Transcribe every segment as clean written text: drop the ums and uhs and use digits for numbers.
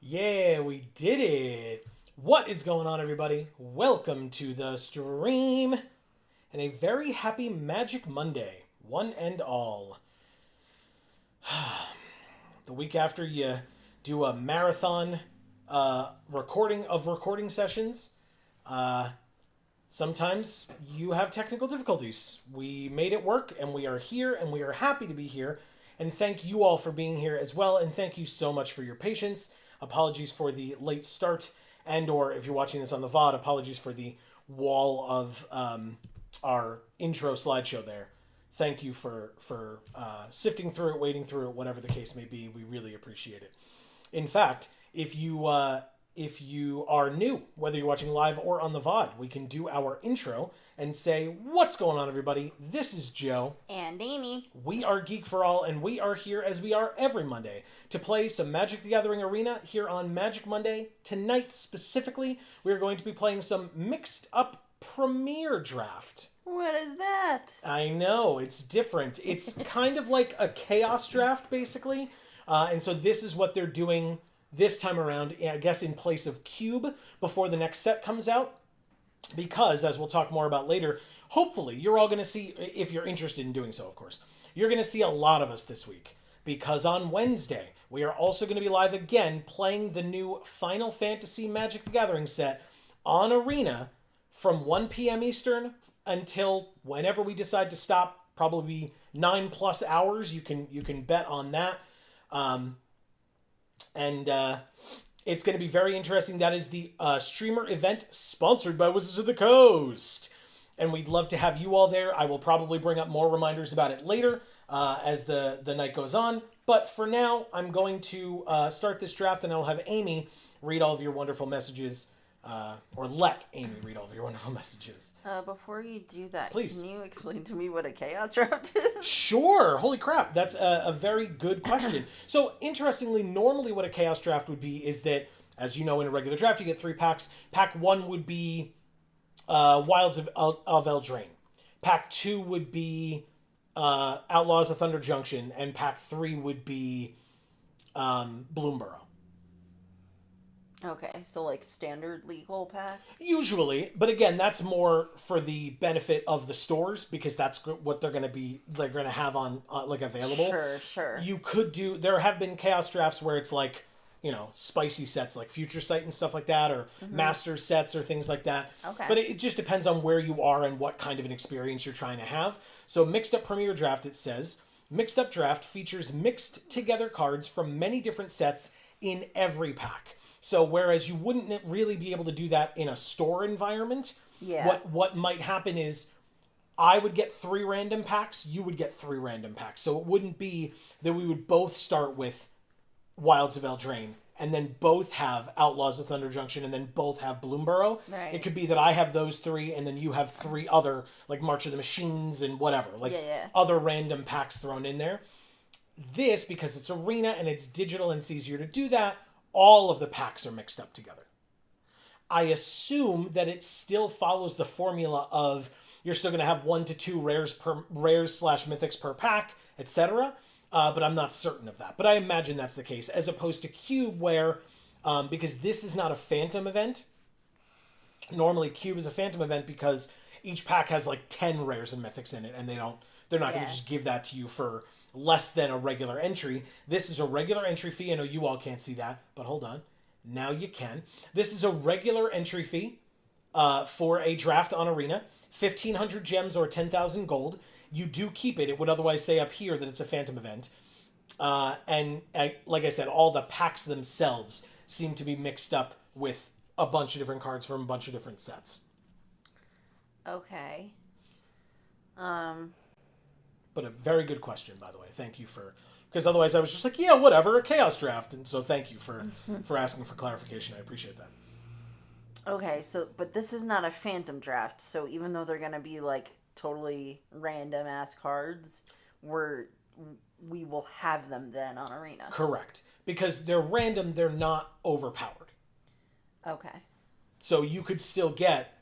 Yeah, we did it! What is going on, everybody? Welcome to the stream, and a very happy Magic Monday, one and all. The week after you do a marathon recording sessions, sometimes you have technical difficulties. We made it work, and we are here, and we are happy to be here. And thank you all for being here as well, and thank you so much for your patience. Apologies for the late start, and or if you're watching this on the VOD, apologies for the wall of our intro slideshow there. Thank you for sifting through it, wading through it, whatever the case may be. We really appreciate it. In fact, if you are new, whether you're watching live or on the VOD, we can do our intro and say, what's going on, everybody? This is Joe. And Amy. We are Geek for All, and we are here, as we are every Monday, to play some Magic the Gathering Arena here on Magic Monday. Tonight, specifically, we are going to be playing some Mixed Up Premier Draft. What is that? I know, it's different. It's kind of like a Chaos Draft, basically. And so this is what they're doing this time around, I guess in place of Cube, before the next set comes out. Because, as we'll talk more about later, hopefully you're all going to see, if you're interested in doing so, of course, you're going to see a lot of us this week. Because on Wednesday, we are also going to be live again playing the new Final Fantasy Magic the Gathering set on Arena from 1 p.m. Eastern until whenever we decide to stop, probably 9+ hours. You can bet on that. It's going to be very interesting. That is the streamer event sponsored by Wizards of the Coast. And we'd love to have you all there. I will probably bring up more reminders about it later as the night goes on. But for now, I'm going to start this draft, and I'll have Amy read all of your wonderful messages. Or let Amy read all of your wonderful messages. Before you do that, please, can you explain to me what a Chaos Draft is? Sure! Holy crap, that's a very good question. So, interestingly, normally what a Chaos Draft would be is that, as you know, in a regular draft, you get 3 packs. Pack 1 would be Wilds of Eldraine. Pack 2 would be Outlaws of Thunder Junction. And Pack 3 would be Bloomborough. Okay, so like standard legal packs? Usually, but again, that's more for the benefit of the stores because that's what they're going to have on like available. Sure. You could do, there have been Chaos Drafts where it's like, you know, spicy sets like Future Sight and stuff like that, or Master sets or things like that. Okay. But it just depends on where you are and what kind of an experience you're trying to have. So Mixed Up Premier Draft, it says, Mixed Up Draft features mixed together cards from many different sets in every pack. So whereas you wouldn't really be able to do that in a store environment, what might happen is I would get 3 random packs, you would get 3 random packs. So it wouldn't be that we would both start with Wilds of Eldraine and then both have Outlaws of Thunder Junction and then both have Bloomborough. Right. It could be that I have those 3 and then you have 3 other, like March of the Machines and whatever, other random packs thrown in there. This, because it's Arena and it's digital and it's easier to do that, all of the packs are mixed up together. I assume that it still follows the formula of you're still going to have 1 to 2 rares / mythics per pack, etc. But I'm not certain of that. But I imagine that's the case, as opposed to Cube, where because this is not a Phantom event. Normally, Cube is a Phantom event because each pack has like 10 rares and mythics in it, and they're not going to just give that to you for less than a regular entry. This is a regular entry fee. I know you all can't see that, but hold on. Now you can. This is a regular entry fee for a draft on Arena. 1,500 gems or 10,000 gold. You do keep it. It would otherwise say up here that it's a Phantom event. And like I said, all the packs themselves seem to be mixed up with a bunch of different cards from a bunch of different sets. Okay. But a very good question, by the way. Thank you for... Because otherwise I was just like, yeah, whatever, a Chaos Draft. And so thank you for asking for clarification. I appreciate that. Okay, so, but this is not a Phantom Draft, so even though they're going to be, like, totally random-ass cards, we will have them then on Arena. Correct. Because they're random, they're not overpowered. Okay. So you could still get,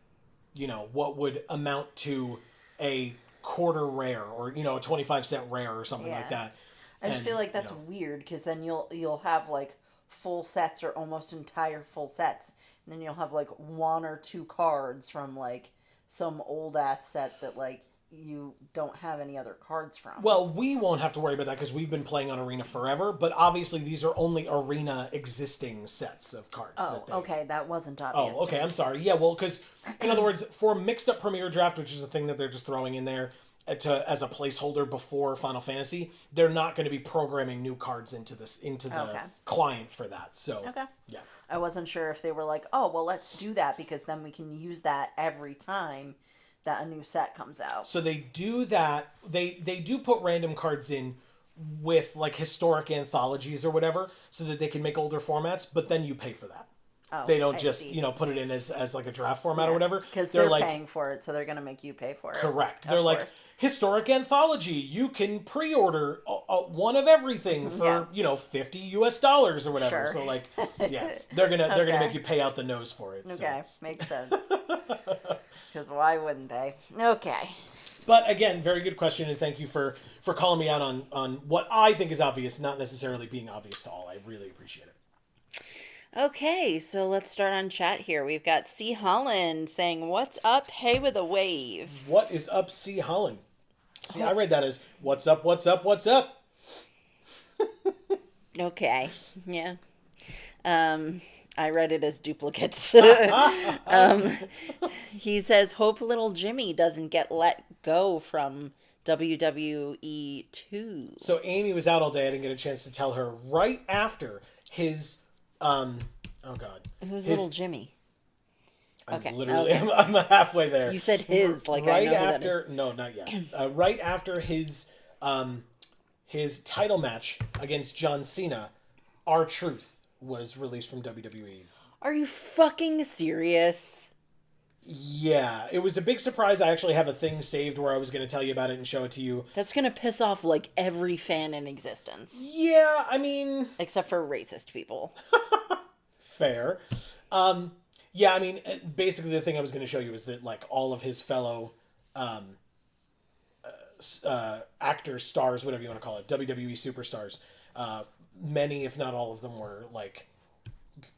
what would amount to a quarter rare or, a 25-cent rare or something like that. I just feel like that's weird, because then you'll have, like, full sets or almost entire full sets, and then you'll have, like, 1 or 2 cards from, like, some old-ass set that, like, you don't have any other cards from. Well, we won't have to worry about that because we've been playing on Arena forever, but obviously these are only Arena existing sets of cards. Okay, that wasn't obvious. Oh, okay, I'm sorry. Yeah, well, because, in other words, for Mixed Up Premier Draft, which is a thing that they're just throwing in there as a placeholder before Final Fantasy, they're not going to be programming new cards into the client for that. So, yeah. I wasn't sure if they were like, oh, well, let's do that because then we can use that every time that a new set comes out. So they do that. They do put random cards in with, like, historic anthologies or whatever so that they can make older formats, but then you pay for that. Oh, they don't put it in as like a draft format or whatever. Because they're like, paying for it, so they're going to make you pay for it. Correct. They're like, historic anthology. You can pre-order one of everything for, $50 US or whatever. Sure. So, like, yeah, they're gonna make you pay out the nose for it. Okay, makes sense. Because why wouldn't they? Okay. But again, very good question, and thank you for calling me out on what I think is obvious, not necessarily being obvious to all. I really appreciate it. Okay, so let's start on chat here. We've got C. Holland saying, "What's up? Hey with a wave." What is up, C. Holland? See, I read that as, "What's up, what's up, what's up?" Okay, yeah. I read it as duplicates. He says, "Hope little Jimmy doesn't get let go from WWE 2." So Amy was out all day. I didn't get a chance to tell her right after his... oh God. Who's little Jimmy? I'm halfway there. You said his, like right I know after. Who that is. No, not yet. Right after his title match against John Cena, R-Truth was released from WWE. Are you fucking serious? Yeah, it was a big surprise. I actually have a thing saved where I was going to tell you about it and show it to you. That's going to piss off, like, every fan in existence. Yeah, I mean... Except for racist people. Fair. Yeah, I mean, basically the thing I was going to show you is that, like, all of his fellow actors, stars, whatever you want to call it, WWE superstars, many, if not all of them, were, like...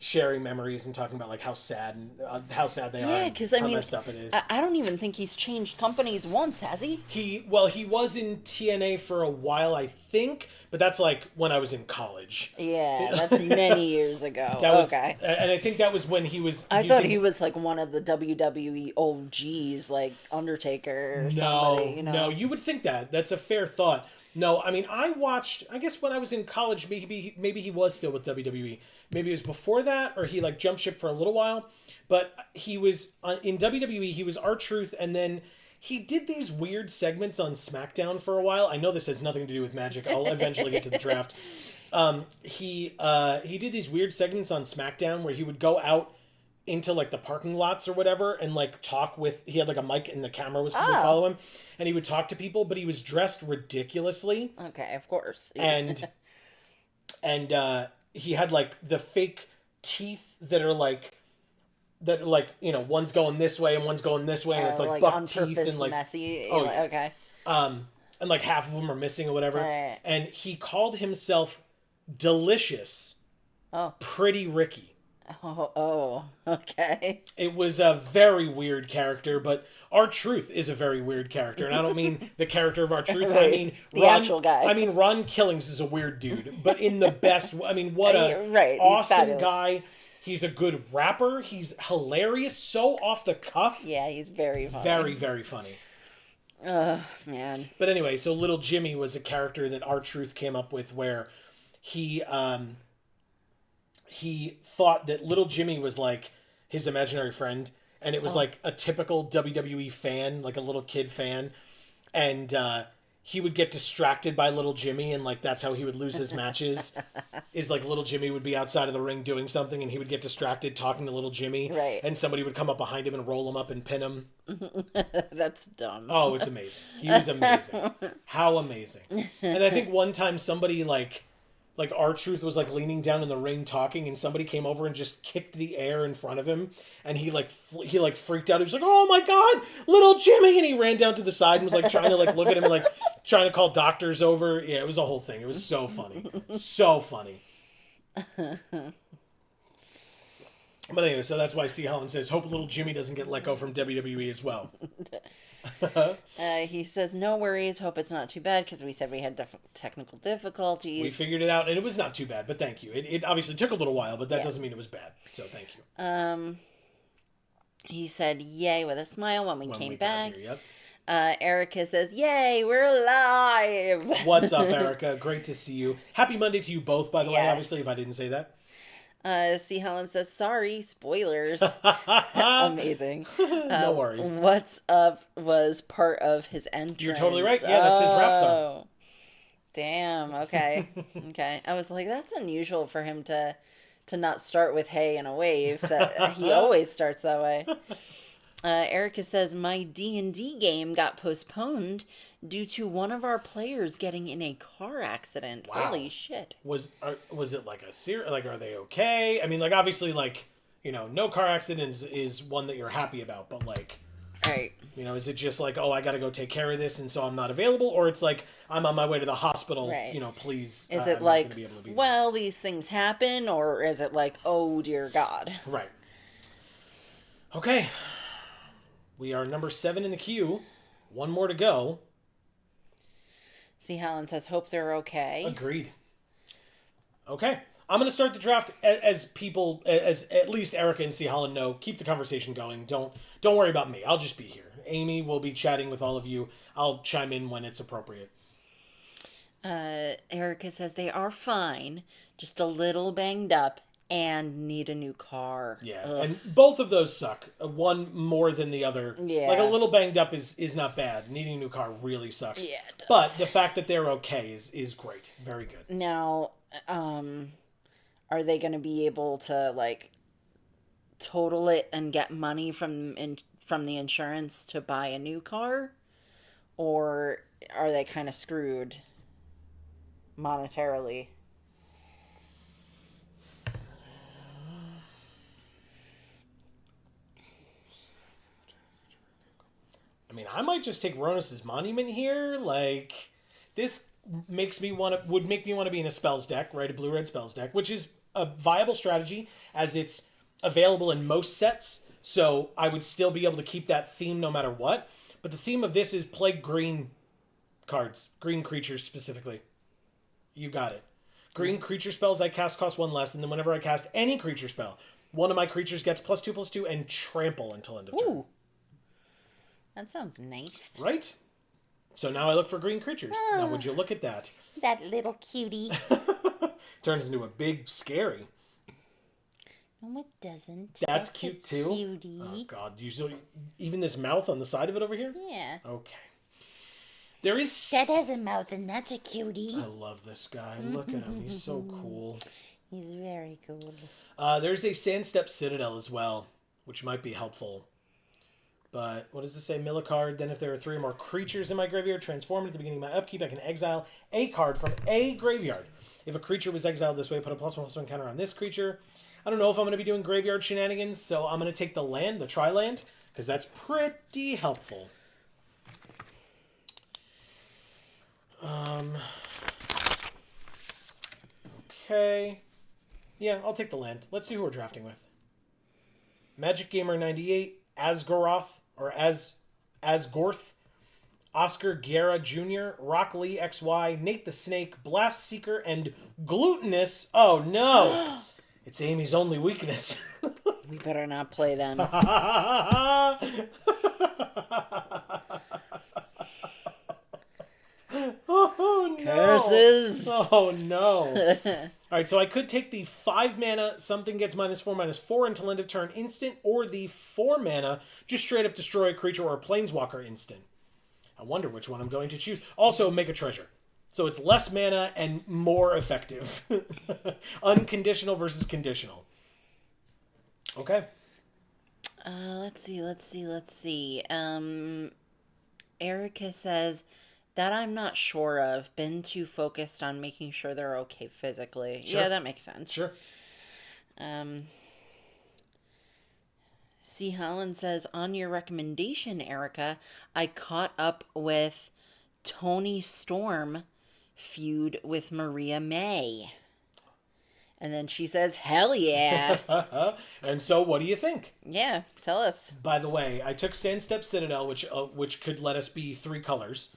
sharing memories and talking about, like, how sad they are. Yeah, because how messed up it is. I don't even think he's changed companies once, has he? He was in TNA for a while, I think, but that's like when I was in college. Yeah, that's many years ago. Okay. And I think that was when he was. I thought he was like one of the WWE OGs, like Undertaker or somebody. No, you would think that. That's a fair thought. No, I mean, I guess when I was in college, maybe he was still with WWE. Maybe it was before that, or he, like, jumped ship for a little while. But he was, in WWE, he was R-Truth, and then he did these weird segments on SmackDown for a while. I know this has nothing to do with magic. I'll eventually get to the draft. He did these weird segments on SmackDown where he would go out into, like, the parking lots or whatever and, like, talk with... He had, like, a mic and the camera would follow him. And he would talk to people, but he was dressed ridiculously. Okay, of course. And he had, like, the fake teeth that are, like, one's going this way and one's going this way, and it's, like buck teeth and, like... messy. Oh, yeah. Okay. And, like, half of them are missing or whatever. And he called himself Delicious Pretty Ricky. Oh, okay. It was a very weird character, but R-Truth is a very weird character, and I don't mean the character of R-Truth. Right. I mean the actual guy. I mean Ron Killings is a weird dude, but in the best. I mean, what a awesome guy. He's a good rapper. He's hilarious, so off the cuff. Yeah, he's very funny. Very, very funny. Man. But anyway, so Little Jimmy was a character that R-Truth came up with, where he thought that Little Jimmy was like his imaginary friend, and it was like a typical WWE fan, like a little kid fan, and he would get distracted by little Jimmy, and like that's how he would lose his matches. Is like little Jimmy would be outside of the ring doing something, and he would get distracted talking to little Jimmy, right? And somebody would come up behind him and roll him up and pin him. That's dumb. Oh, it's amazing. He was amazing. How amazing! And I think one time somebody like R-Truth was like leaning down in the ring talking, and somebody came over and just kicked the air in front of him, and he freaked out. He was like, "Oh my God, little Jimmy!" And he ran down to the side and was like trying to like look at him and like trying to call doctors over. Yeah, it was a whole thing. It was so funny, so funny. But anyway, so that's why C. Holland says, "Hope little Jimmy doesn't get let go from WWE as well." He says, "No worries. Hope it's not too bad because we said we had technical difficulties. We figured it out, and it was not too bad. But thank you. It obviously took a little while, but that doesn't mean it was bad. So thank you." He said, "Yay" with a smile when we came back. Here, yep. Erica says, "Yay, we're live." What's up, Erica? Great to see you. Happy Monday to you both, by the way. Obviously, if I didn't say that. C. Helen says, "Sorry, spoilers." Amazing. No worries. What's Up was part of his entrance. You're totally right. Yeah, that's his rap song. Damn. Okay. Okay. I was like, that's unusual for him to not start with "Hey" and a wave. That he always starts that way. Erica says, "My D&D game got postponed due to one of our players getting in a car accident." Wow. Holy shit. Was it like a serious, like, are they okay? I mean, like, obviously, like, you know, no car accidents is one that you're happy about, but like, right. You know, is it just like, oh, I got to go take care of this and so I'm not available? Or it's like, I'm on my way to the hospital, right. You know, please. Is it like, well, these things happen? Or is it like, oh, dear God? Right. Okay. We are number 7 in the queue. One more to go. C. Helen says, "Hope they're okay." Agreed. Okay. I'm going to start the draft as people, as at least Erica and C. Holland know. Keep the conversation going. Don't worry about me. I'll just be here. Amy will be chatting with all of you. I'll chime in when it's appropriate. Erica says they are fine, just a little banged up and need a new car. Yeah, Ugh. And both of those suck. One more than the other. Yeah. Like a little banged up is not bad. Needing a new car really sucks. Yeah, it does. But the fact that they're okay is great. Very good. Now, are they going to be able to like total it and get money from the insurance to buy a new car, or are they kind of screwed monetarily? I mean, I might just take Ronus's Monument here. Like, this would make me want to be in a spells deck, right? A blue-red spells deck, which is a viable strategy as it's available in most sets. So I would still be able to keep that theme no matter what. But the theme of this is play green cards, green creatures specifically. You got it. Green creature spells I cast cost 1 less, and then whenever I cast any creature spell, one of my creatures gets +2/+2 and trample until end of turn. Ooh. That sounds nice. Right? So now I look for green creatures. Now would you look at that? That little cutie. Turns into a big scary. No, it doesn't. That's cute too? Cutie. Oh, God. Even this mouth on the side of it over here? Yeah. Okay. There is... That has a mouth and that's a cutie. I love this guy. Look at him. He's so cool. He's very cool. There's a Sandstep Citadel as well, which might be helpful. But what does this say? Mill a card. Then if there are 3 or more creatures in my graveyard transformed at the beginning of my upkeep, I can exile a card from a graveyard. If a creature was exiled this way, put a +1/+1 counter on this creature. I don't know if I'm going to be doing graveyard shenanigans, so I'm going to take the land, the tri-land, because that's pretty helpful. Okay. Yeah, I'll take the land. Let's see who we're drafting with. Magic Gamer 98, Asgoroth, or Asgorth, Oscar Guerra Jr., Rock Lee XY, Nate the Snake, Blast Seeker, and Glutinous. Oh no! It's Amy's only weakness. We better not play then. Oh no! Curses! Oh no! All right, so I could take the 5 mana, something gets -4/-4 until end of turn instant, or the 4 mana, just straight up destroy a creature or a planeswalker instant. I wonder which one I'm going to choose. Also, make a treasure. So it's less mana and more effective. Unconditional versus conditional. Okay. Let's see. Erica says, that I'm not sure of. Been too focused on making sure they're okay physically. Sure. Yeah, that makes sense. Sure. C. Holland says, on your recommendation, Erica, I caught up with Tony Storm feud with Maria May. And then she says, hell yeah. And so what do you think? Yeah, tell us. By the way, I took Sandstep Citadel, which could let us be 3 colors.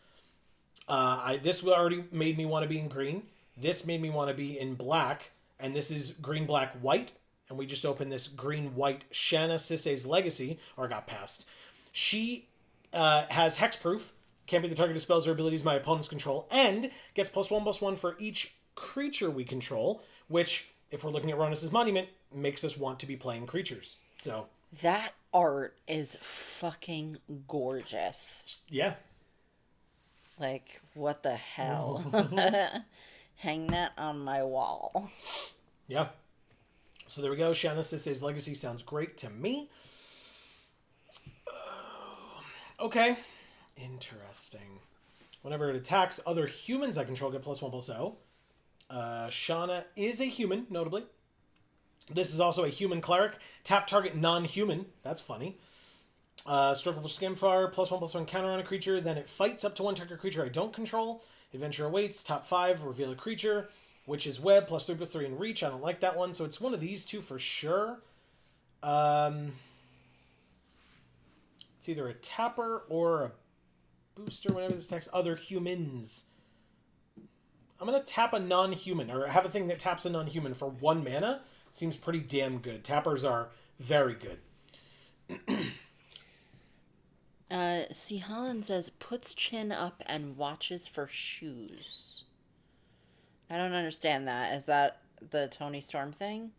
This already made me want to be in green. This made me want to be in black. And this is green, black, white. And we just opened this green, white Shanna Sisse's Legacy, or got past. She has hexproof. Can't be the target of spells or abilities my opponents control. And gets +1/+1 for each creature we control. Which, if we're looking at Ronus' Monument, makes us want to be playing creatures. So that art is fucking gorgeous. Yeah. Like, what the hell? Hang that on my wall. Yeah. So there we go. Shanna Sisse's Legacy sounds great to me. Okay. Interesting. Whenever it attacks other humans I control, get +1/+0. Shauna is a human, notably. This is also a human cleric. Tap target non-human. That's funny. Struggle for Skimfar, +1/+1 counter on a creature. Then it fights up to 1 target creature I don't control. Adventure awaits. Top 5, reveal a creature. Witch's Web, +3/+3 in reach. I don't like that one, so it's one of these two for sure. It's either a tapper or a booster whenever this attacks other humans. I'm going to tap a non-human, or have a thing that taps a non-human for 1 mana. Seems pretty damn good. Tappers are very good. C. Holland says, puts chin up and watches for shoes. I don't understand that. Is that the Tony Storm thing?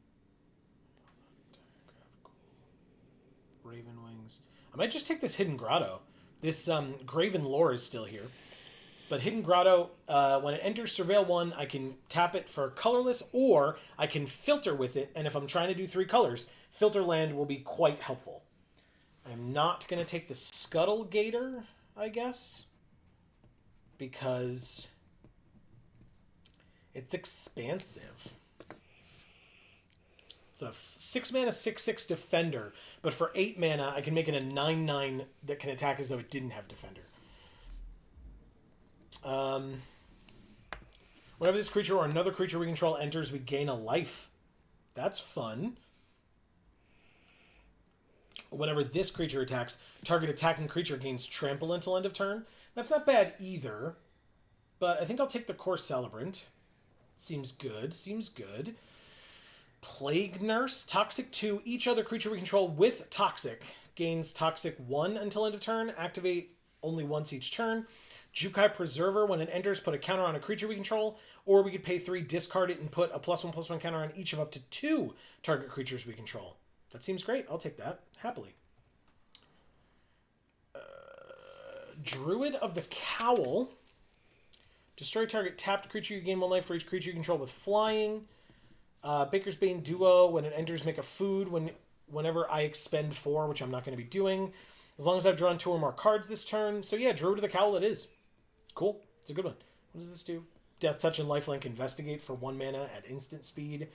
Raven Wings. I might just take this Hidden Grotto. This Graven Lore is still here. But Hidden Grotto, when it enters Surveil 1, I can tap it for colorless, or I can filter with it, and if I'm trying to do 3 colors, filter land will be quite helpful. I'm not going to take the Scuttle Gator, I guess, because it's expansive. It's a 6 mana 6/6 Defender, but for 8 mana, I can make it a 9/9 that can attack as though it didn't have Defender. Whenever this creature or another creature we control enters, we gain a life. That's fun. Whenever this creature attacks, target attacking creature gains trample until end of turn. That's not bad either, but I think I'll take the Core Celebrant. Seems good. Plague Nurse, Toxic 2. Each other creature we control with Toxic gains Toxic 1 until end of turn. Activate only once each turn. Jukai Preserver, when it enters, put a counter on a creature we control, or we could pay 3, discard it, and put a +1/+1 counter on each of up to 2 target creatures we control. That seems great. I'll take that, happily. Druid of the Cowl. Destroy target tapped creature, you gain 1 life for each creature you control with flying. Baker's Bane Duo, when it enters, make a food whenever I expend 4, which I'm not going to be doing. As long as I've drawn 2 or more cards this turn. So yeah, Druid of the Cowl it is. Cool. It's a good one. What does this do? Death Touch and Lifelink Investigate for 1 mana at instant speed.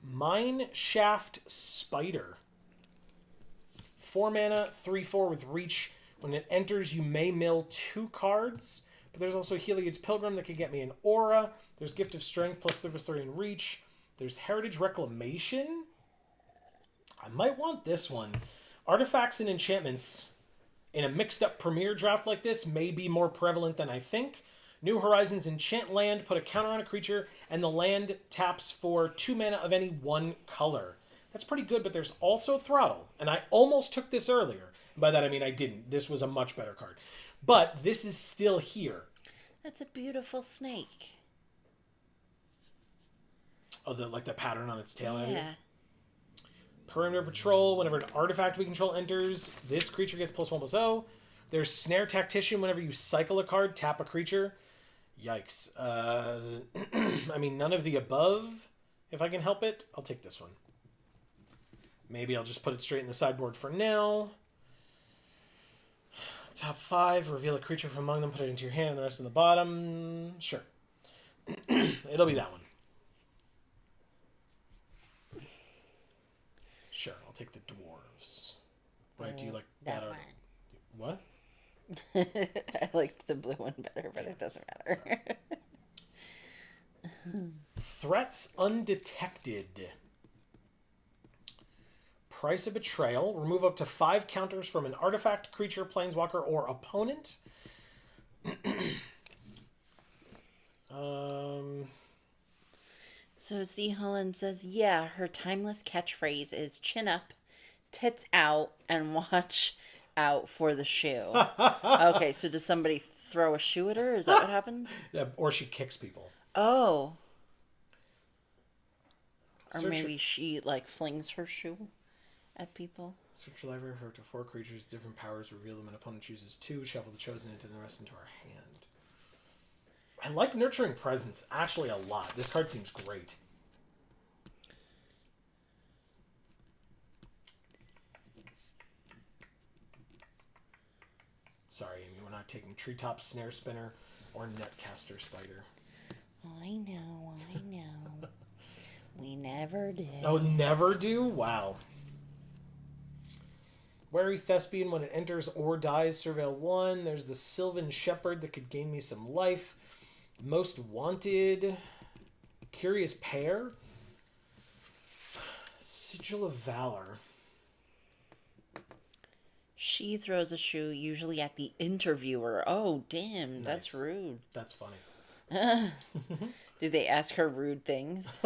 Mine Shaft Spider. 4 mana, 3/4 with reach. When it enters, you may mill 2 cards. But there's also Heliod's Pilgrim that could get me an aura. There's Gift of Strength +3/+3 in reach. There's Heritage Reclamation. I might want this one. Artifacts and enchantments in a mixed up Premier draft like this may be more prevalent than I think. New Horizons enchant land, put a counter on a creature, and the land taps for 2 mana of any 1 color. That's pretty good, but there's also Throttle, and I almost took this earlier. By that I mean I didn't. This was a much better card. But this is still here. That's a beautiful snake. Oh, the pattern on its tail. Yeah. Perimeter patrol. Whenever an artifact we control enters, this creature gets +1/+0. There's snare tactician. Whenever you cycle a card, tap a creature. Yikes. I mean, none of the above. If I can help it, I'll take this one. Maybe I'll just put it straight in the sideboard for now. Top 5. Reveal a creature from among them. Put it into your hand and the rest in the bottom. Sure. It'll be that one. Sure, I'll take the dwarves. Right? Do you like that one? What? I liked the blue one better, but it doesn't matter. Threats undetected. Price of Betrayal. Remove up to 5 counters from an artifact, creature, planeswalker, or opponent. So C. Holland says, yeah, her timeless catchphrase is chin up, tits out, and watch out for the shoe. Okay, so does somebody throw a shoe at her? Is that what happens? Yeah, or she kicks people. Oh. Or maybe she, flings her shoe at people. Search your library for up to 4 creatures, different powers, reveal them, and opponent chooses 2, shuffle the chosen into the rest into our hand. I like Nurturing Presence actually a lot. This card seems great. Sorry, Amy, we're not taking Treetop Snare Spinner or Netcaster Spider. I know. We never do. Oh, never do? Wow. Wary Thespian, when it enters or dies, surveil 1. There's the Sylvan Shepherd that could gain me some life. Most Wanted. Curious Pair. Sigil of Valor. She throws a shoe usually at the interviewer. Oh, damn. Nice. That's rude. That's funny. Do they ask her rude things?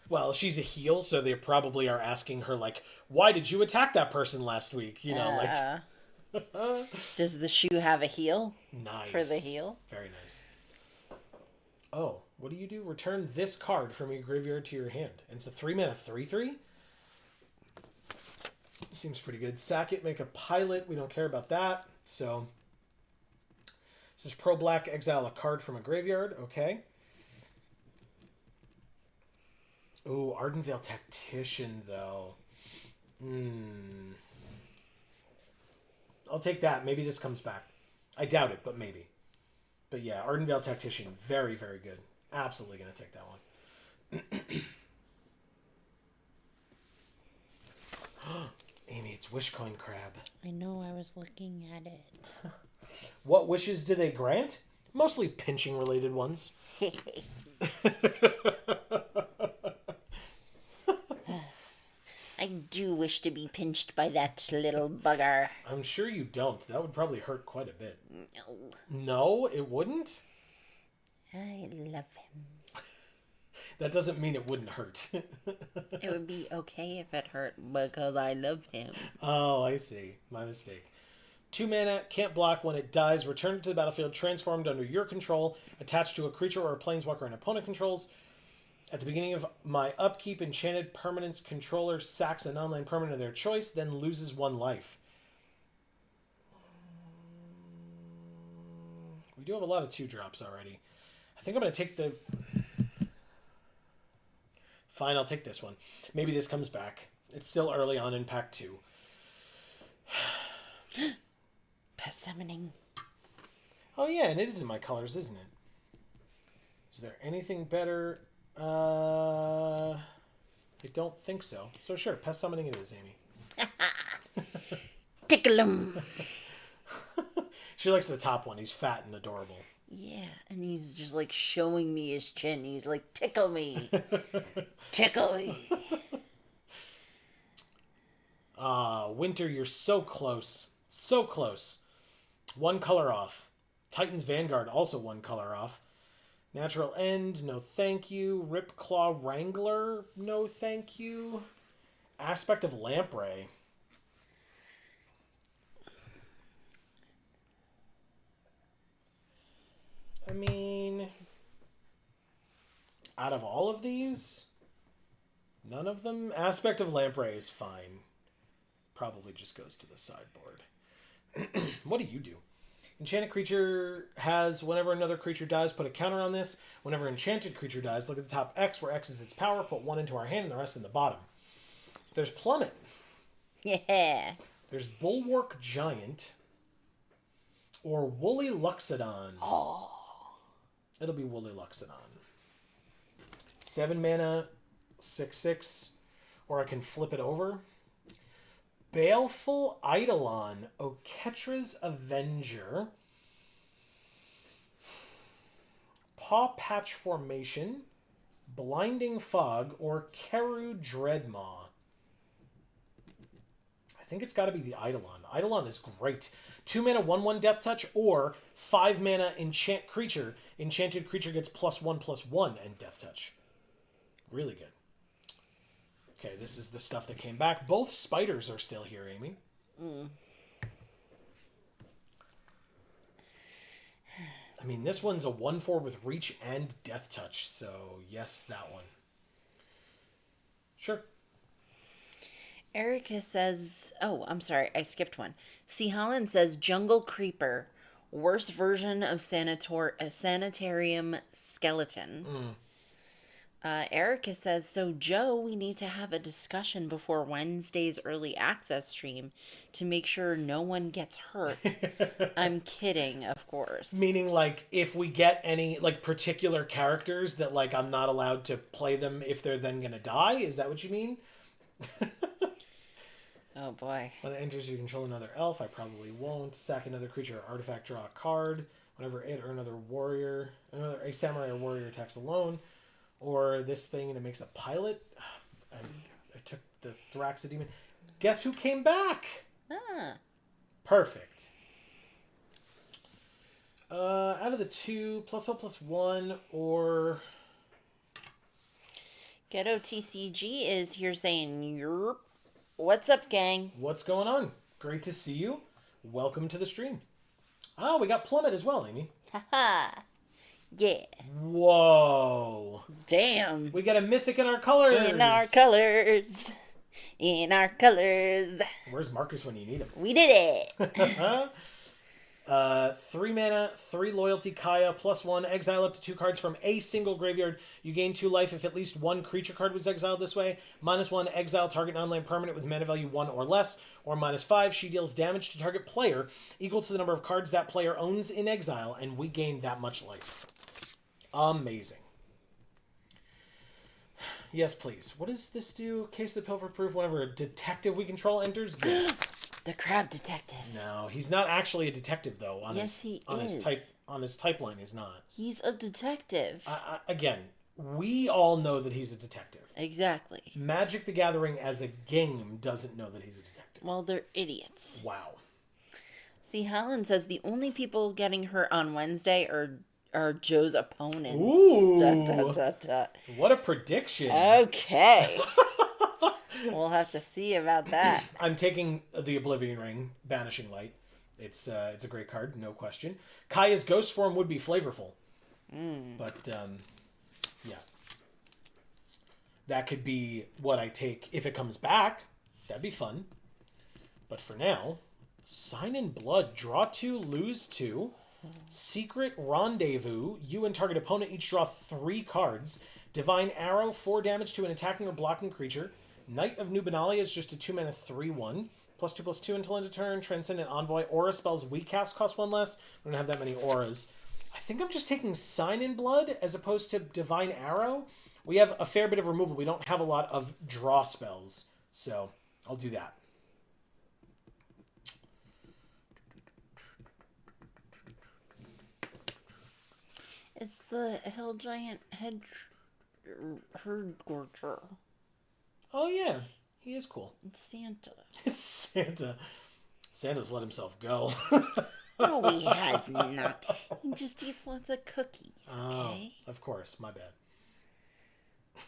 Well, she's a heel, so they probably are asking her, why did you attack that person last week? Does the shoe have a heel? Nice. For the heel? Very nice. Oh, what do? Return this card from your graveyard to your hand. And it's a 3-mana 3/3? Seems pretty good. Sack it, make a pilot. We don't care about that. So, this is Pro Black, exile a card from a graveyard. Okay. Ooh, Ardenvale Tactician, though. I'll take that. Maybe this comes back. I doubt it, but maybe. But yeah, Ardenvale Tactician, very, very good. Absolutely going to take that one. Amy, it's Wishcoin Crab. I know, I was looking at it. What wishes do they grant? Mostly pinching-related ones. I do wish to be pinched by that little bugger. I'm sure you don't. That would probably hurt quite a bit. No. No, it wouldn't? I love him. That doesn't mean it wouldn't hurt. It would be okay if it hurt because I love him. Oh, I see. My mistake. 2 mana, can't block. When it dies, return it to the battlefield, transformed under your control, attached to a creature or a planeswalker an opponent controls. At the beginning of my upkeep, enchanted permanence controller sacks an online permanent of their choice, then loses 1 life. We do have a lot of 2-drops already. I think I'm going to take the... Fine, I'll take this one. Maybe this comes back. It's still early on in Pack 2. Pest summoning. Oh yeah, and it is in my colors, isn't it? Is there anything better? I don't think so. So sure, Pest Summoning it is, Amy. Tickle him. She likes the top one. He's fat and adorable. Yeah, and he's just showing me his chin. He's like, tickle me. Tickle me. Winter, you're so close. So close. 1 color off. Titan's Vanguard, also 1 color off. Natural End, no thank you. Ripclaw Wrangler, no thank you. Aspect of Lamprey. I mean, out of all of these, none of them. Aspect of Lamprey is fine. Probably just goes to the sideboard. What do you do? Enchanted creature has, whenever another creature dies, put a counter on this. Whenever enchanted creature dies, look at the top X, where X is its power, put 1 into our hand and the rest in the bottom. There's Plummet. Yeah. There's Bulwark Giant. Or Woolly Luxodon. Oh. It'll be Woolly Luxodon. 7 mana, 6/6. Or I can flip it over. Baleful Eidolon, Oketra's Avenger, Paw Patch Formation, Blinding Fog, or Keru Dreadmaw. I think it's got to be the Eidolon. Eidolon is great. 2 mana, 1/1 Death Touch, or 5 mana enchant creature. Enchanted creature gets +1/+1 and Death Touch. Really good. Okay, this is the stuff that came back. Both spiders are still here, Amy. I mean, this one's a 1/4 with Reach and Death Touch, so yes, that one. Sure. Erica says... Oh, I'm sorry. I skipped one. C. Holland says Jungle Creeper. Worst version of Sanitarium Skeleton. Erica says, so Joe, we need to have a discussion before Wednesday's early access stream to make sure no one gets hurt. I'm kidding, of course. Meaning, like, if we get any, like, particular characters that, like, I'm not allowed to play them if they're then gonna die? Is that what you mean? Oh, boy. When it enters, you control another elf. I probably won't. Sack another creature or artifact, draw a card. Whenever it or another warrior, a samurai or warrior attacks alone. Or this thing and it makes a pilot. I took the Thraxodemon. Guess who came back? Perfect. Out of the two, +0/+1 or... Ghetto TCG is here saying, Yerp. What's up, gang? What's going on? Great to see you. Welcome to the stream. Oh, we got Plummet as well, Amy. Haha. Yeah. Whoa. Damn. We got a mythic in our colors. In our colors. In our colors. Where's Marcus when you need him? We did it. 3 mana, 3 loyalty, Kaya, +1, exile up to 2 cards from a single graveyard. You gain 2 life if at least 1 creature card was exiled this way. -1, exile target non-land permanent with mana value 1 or less. Or -5, she deals damage to target player equal to the number of cards that player owns in exile, and we gain that much life. Amazing. Yes, please. What does this do? Case the pilfer proof whenever a detective we control enters? Good. The crab detective. No, he's not actually a detective, though. He is. On his type line, he's not. He's a detective. Again, we all know that he's a detective. Exactly. Magic the Gathering as a game doesn't know that he's a detective. Well, they're idiots. Wow. See, Helen says the only people getting hurt on Wednesday are Joe's opponents. Ooh. What a prediction. Okay. We'll have to see about that. I'm taking the Oblivion Ring, Banishing Light. It's a great card, no question. Kaya's ghost form would be flavorful. But, yeah. That could be what I take if it comes back. That'd be fun. But for now, Sign in Blood. Draw 2, lose 2. Secret Rendezvous. You and target opponent each draw 3 cards. Divine Arrow, 4 damage to an attacking or blocking creature. Knight of Nubenalia is just a 2 mana 3/1. +2/+2 until end of turn. Transcendent Envoy. Aura spells we cast cost 1 less. We don't have that many auras. I think I'm just taking Sign in Blood as opposed to Divine Arrow. We have a fair bit of removal. We don't have a lot of draw spells. So I'll do that. It's the Hill Giant Herd Gorger. Oh, yeah. He is cool. It's Santa. It's Santa. Santa's let himself go. No, he has not. He just eats lots of cookies, okay? Oh, of course. My bad.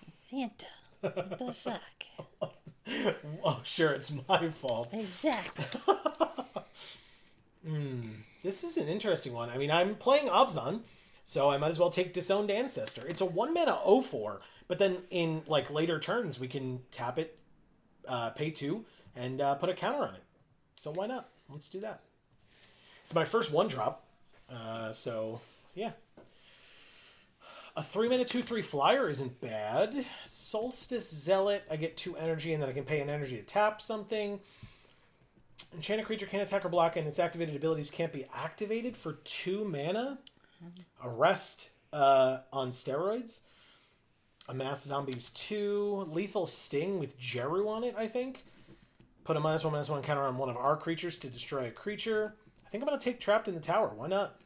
Santa. What the fuck? Oh, sure. It's my fault. Exactly. This is an interesting one. I mean, I'm playing Abzan, So I might as well take Disowned Ancestor. It's a 1-mana 0/4, but then in like later turns we can tap it, pay 2, and put a counter on it. So why not? Let's do that. It's my first 1-drop. So yeah. A 3-mana 2/3 flyer isn't bad. Solstice Zealot, I get 2 energy and then I can pay an energy to tap something. Enchanted creature can't attack or block, and its activated abilities can't be activated for 2 mana. Arrest on steroids. Amass Zombies 2. Lethal Sting with Jeru on it, I think. Put a -1/-1 counter on one of our creatures to destroy a creature. I think I'm going to take Trapped in the Tower. Why not?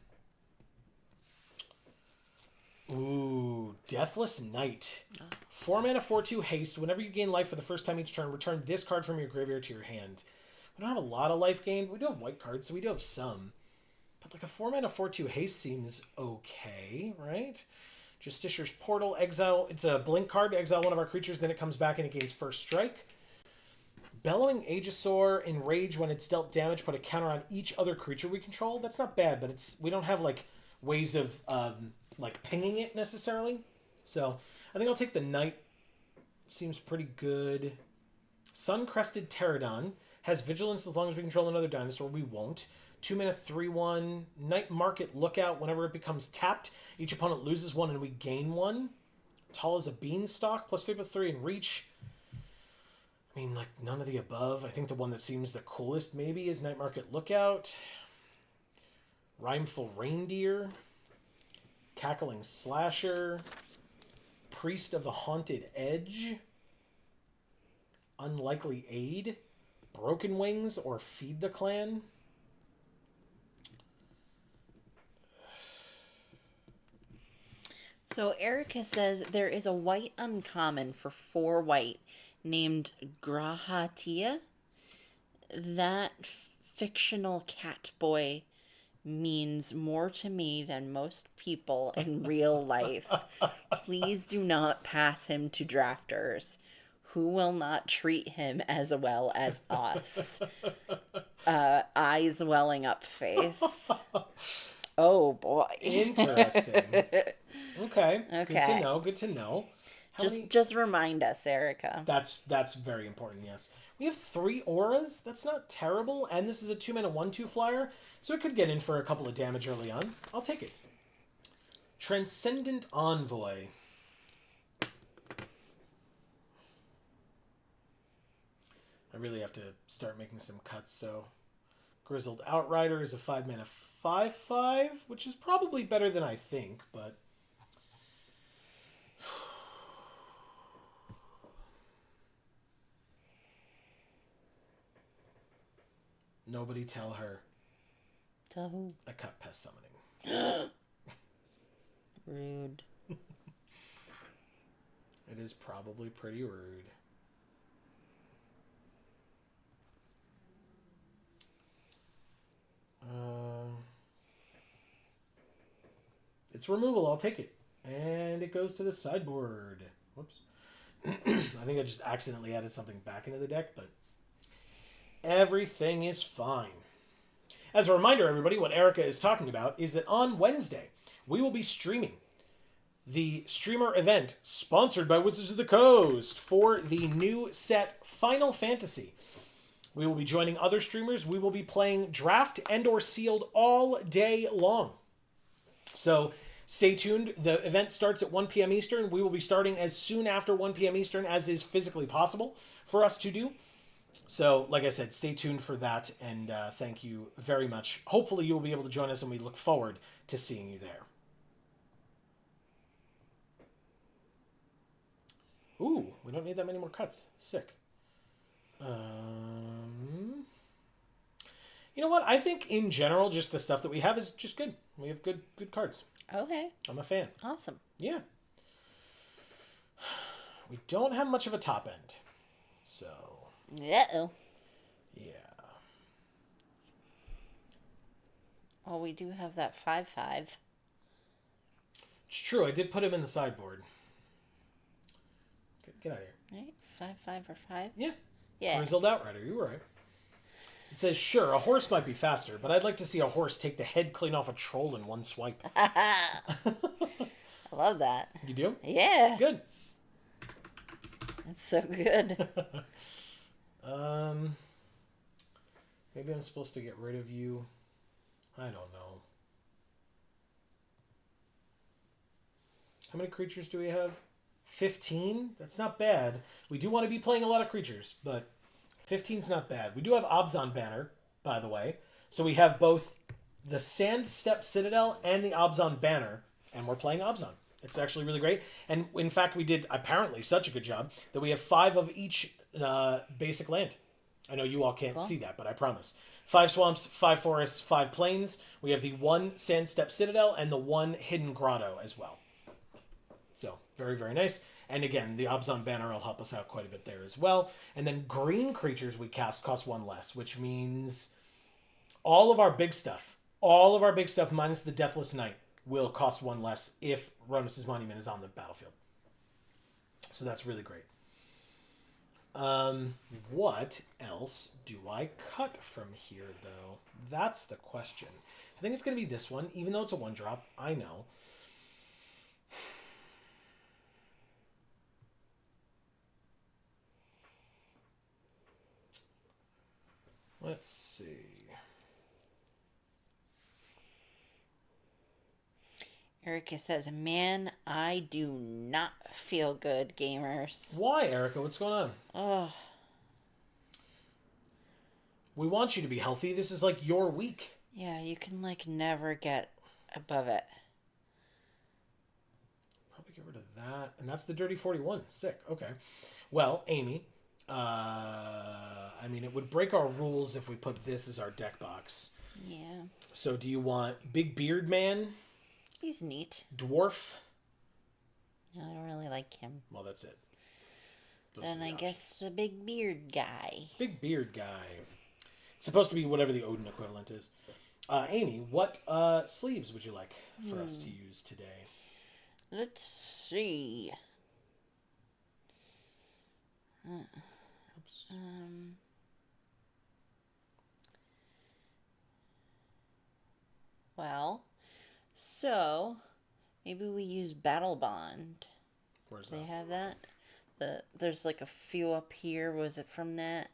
Ooh, Deathless Knight. 4-mana 4/2 haste. Whenever you gain life for the first time each turn, return this card from your graveyard to your hand. We don't have a lot of life gain. We do have white cards, so we do have some. But like a 4-mana 4/2 haste seems okay, right? Justiciar's Portal, exile. It's a blink card to exile one of our creatures, then it comes back and it gains first strike. Bellowing Aegisaur, enrage when it's dealt damage, put a counter on each other creature we control. That's not bad, but we don't have like ways of like pinging it necessarily. So I think I'll take the Knight. Seems pretty good. Sun-Crested Pterodon has vigilance as long as we control another dinosaur. We won't. 2-mana 3/1. Night Market Lookout. Whenever it becomes tapped, each opponent loses 1 and we gain 1. Tall as a Beanstalk. +3/+3 in reach. I mean, like, none of the above. I think the one that seems the coolest maybe is Night Market Lookout. Rhymeful Reindeer. Cackling Slasher. Priest of the Haunted Edge. Unlikely Aid. Broken Wings or Feed the Clan. So Erica says there is a white uncommon for 4 white named Grahatia. That fictional cat boy means more to me than most people in real life. Please do not pass him to drafters, who will not treat him as well as us. Eyes welling up face. Oh boy. Interesting. Okay. Good to know. Good to know. Just remind us, Erica. That's very important, yes. We have 3 auras. That's not terrible. And this is a 2-mana 1/2 flyer. So it could get in for a couple of damage early on. I'll take it. Transcendent Envoy. I really have to start making some cuts, so... Grizzled Outrider is a 5-mana 5/5, which is probably better than I think, but... Nobody tell her. Tell who? I cut Pest Summoning. Rude. It is probably pretty rude. It's removal. I'll take it. And it goes to the sideboard. Whoops. I think I just accidentally added something back into the deck, but everything is fine. As a reminder, everybody, what Erica is talking about is that on Wednesday, we will be streaming the streamer event sponsored by Wizards of the Coast for the new set Final Fantasy. We will be joining other streamers. We will be playing draft and or sealed all day long. So stay tuned. The event starts at 1 p.m. Eastern. We will be starting as soon after 1 p.m. Eastern as is physically possible for us to do. So, like I said, stay tuned for that, and thank you very much. Hopefully you will be able to join us, and we look forward to seeing you there. Ooh, we don't need that many more cuts. Sick. You know what? I think, in general, just the stuff that we have is just good. We have good cards. Okay. I'm a fan. Awesome. Yeah. We don't have much of a top end, so... Uh-oh. Yeah. Well, we do have that 5/5. It's true. I did put him in the sideboard. Get out of here. Right? 5/5 or 5? Yeah. Yeah. Grizzled Outrider. You were right. It says, sure, a horse might be faster, but I'd like to see a horse take the head clean off a troll in one swipe. I love that. You do? Yeah. Good. That's so good. Maybe I'm supposed to get rid of you. I don't know. How many creatures do we have? 15? That's not bad. We do want to be playing a lot of creatures, but 15's not bad. We do have Obzon Banner, by the way. So we have both the Sand Step Citadel and the Obzon Banner, and we're playing Obzon. It's actually really great. And in fact, we did apparently such a good job that we have 5 of each basic land. I know you all can't see that, but I promise. 5 swamps, 5 forests, 5 plains. We have the 1 Sand Step Citadel and the 1 Hidden Grotto as well. So, very, very nice. And again, the Obzon Banner will help us out quite a bit there as well. And then green creatures we cast cost 1 less, which means all of our big stuff minus the Deathless Knight will cost 1 less if Ronus' Monument is on the battlefield. So that's really great. What else do I cut from here, though? That's the question. I think it's going to be this one, even though it's a 1-drop. I know. Let's see. Erica says, man, I do not feel good, gamers. Why, Erica? What's going on? Oh. We want you to be healthy. This is like your week. Yeah, you can never get above it. Probably get rid of that. And that's the Dirty 41. Sick. Okay. Well, Amy, I mean, it would break our rules if we put this as our deck box. Yeah. So do you want Big Beard Man? He's neat. Dwarf? I don't really like him. Well, that's it. Then I guess the Big Beard guy. Big Beard guy. It's supposed to be whatever the Odin equivalent is. Amy, what sleeves would you like for us to use today? Let's see. Oops. Well, so maybe we use Battle Bond. Where's they that? Have that? There's a few up here. Was it from that?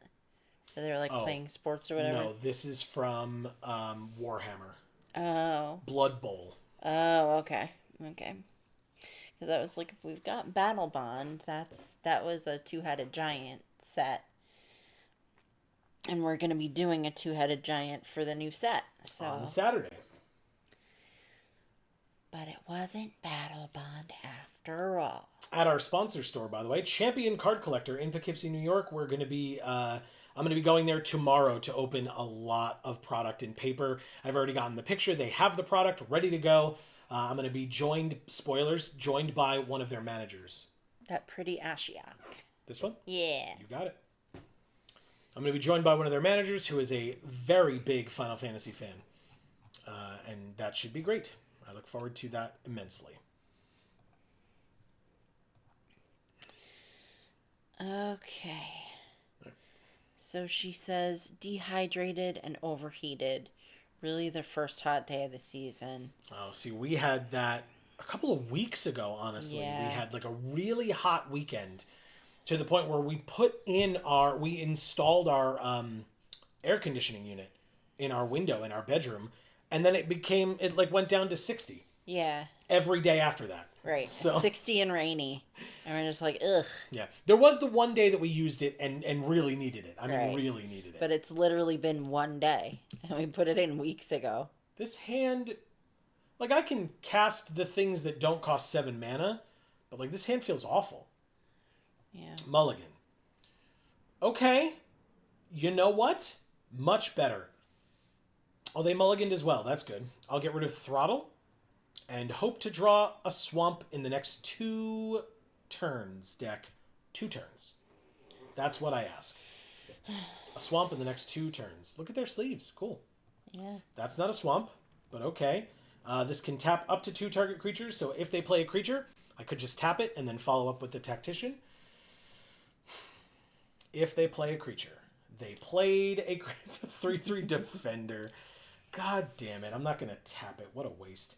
Where they're playing sports or whatever? No, this is from Warhammer. Oh. Blood Bowl. Oh, okay. Okay. Because that was if we've got Battle Bond, that was a 2-headed giant set. And we're going to be doing a 2-headed giant for the new set. So. On Saturday. But it wasn't Battle Bond after all. At our sponsor store, by the way, Champion Card Collector in Poughkeepsie, New York. We're going to be... I'm going to be going there tomorrow to open a lot of product in paper. I've already gotten the picture. They have the product ready to go. I'm going to be joined by one of their managers. That pretty Ashiok. This one? Yeah. You got it. I'm going to be joined by one of their managers who is a very big Final Fantasy fan. And that should be great. I look forward to that immensely. Okay. So she says, dehydrated and overheated. Really the first hot day of the season. Oh, see, we had that a couple of weeks ago, honestly. Yeah. We had a really hot weekend to the point where we installed our air conditioning unit in our window in our bedroom, and then it went down to 60. Yeah. Every day after that. Right. So, 60 and rainy. And we're just ugh. Yeah. There was the one day that we used it and really needed it. Really needed it. But it's literally been one day. And we put it in weeks ago. This hand... I can cast the things that don't cost 7 mana, but, this hand feels awful. Yeah. Mulligan. Okay. You know what? Much better. Oh, they mulliganed as well. That's good. I'll get rid of Throttle and hope to draw a swamp in the next 2 turns, deck. 2 turns. That's what I ask. A swamp in the next 2 turns. Look at their sleeves. Cool. Yeah. That's not a swamp, but okay. This can tap up to 2 target creatures, so if they play a creature, I could just tap it and then follow up with the Tactician. If they play a creature, They played a 3/3 defender. God damn it. I'm not going to tap it. What a waste.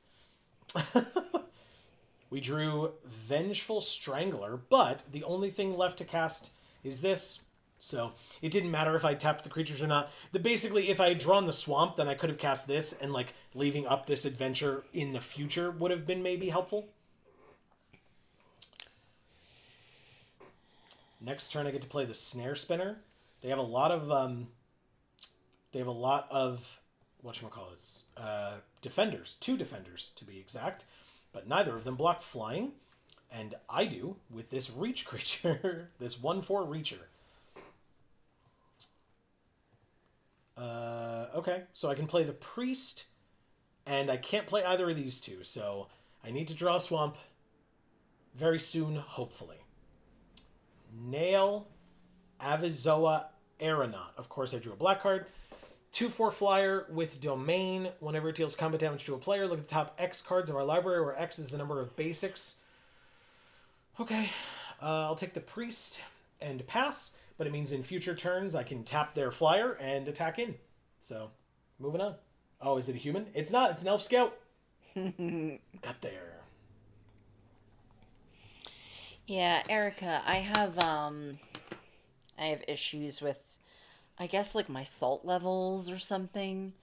We drew Vengeful Strangler, but the only thing left to cast is this. So it didn't matter if I tapped the creatures or not. Basically, if I had drawn the swamp, then I could have cast this, and like leaving up this adventure in the future would have been maybe helpful. Next turn, I get to play the Snare Spinner. They have a lot of whatchamacallits, defenders, 2 defenders to be exact, but neither of them block flying, and I do with this reach creature, this 1/4 reacher. Okay, so I can play the Priest, and I can't play either of these two, so I need to draw a swamp very soon, hopefully. Nail Avizoa Aeronaut. Of course, I drew a black card. 2/4 flyer with Domain. Whenever it deals combat damage to a player, look at the top X cards of our library, where X is the number of basics. Okay, I'll take the Priest and pass, but it means in future turns I can tap their flyer and attack in. So, moving on. Oh, is it a human? It's not. It's an Elf Scout. Got there. Yeah, Erica, I have issues with, I guess, like my salt levels or something.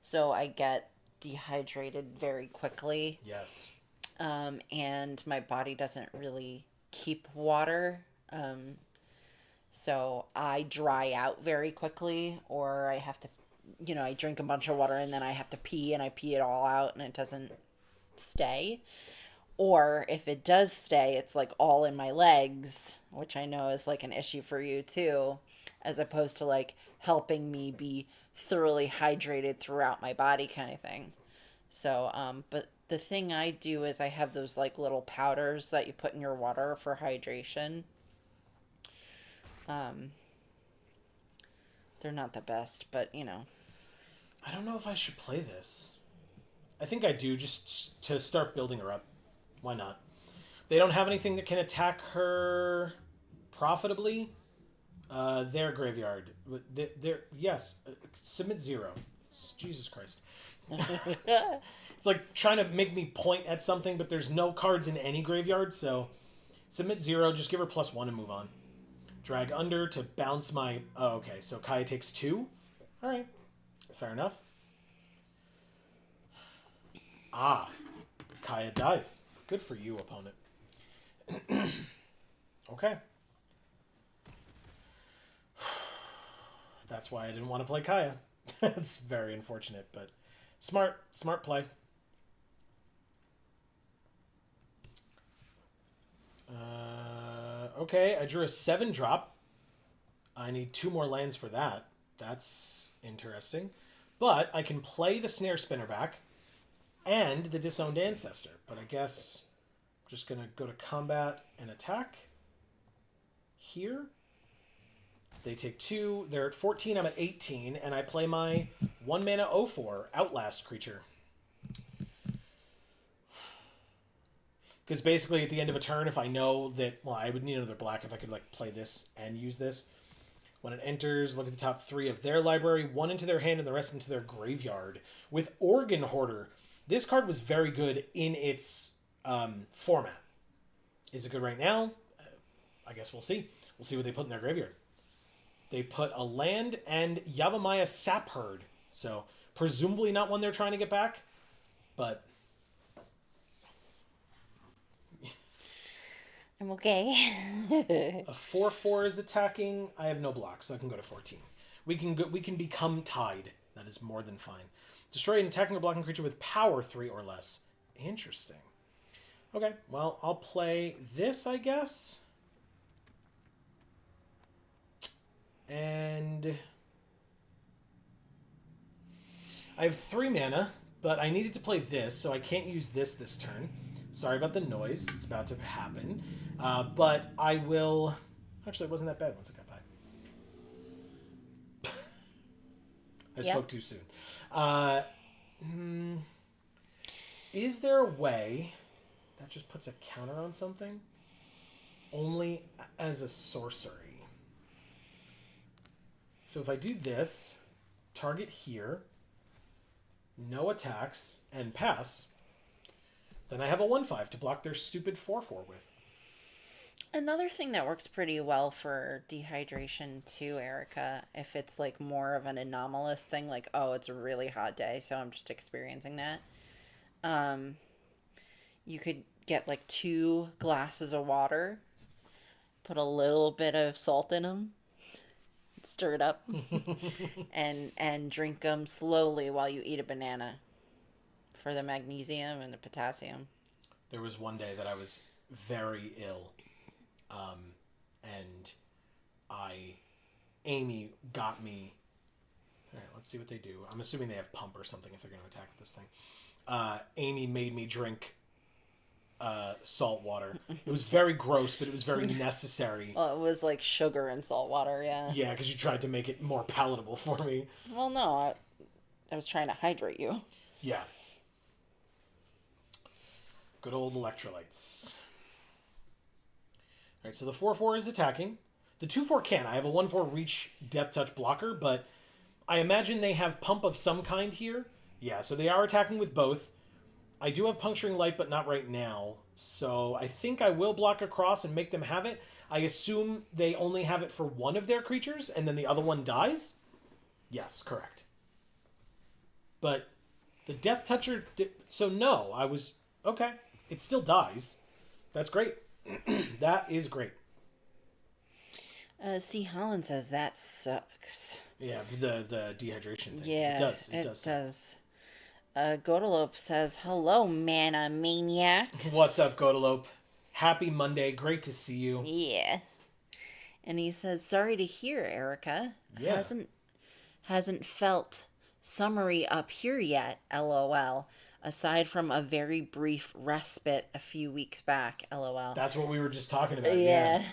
So I get dehydrated very quickly. Yes. And my body doesn't really keep water. So I dry out very quickly, or I have to, I drink a bunch of water and then I have to pee and I pee it all out and it doesn't stay. Or if it does stay, it's like all in my legs, which I know is like an issue for you too, as opposed to like helping me be thoroughly hydrated throughout my body kind of thing. So, but the thing I do is I have those like little powders that you put in your water for hydration. They're not the best, but I don't know if I should play this. I think I do, just to start building her up. Why not? They don't have anything that can attack her profitably. Their graveyard. Yes. Submit 0. Jesus Christ. It's like trying to make me point at something, but there's no cards in any graveyard, so submit 0, just give her +1 and move on. Drag under to bounce my... Oh, okay, so Kaya takes 2? Alright. Fair enough. Ah. Kaya dies. Good for you, opponent. Okay. That's why I didn't want to play Kaya. It's very unfortunate, but smart play. Okay, I drew a 7-drop. I need 2 more lands for that. That's interesting. But I can play the Snare Spinner back and the Disowned Ancestor. But I guess I'm just going to go to combat and attack here. They take 2. They're at 14. I'm at 18. And I play my 1-mana 0/4 Outlast creature. Because basically at the end of a turn, if I know that... Well, I would need another black if I could like play this and use this. When it enters, look at the top 3 of their library. 1 into their hand and the rest into their graveyard. With Organ Hoarder, this card was very good in its format. Is it good right now? I guess we'll see. We'll see what they put in their graveyard. They put a land and Yavimaya Sapherd. So, presumably not one they're trying to get back. But... I'm okay. A 4/4 is attacking. I have no blocks, so I can go to 14. We can become tied. That is more than fine. Destroy an attacking or blocking creature with power 3 or less. Interesting. Okay, well, I'll play this, I guess. And I have 3 mana, but I needed to play this, so I can't use this turn. Sorry about the noise. It's about to happen. But I will... Actually, it wasn't that bad once it got by. I spoke too soon. Is there a way that just puts a counter on something? Only as a sorcery. So if I do this, target here, no attacks, and pass, then I have a 1/5 to block their stupid 4/4 with. Another thing that works pretty well for dehydration too, Erica, if it's like more of an anomalous thing, like, oh, it's a really hot day, so I'm just experiencing that. You could get like 2 glasses of water, put a little bit of salt in them, stir it up, and drink them slowly while you eat a banana for the magnesium and the potassium. There was one day that I was very ill, and Amy got me. All right, let's see what they do. I'm assuming they have pump or something if they're going to attack this thing. Amy made me drink salt water. It was very gross, but it was very necessary. Well, it was like sugar and salt water, yeah. Yeah, because you tried to make it more palatable for me. Well, no, I was trying to hydrate you. Yeah. Good old electrolytes. All right, so the 4/4 is attacking. The 2/4 can. I have a 1/4 reach death touch blocker, but I imagine they have pump of some kind here. Yeah, so they are attacking with both. I do have puncturing light, but not right now. So I think I will block across and make them have it. I assume they only have it for one of their creatures, and then the other one dies? Yes, correct. But the Death Toucher... So no, I was... Okay, it still dies. That's great. That is great. C. Holland says that sucks. Yeah, the dehydration thing. Yeah, It does. Godalope says, hello, mana maniacs. What's up, Godalope? Happy Monday. Great to see you. Yeah. And he says, sorry to hear, Erica. Yeah. Hasn't felt summery up here yet, LOL. Aside from a very brief respite a few weeks back, LOL. That's what we were just talking about. Yeah.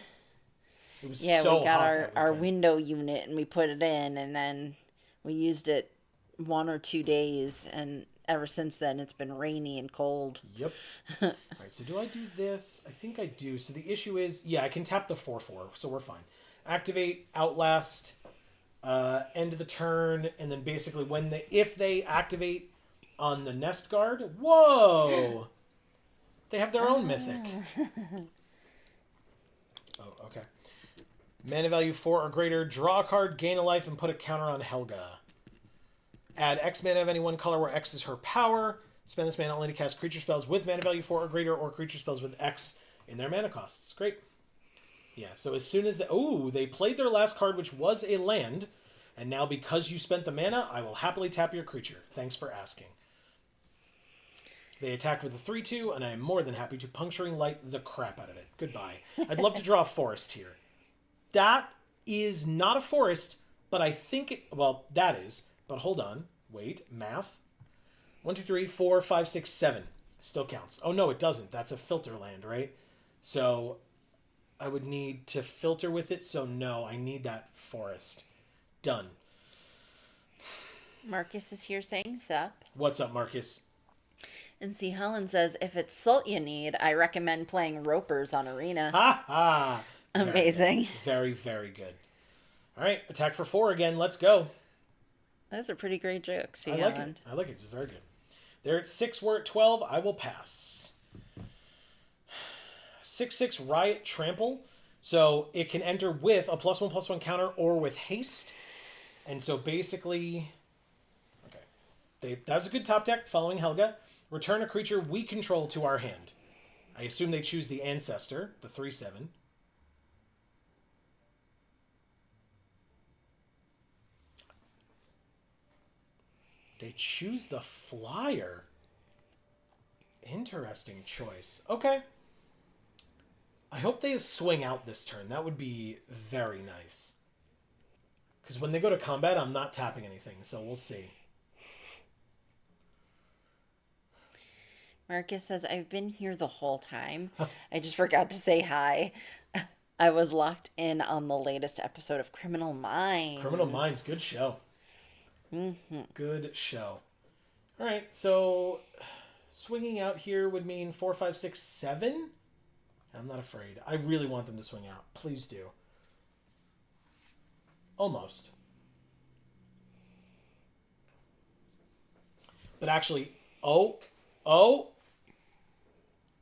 It was yeah, so we got hot our window unit and we put it in, and then we used it 1 or 2 days, and ever since then it's been rainy and cold. Yep. All right, so do I do this? I think I do. So the issue is, yeah, I can tap the 4/4, so we're fine. Activate, Outlast, end of the turn, and then basically if they activate on the Nest Guard, whoa! They have their own mythic. Oh, okay. Mana value 4 or greater, draw a card, gain a life, and put a counter on Helga. Add X mana of any one color where X is her power. Spend this mana only to cast creature spells with mana value 4 or greater, or creature spells with X in their mana costs. Great. Yeah, so as soon as they played their last card, which was a land, and now because you spent the mana, I will happily tap your creature. Thanks for asking. They attacked with a 3/2, and I am more than happy to puncturing light the crap out of it. Goodbye. I'd love to draw a forest here. That is not a forest, but I think it... Well, that is. But hold on. Wait. Math. 1, 2, 3, 4, 5, 6, 7. Still counts. Oh, no, it doesn't. That's a filter land, right? So I would need to filter with it. So no, I need that forest. Done. Marcus is here saying sup. What's up, Marcus? And C. Helen says, if it's salt you need, I recommend playing Ropers on Arena. Ha ha! Amazing. Very, very good. All right, attack for 4 again. Let's go. That's a pretty great joke, C. I like it. I like it. It's very good. They're at 6. We're at 12. I will pass. 6/6 Riot Trample. So it can enter with a +1/+1 counter or with haste. And so basically... Okay. That was a good top deck following Helga. Return a creature we control to our hand. I assume they choose the Ancestor, the 3/7. They choose the Flyer. Interesting choice. Okay. I hope they swing out this turn. That would be very nice. Because when they go to combat, I'm not tapping anything, so we'll see. Marcus says, I've been here the whole time. I just forgot to say hi. I was locked in on the latest episode of Criminal Minds. Criminal Minds, good show. Mm-hmm. Good show. All right, so swinging out here would mean 4, 5, 6, 7. I'm not afraid. I really want them to swing out. Please do. Almost. But actually, oh,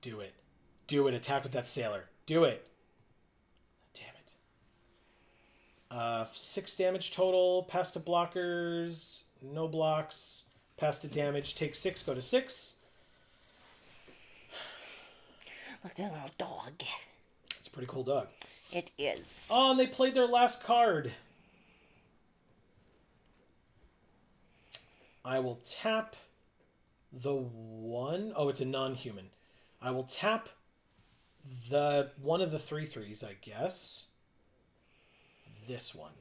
do it. Do it. Attack with that sailor. Do it. Damn it. 6 damage total. Pass to blockers. No blocks. Pass to damage. Take 6. Go to 6. Look at that little dog. It's a pretty cool dog. It is. Oh, and they played their last card. I will tap the one. Oh, it's a non-human. I will tap the one of the 3/3s, I guess. This one.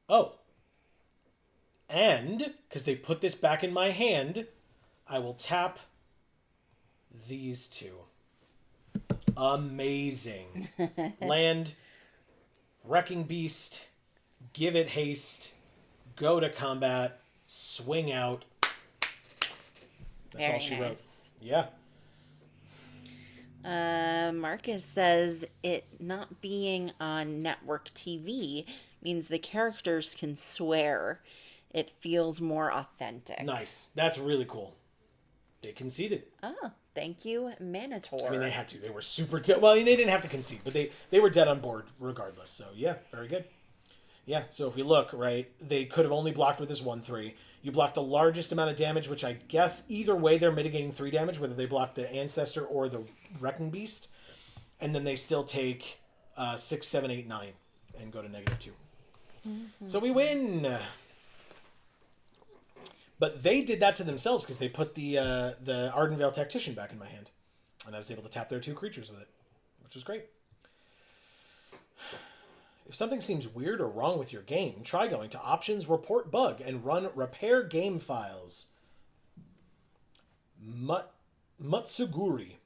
Oh. And, because they put this back in my hand, I will tap these two. Amazing. Land, Wrecking Beast, give it haste, go to combat, swing out. That's Very all she wrote. Yeah. Marcus says it not being on network TV means the characters can swear. It feels more authentic. Nice. That's really cool. They conceded. Oh, thank you, Minotaur. I mean, they had to. They were super... well, I mean, they didn't have to concede, but they were dead on board regardless. So, yeah, very good. Yeah, so if we look, right, they could have only blocked with this 1/3. You blocked the largest amount of damage, which I guess either way they're mitigating 3 damage, whether they block the Ancestor or the Wrecking Beast. And then they still take 6, 7, 8, 9 and go to -2. Mm-hmm. So we win! But they did that to themselves because they put the Ardenvale Tactician back in my hand. And I was able to tap their 2 creatures with it, which is great. If something seems weird or wrong with your game, try going to Options, Report Bug, and run Repair Game Files. Mutsuguri.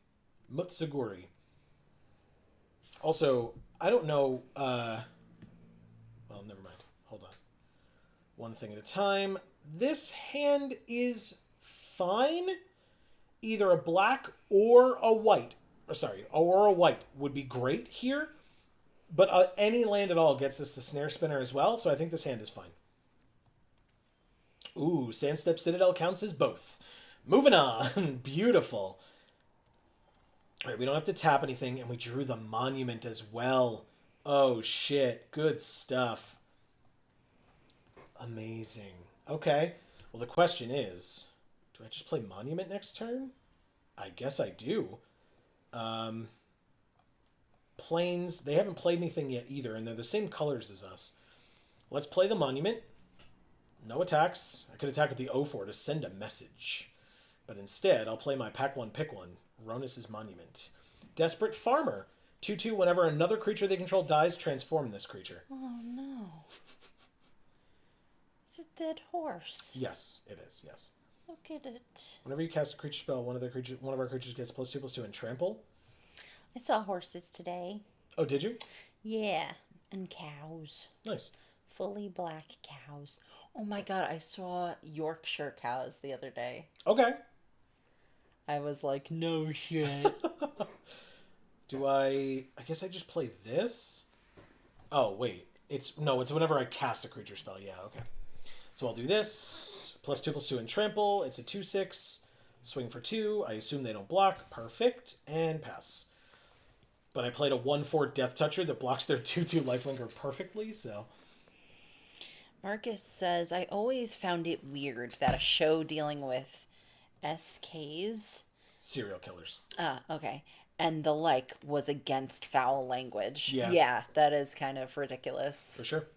Also, I don't know... well, never mind. Hold on. One thing at a time. This hand is fine. Either a black or a white. Or a white would be great here. But any land at all gets us the Snare Spinner as well, so I think this hand is fine. Ooh, Sandstep Citadel counts as both. Moving on. Beautiful. All right, we don't have to tap anything, and we drew the Monument as well. Oh, shit. Good stuff. Amazing. Okay. Well, the question is, do I just play Monument next turn? I guess I do. Plains, they haven't played anything yet either, and they're the same colors as us. Let's play the Monument. No attacks. I could attack with the O4 to send a message. But instead, I'll play my Pack 1, Pick 1, Ronus' Monument. Desperate Farmer. 2/2, whenever another creature they control dies, transform this creature. Oh, no. It's a dead horse. Yes, it is, yes. Look at it. Whenever you cast a creature spell, one of our creatures gets +2/+2 and trample. I saw horses today. Oh, did you? Yeah, and cows. Nice. Fully black cows. Oh my god, I saw Yorkshire cows the other day. Okay. I was like, no shit. Do I guess I just play this? Oh, wait. It's whenever I cast a creature spell. Yeah, okay. So I'll do this. +2/+2 and trample. It's a 2/6. Swing for 2. I assume they don't block. Perfect. And pass. But I played a 1/4 Death Toucher that blocks their 2/2 lifelinker perfectly, so... Marcus says, I always found it weird that a show dealing with SKs... serial killers. Okay. And the like was against foul language. Yeah. Yeah, that is kind of ridiculous. For sure.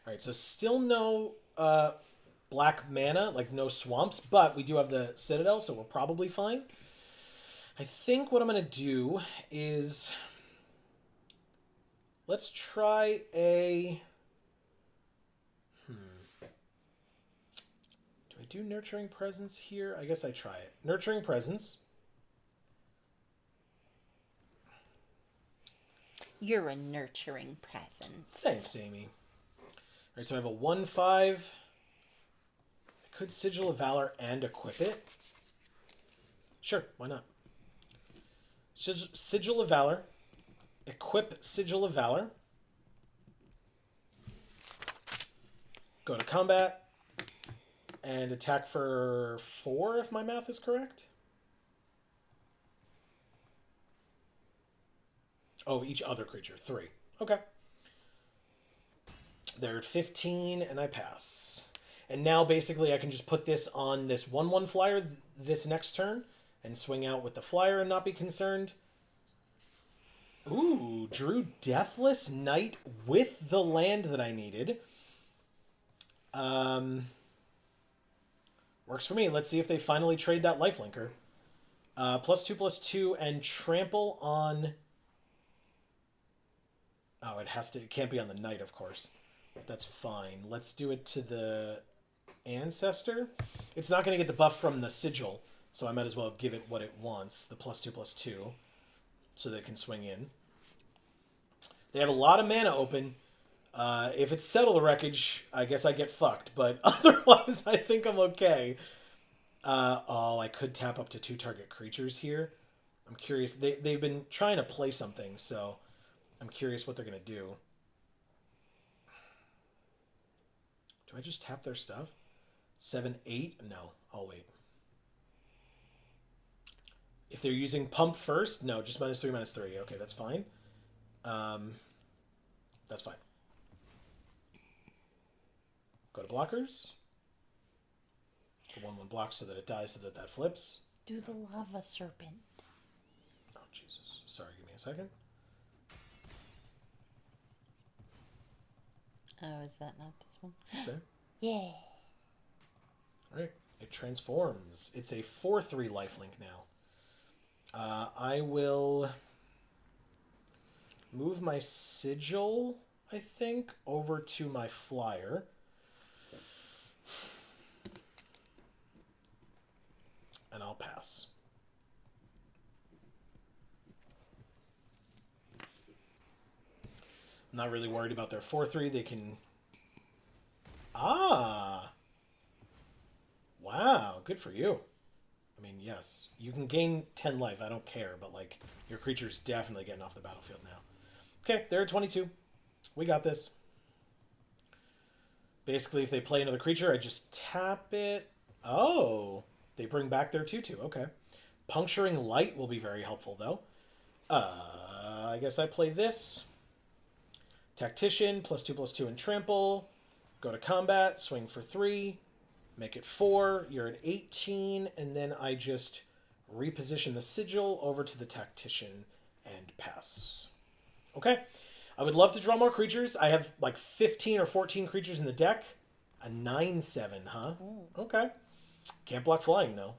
Alright, so still no black mana, like no swamps, but we do have the Citadel, so we're probably fine. I think what I'm going to do is... let's try a... Do I do Nurturing Presence here? I guess I try it. Nurturing Presence. You're a nurturing presence. Thanks, Amy. Alright, so I have a 1/5. I could Sigil of Valor and equip it. Sure, why not? Sigil of Valor. Equip Sigil of Valor. Go to combat. and attack for 4, if my math is correct. Oh, each other creature. 3. Okay. They're at 15, and I pass. And now, basically, I can just put this on this 1/1 flyer this next turn and swing out with the flyer and not be concerned. Ooh, drew Deathless Knight with the land that I needed. Works for me. Let's see if they finally trade that lifelinker. +2/+2 and trample on... Oh, it can't be on the knight, of course. That's fine. Let's do it to the ancestor. It's not going to get the buff from the sigil, so I might as well give it what it wants, the +2/+2, so they can swing in. They have a lot of mana open. If it's Settle the Wreckage, I guess I get fucked, but otherwise I think I'm okay. I could tap up to 2 target creatures here. I'm curious. They've been trying to play something, so I'm curious what they're going to do. Do I just tap their stuff? 7, 8? No, I'll wait. If they're using Pump first, no, just -3, -3. Okay, that's fine. That's fine. Go to blockers. The 1/1 blocks so that it dies, so that that flips. Do the lava serpent. Oh, Jesus. Sorry, give me a second. Oh, is that not this one? It's there. Yeah. Alright. It transforms. It's a 4/3 lifelink now. I will move my sigil, I think, over to my flyer. And I'll pass. I'm not really worried about their 4/3. They can... Ah! Wow, good for you. I mean, yes. You can gain 10 life. I don't care, but, like, your creature's definitely getting off the battlefield now. Okay, they're at 22. We got this. Basically, if they play another creature, I just tap it. Oh! They bring back their 2/2. Okay. Puncturing Light will be very helpful, though. I guess I play this. Tactician, +2/+2 and trample. Go to combat, swing for 3. Make it 4. You're at 18. And then I just reposition the sigil over to the tactician and pass. Okay. I would love to draw more creatures. I have like 15 or 14 creatures in the deck. A 9/7, huh? Okay. Can't block flying, though.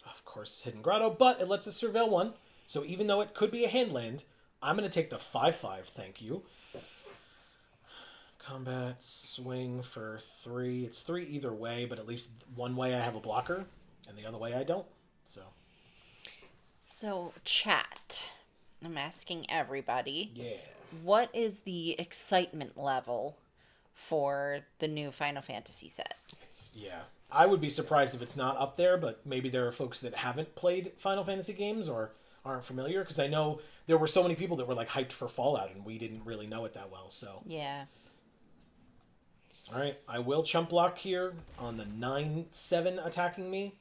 Of course, Hidden Grotto, but it lets us surveil 1. So even though it could be a hand land, I'm going to take the 5/5, thank you. Combat, swing for 3. It's 3 either way, but at least one way I have a blocker, and the other way I don't. So, chat. I'm asking everybody. Yeah. What is the excitement level for the new Final Fantasy set? Yeah. I would be surprised if it's not up there, but maybe there are folks that haven't played Final Fantasy games or aren't familiar, because I know there were so many people that were like hyped for Fallout, and we didn't really know it that well, so. Yeah. All right, I will chump block here on the 9/7 attacking me.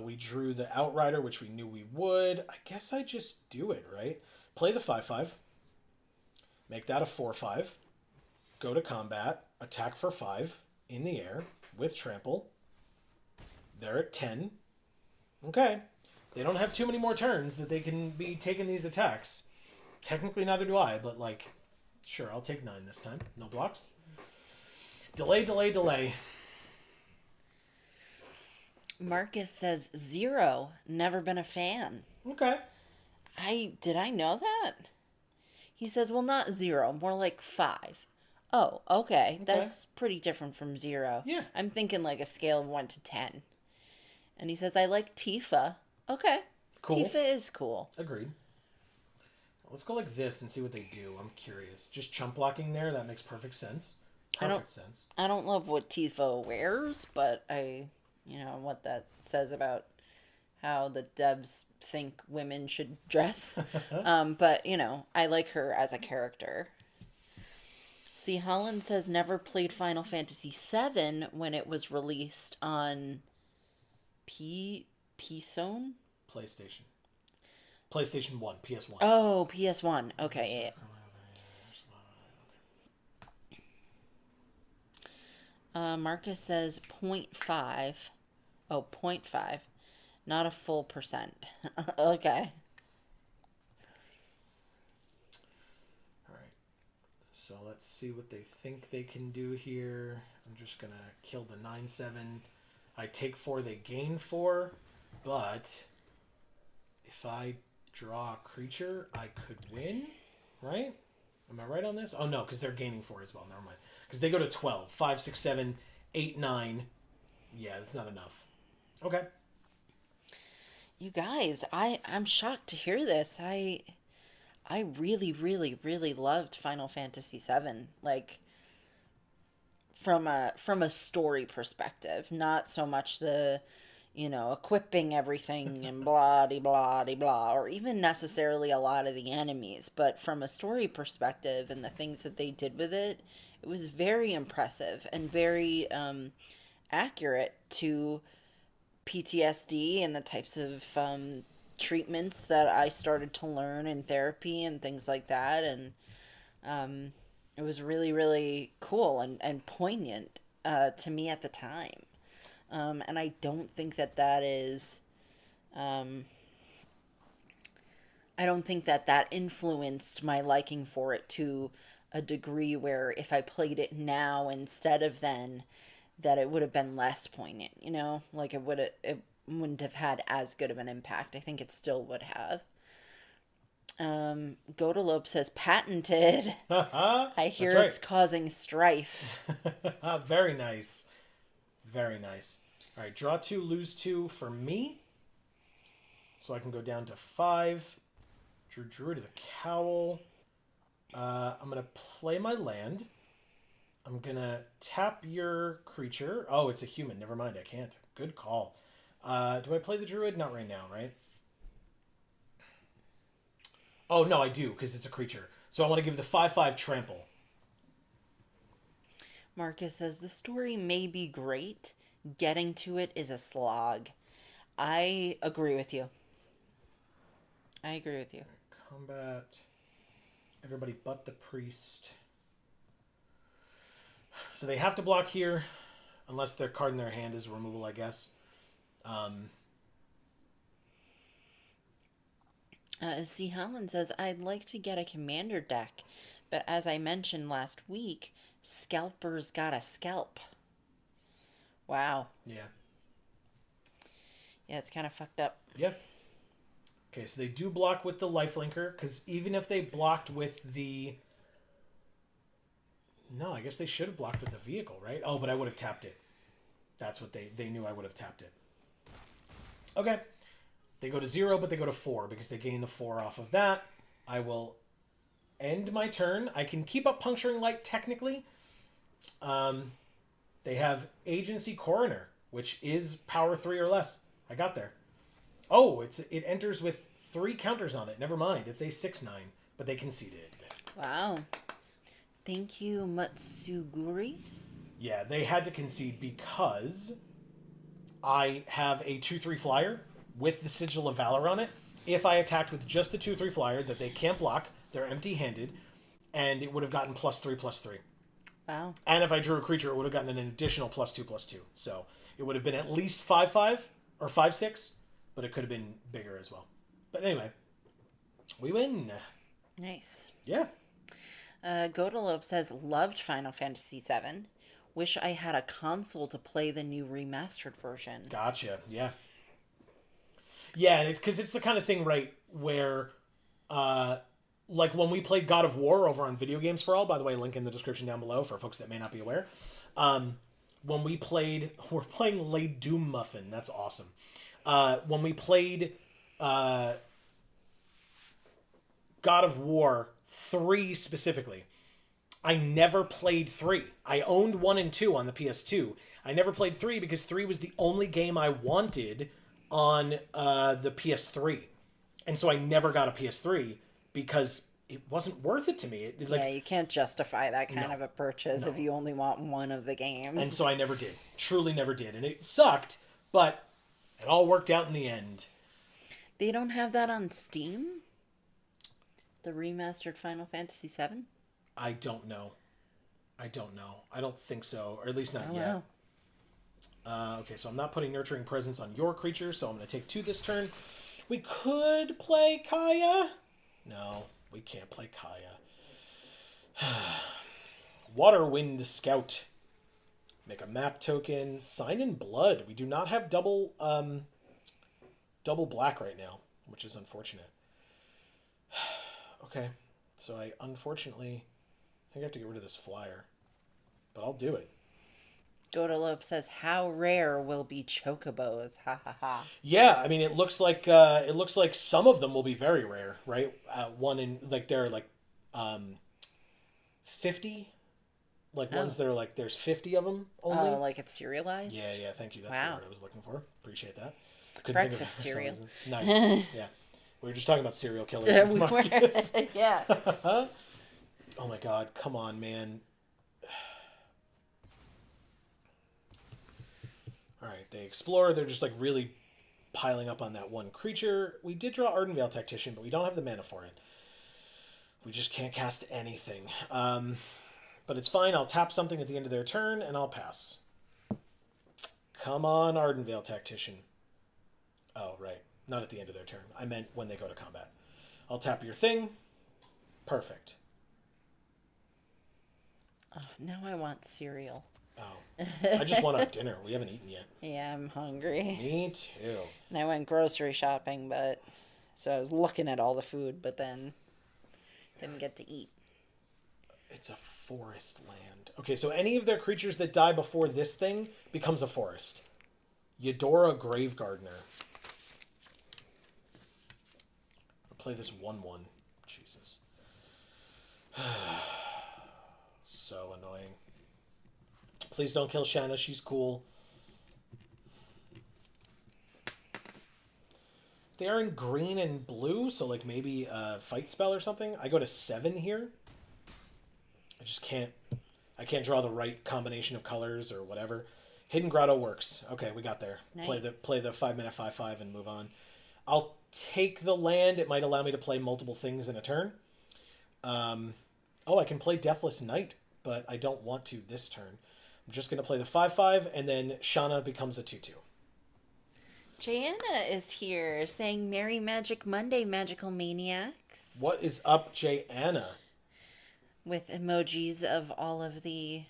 We drew the Outrider, which we knew we would. I guess I just do it, right? Play the 5/5. Make that a 4/5. Go to combat. Attack for 5 in the air with trample. They're at 10. Okay. They don't have too many more turns that they can be taking these attacks. Technically, neither do I, but, like, sure, I'll take 9 this time. No blocks. Delay, delay, delay. Marcus says 0. Never been a fan. Okay. Did I know that? He says, well, not 0, more like 5. Oh, okay. That's pretty different from 0. Yeah. I'm thinking like a scale of 1 to 10. And he says, I like Tifa. Okay. Cool. Tifa is cool. Agreed. Let's go like this and see what they do. I'm curious. Just chump blocking there, that makes perfect sense. Perfect sense. I don't love what Tifa wears, but what that says about how the devs think women should dress. But, I like her as a character. See, Holland says never played Final Fantasy VII when it was released on PSone? PlayStation 1, PS1. Oh, PS1. Okay, yeah. Marcus says 0.5. Oh, 0.5. Not a full percent. Okay. Alright. So let's see what they think they can do here. I'm just going to kill the 9-7. I take 4, they gain 4. But if I draw a creature, I could win, right? Am I right on this? Oh, no, because they're gaining 4 as well. Never mind. Because they go to 12. 5, 6, 7, 8, 9. Yeah, that's not enough. Okay. You guys, I'm shocked to hear this. I really, really, really loved Final Fantasy VII. Like, from a story perspective, not so much the, equipping everything and blah de blah de blah, or even necessarily a lot of the enemies, but from a story perspective and the things that they did with it, it was very impressive and very accurate to PTSD and the types of treatments that I started to learn in therapy and things like that. And it was really, really cool and poignant to me at the time. And I don't think that is... I don't think that influenced my liking for it to a degree where if I played it now instead of then, that it would have been less poignant, Like it wouldn't have had as good of an impact. I think it still would have. Godalope says patented. I hear it's causing strife. Very nice. Very nice. All right, draw 2, lose 2 for me. So I can go down to 5. Drew to the Cowl. I'm going to play my land. I'm going to tap your creature. Oh, it's a human. Never mind, I can't. Good call. Do I play the Druid? Not right now, right? Oh, no, I do, because it's a creature. So I want to give the 5/5 trample. Marcus says, the story may be great. Getting to it is a slog. I agree with you. Combat. Everybody but the priest. So they have to block here, unless their card in their hand is removal, I guess. C. Holland says, I'd like to get a commander deck, but as I mentioned last week, Scalper's got a scalp. Wow. Yeah. Yeah, it's kind of fucked up. Yeah. Okay, so they do block with the lifelinker, because even if they blocked with the... No, I guess they should have blocked with the vehicle, right? Oh, but I would have tapped it. That's what they knew I would have tapped it. Okay. They go to 0, but they go to 4, because they gain the 4 off of that. I will end my turn. I can keep up Puncturing Light, technically. They have Agency Coroner, which is power 3 or less. I got there. Oh, it enters with 3 counters on it. Never mind. It's a 6/9, but they conceded. Wow. Thank you, Matsuguri. Yeah, they had to concede because I have a 2/3 flyer with the Sigil of Valor on it. If I attacked with just the 2/3 flyer that they can't block, they're empty-handed, and it would have gotten +3/+3. Wow. And if I drew a creature, it would have gotten an additional +2/+2. So it would have been at least 5/5 or 5/6, but it could have been bigger as well. But anyway, we win. Nice. Yeah. Godalope says, loved Final Fantasy VII. Wish I had a console to play the new remastered version. Gotcha. Yeah. Yeah, it's because it's the kind of thing, right, where, like when we played God of War over on Video Games for All, by the way, link in the description down below for folks that may not be aware. When we're playing Les Doom Muffin. That's awesome. When we played God of War 3 specifically, I never played 3. I owned 1 and 2 on the PS2. I never played 3 because 3 was the only game I wanted on the PS3. And so I never got a PS3 because it wasn't worth it to me. Yeah, you can't justify that kind of a purchase if you only want one of the games. And so I never did. Truly never did. And it sucked, but it all worked out in the end. They don't have that on Steam? The remastered Final Fantasy VII? I don't know. I don't think so, or at least not yet. Wow. Okay, so I'm not putting Nurturing Presence on your creature, so I'm going to take 2 this turn. We could play Kaya. No, we can't play Kaya. Water Wind Scout. Make a map token. Sign in Blood. We do not have double black right now, which is unfortunate. Okay, so I unfortunately think I have to get rid of this flyer, but I'll do it. Godolope says, "How rare will be chocobos?" Ha ha ha. Yeah, I mean, it looks like some of them will be very rare, right? One in like there are like 50, like ones that are like there's 50 of them only. Oh, like it's serialized. Yeah. Thank you. That's the word I was looking for. Appreciate that. Breakfast cereal. Nice. Yeah, we were just talking about serial killers. Yeah, we were. Yeah. Oh my God! Come on, man. All right, they explore. They're just like really piling up on that one creature. We did draw Ardenvale Tactician, but we don't have the mana for it. We just can't cast anything. But it's fine. I'll tap something at the end of their turn, and I'll pass. Come on, Ardenvale Tactician. Oh, right. Not at the end of their turn. I meant when they go to combat. I'll tap your thing. Perfect. Oh, now I want cereal. Oh, I just want our dinner. We haven't eaten yet. Yeah, I'm hungry. Me too. And I went grocery shopping, so I was looking at all the food, but then didn't get to eat. It's a forest land. Okay, so any of their creatures that die before this thing becomes a forest. Eudora Grave Gardener. I'll play this 1/1. Jesus. So annoying. Please don't kill Shanna. She's cool. They are in green and blue, so like maybe a fight spell or something. I go to 7 here. I just can't. I can't draw the right combination of colors or whatever. Hidden Grotto works. Okay, we got there. Nice. Play the 5-mana 5/5 and move on. I'll take the land. It might allow me to play multiple things in a turn. Oh, I can play Deathless Knight, but I don't want to this turn. I'm just going to play the 5/5, and then Shauna becomes a 2/2. Jana is here saying Merry Magic Monday, Magical Maniacs. What is up, Jana? With emojis of all of the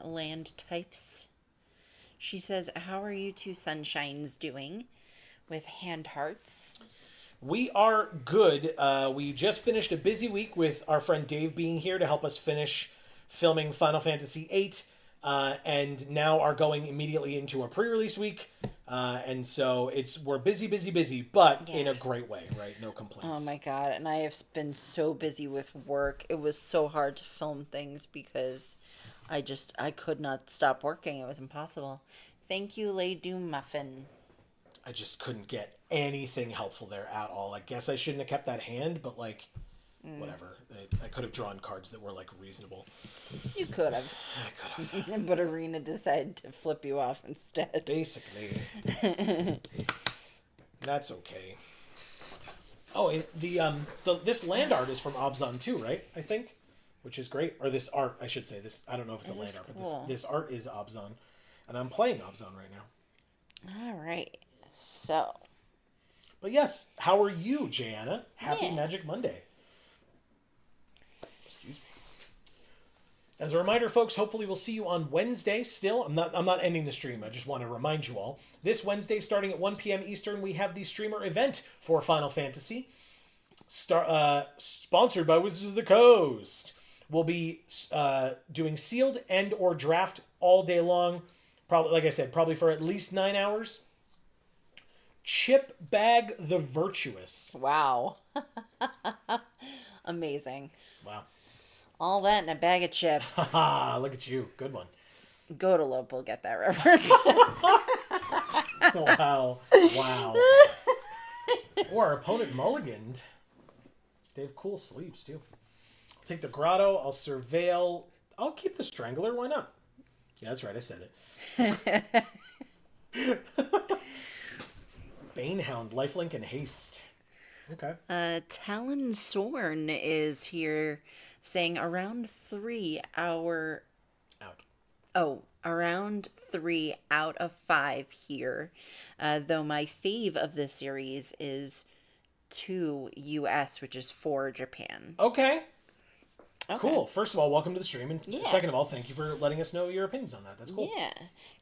land types. She says, "How are you two sunshines doing?" With hand hearts. We are good. We just finished a busy week with our friend Dave being here to help us finish filming Final Fantasy VIII. And now are going immediately into a pre-release week. And so we're busy, but in a great way, right? No complaints. Oh my God. And I have been so busy with work. It was so hard to film things because I could not stop working. It was impossible. Thank you, Lady Muffin. I just couldn't get anything helpful there at all. I guess I shouldn't have kept that hand, but like, whatever. I could have drawn cards that were like reasonable. You could have. I could have. But Arena decided to flip you off instead. Basically. That's okay. Oh, and this land art is from Obzon too, right? I think, which is great. Or this art, I should say. This I don't know if it's a land art, but this art is Obzon, and I'm playing Obzon right now. All right. So. But yes, how are you, Jana? Happy Magic Monday. Excuse me. As a reminder, folks, hopefully we'll see you on Wednesday still. I'm not ending the stream. I just want to remind you all. This Wednesday, starting at 1 p.m. Eastern, we have the streamer event for Final Fantasy. Sponsored by Wizards of the Coast. We'll be doing sealed and or draft all day long. Probably, like I said, probably for at least 9 hours. Chip Bag the Virtuous. Wow. Amazing. Wow. All that in a bag of chips. Look at you. Good one. Godolope will get that reference. Wow. Or our opponent mulliganed. They have cool sleeves, too. I'll take the Grotto. I'll Surveil. I'll keep the Strangler. Why not? Yeah, that's right. I said it. Banehound, Lifelink, and Haste. Okay. Talon Sorn is here saying around 3 hour... Out. Oh, around 3 out of 5 here. Though my fave of this series is 2 US, which is 4 Japan. Okay. Cool. First of all, welcome to the stream. And yeah. Second of all, thank you for letting us know your opinions on that. That's cool. Yeah.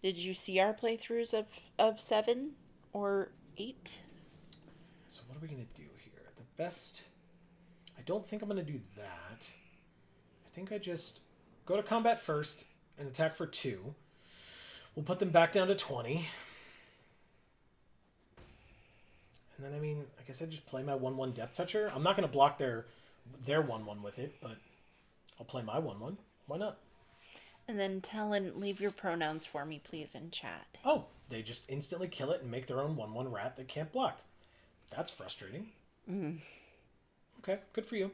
Did you see our playthroughs of 7 or 8? So what are we going to do here? The best... I don't think I'm going to do that. I think I just go to combat first and attack for 2. We'll put them back down to 20. And then, I mean, I guess I just play my 1/1 Death Toucher. I'm not going to block their 1/1 with it, but I'll play my 1/1. Why not? And then Talon, leave your pronouns for me, please, in chat. Oh, they just instantly kill it and make their own 1/1 rat that can't block. That's frustrating. Okay, good for you.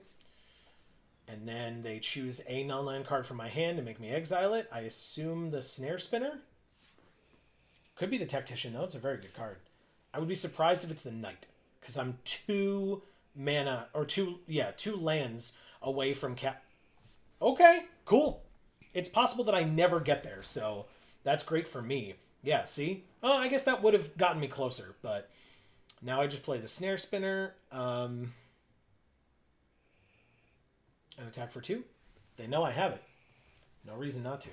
And then they choose a non-land card from my hand to make me exile it. I assume the Snare Spinner? Could be the Tactician, though. It's a very good card. I would be surprised if it's the Knight, because I'm 2 mana, or 2 lands away from Okay, cool. It's possible that I never get there, so that's great for me. Yeah, see? Oh, I guess that would have gotten me closer, but now I just play the Snare Spinner, and attack for 2. They know I have it. No reason not to.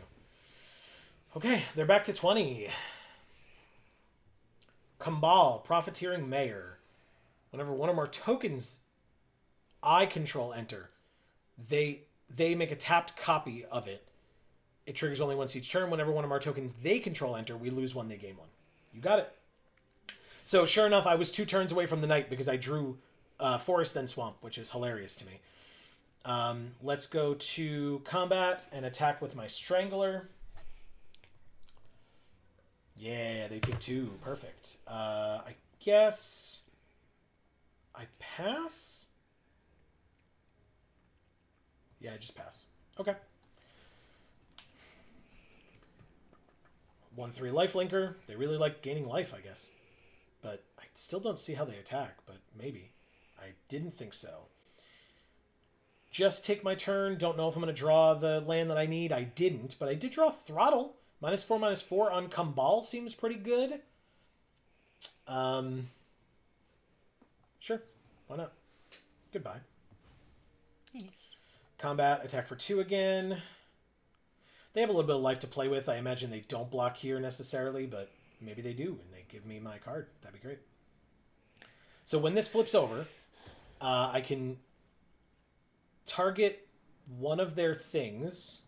Okay, they're back to 20. Kambal, Profiteering Mayor. Whenever one or more tokens I control enter, they make a tapped copy of it. It triggers only once each turn. Whenever one of our tokens they control enter, we lose 1, they gain 1. You got it. So sure enough, I was 2 turns away from the Knight because I drew Forest then Swamp, which is hilarious to me. Let's go to combat and attack with my Strangler. Yeah, they take 2. Perfect. I guess I pass? Yeah, I just pass. Okay. 1/3 lifelinker. They really like gaining life, I guess. But I still don't see how they attack, but maybe. I didn't think so. Just take my turn. Don't know if I'm going to draw the land that I need. I didn't, but I did draw Throttle. -4/-4 on Kambal seems pretty good. Sure. Why not? Goodbye. Nice. Combat, attack for 2 again. They have a little bit of life to play with. I imagine they don't block here necessarily, but maybe they do, and they give me my card. That'd be great. So when this flips over, I can target one of their things.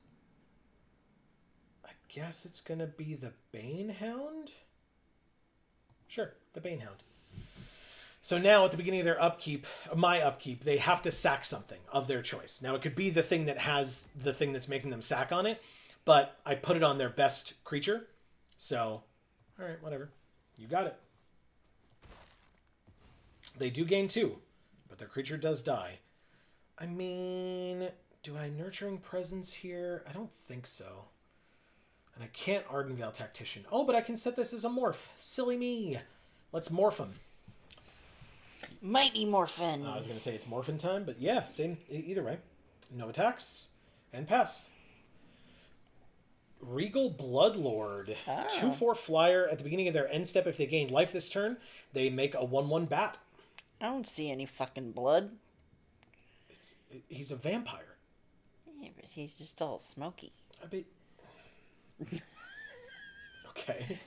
I guess it's going to be the Banehound? Sure, the Banehound. So now at the beginning of their upkeep, my upkeep, they have to sack something of their choice. Now it could be the thing that has the thing that's making them sack on it, but I put it on their best creature. So, all right, whatever. You got it. They do gain 2, but their creature does die. I mean, do I Nurturing Presence here? I don't think so. And I can't Ardenvale Tactician. Oh, but I can set this as a morph. Silly me. Let's morph him. Mighty Morphin. I was going to say it's Morphin time, but yeah, same either way. No attacks, and pass. Regal Bloodlord. 2/4 flyer. At the beginning of their end step, if they gain life this turn, they make a 1/1 bat. I don't see any fucking blood. He's a vampire. Yeah, but he's just all smoky. I bet. Okay.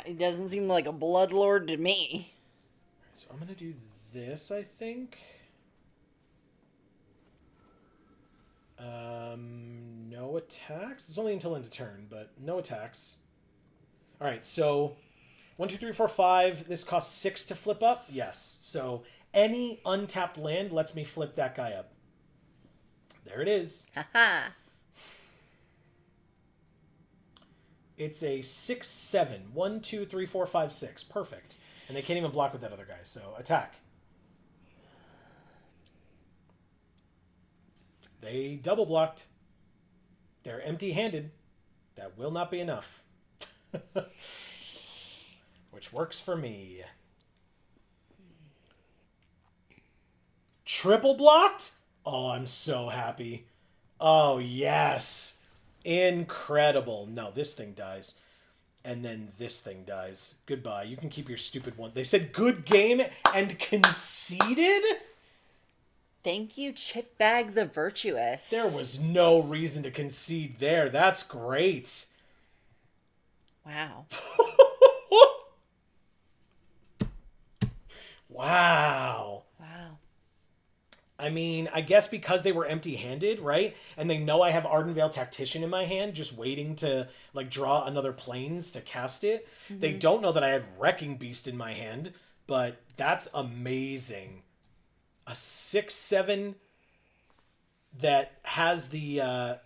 It doesn't seem like a bloodlord to me. So I'm going to do this, I think. No attacks. It's only until end of turn, but no attacks. All right, so 1, 2, 3, 4, 5. This costs 6 to flip up. Yes. So any untapped land lets me flip that guy up. There it is. Haha. It's a 6/7. 1, 2, 3, 4, 5, 6. Perfect. And they can't even block with that other guy. So attack. They double blocked. They're empty-handed. That will not be enough. Which works for me. Triple blocked? Oh, I'm so happy. Oh, yes. Incredible. No, this thing dies. And then this thing dies. Goodbye. You can keep your stupid one. They said good game and conceded? Thank you, Chipbag the Virtuous. There was no reason to concede there. That's great. Wow. Wow. Wow. I mean, I guess because they were empty-handed, right? And they know I have Ardenvale Tactician in my hand, just waiting to, like, draw another Plains to cast it. Mm-hmm. They don't know that I have Wrecking Beast in my hand, but that's amazing. A 6/7 that has the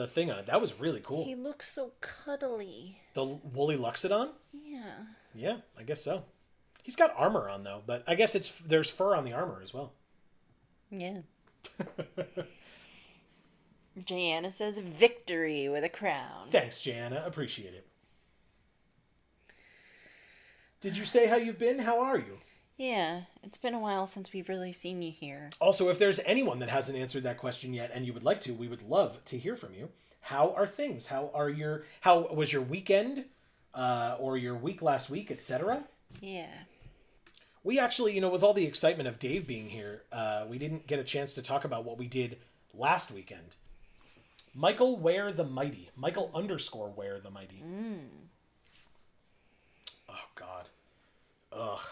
thing on it. That was really cool. He looks so cuddly. The Woolly Luxodon? Yeah. Yeah, I guess so. He's got armor on, though, but I guess there's fur on the armor as well. Yeah. Jana says victory with a crown. Thanks, Jana. Appreciate it. Did you say how you've been? How are you? Yeah, it's been a while since we've really seen you here. Also, if there's anyone that hasn't answered that question yet and you would like to, we would love to hear from you. How are things? How was your weekend? Or your week last week, etc.? Yeah. We actually, with all the excitement of Dave being here, we didn't get a chance to talk about what we did last weekend. Michael Ware the Mighty. Michael _ Ware the Mighty. Oh, God. Ugh.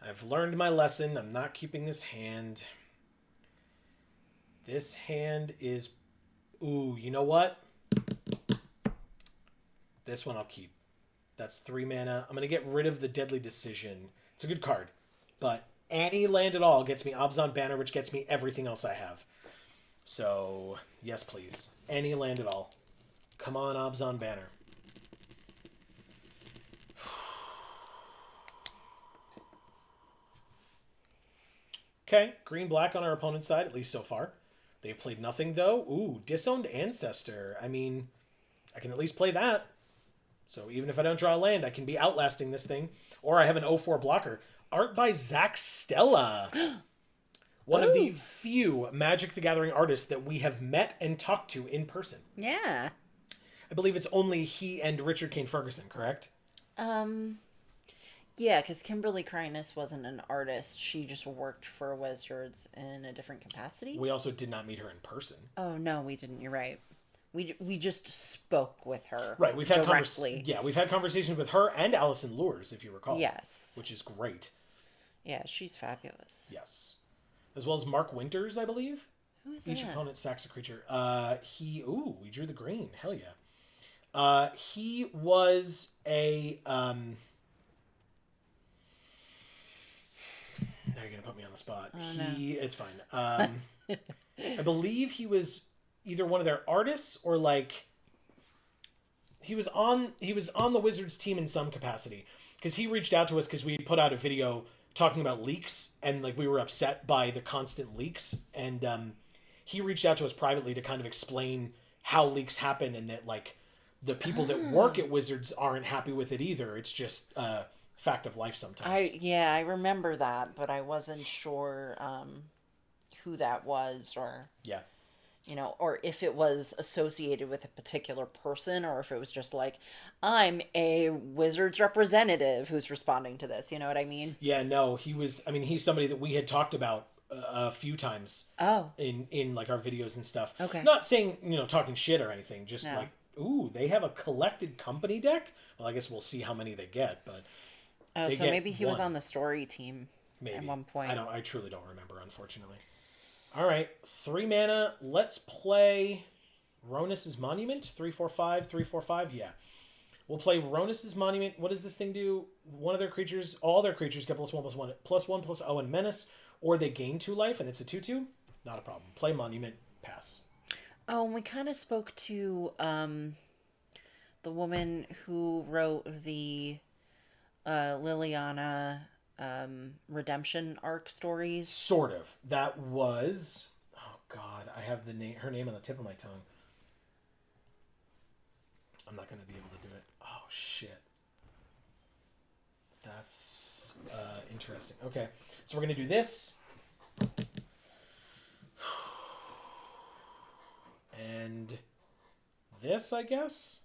I've learned my lesson. I'm not keeping this hand. This hand is... Ooh, you know what? This one I'll keep. That's 3 mana. I'm going to get rid of the Deadly Decision. It's a good card. But any land at all gets me Abzan Banner, which gets me everything else I have. So, yes, please. Any land at all. Come on, Abzan Banner. Okay, green-black on our opponent's side, at least so far. They've played nothing, though. Ooh, Disowned Ancestor. I mean, I can at least play that. So even if I don't draw a land, I can be outlasting this thing. Or I have an 0/4 blocker. Art by Zach Stella. One of the few Magic the Gathering artists that we have met and talked to in person. Yeah. I believe it's only he and Richard Kane Ferguson, correct? Yeah, because Kimberly Crinus wasn't an artist. She just worked for Wizards in a different capacity. We also did not meet her in person. Oh, no, we didn't. You're right. We just spoke with her. Right, we've had directly. We've had conversations with her and Allison Lures, if you recall. Yes. Which is great. Yeah, she's fabulous. Yes. As well as Mark Winters, I believe. Who is Each that? opponent sacks a creature. We drew the green. Hell yeah. He was a, Now you're going to put me on the spot. Oh, no. It's fine. I believe he was either one of their artists or he was on the Wizards team in some capacity, because he reached out to us because we put out a video talking about leaks and we were upset by the constant leaks, and he reached out to us privately to kind of explain how leaks happen and that the people that work at Wizards aren't happy with it either. It's just fact of life sometimes. I remember that, but I wasn't sure who that was, or or if it was associated with a particular person, or if it was just I'm a Wizards representative who's responding to this. You know what I mean? Yeah, no, he's somebody that we had talked about a few times. Oh. In our videos and stuff. Okay. Not saying, talking shit or anything, just No. ooh, they have a collected company deck? Well, I guess we'll see how many they get, but oh, so maybe he was on the story team at one point. I truly don't remember, unfortunately. All right, 3 mana. Let's play Ronus's Monument. 3/4/5, 3/4/5. Yeah, we'll play Ronus's Monument. What does this thing do? All their creatures get +1/+1 and Menace, or they gain 2 life, and it's a 2/2. Not a problem. Play Monument. Pass. Oh, and we kind of spoke to the woman who wrote the Liliana redemption arc stories. Sort of. That was... Oh, God. I have her name on the tip of my tongue. I'm not going to be able to do it. Oh, shit. That's interesting. Okay. So we're going to do this. And this, I guess?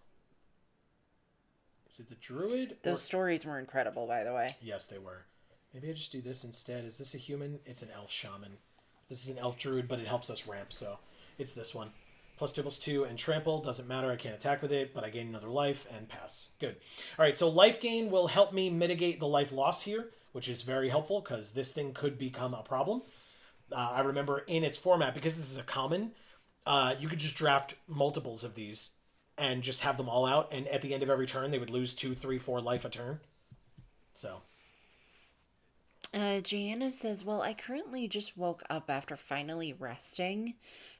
Is it the druid? Those stories were incredible, by the way. Yes, they were. Maybe I just do this instead. Is this a human? It's an elf shaman. This is an elf druid, but it helps us ramp, so it's this one. +2/+2 and trample. Doesn't matter. I can't attack with it, but I gain another life and pass. Good. All right, so life gain will help me mitigate the life loss here, which is very helpful because this thing could become a problem. I remember in its format, because this is a common, you could just draft multiples of these and just have them all out, and at the end of every turn, they would lose 2, 3, 4 life a turn. So... Gianna says, well, I currently just woke up after finally resting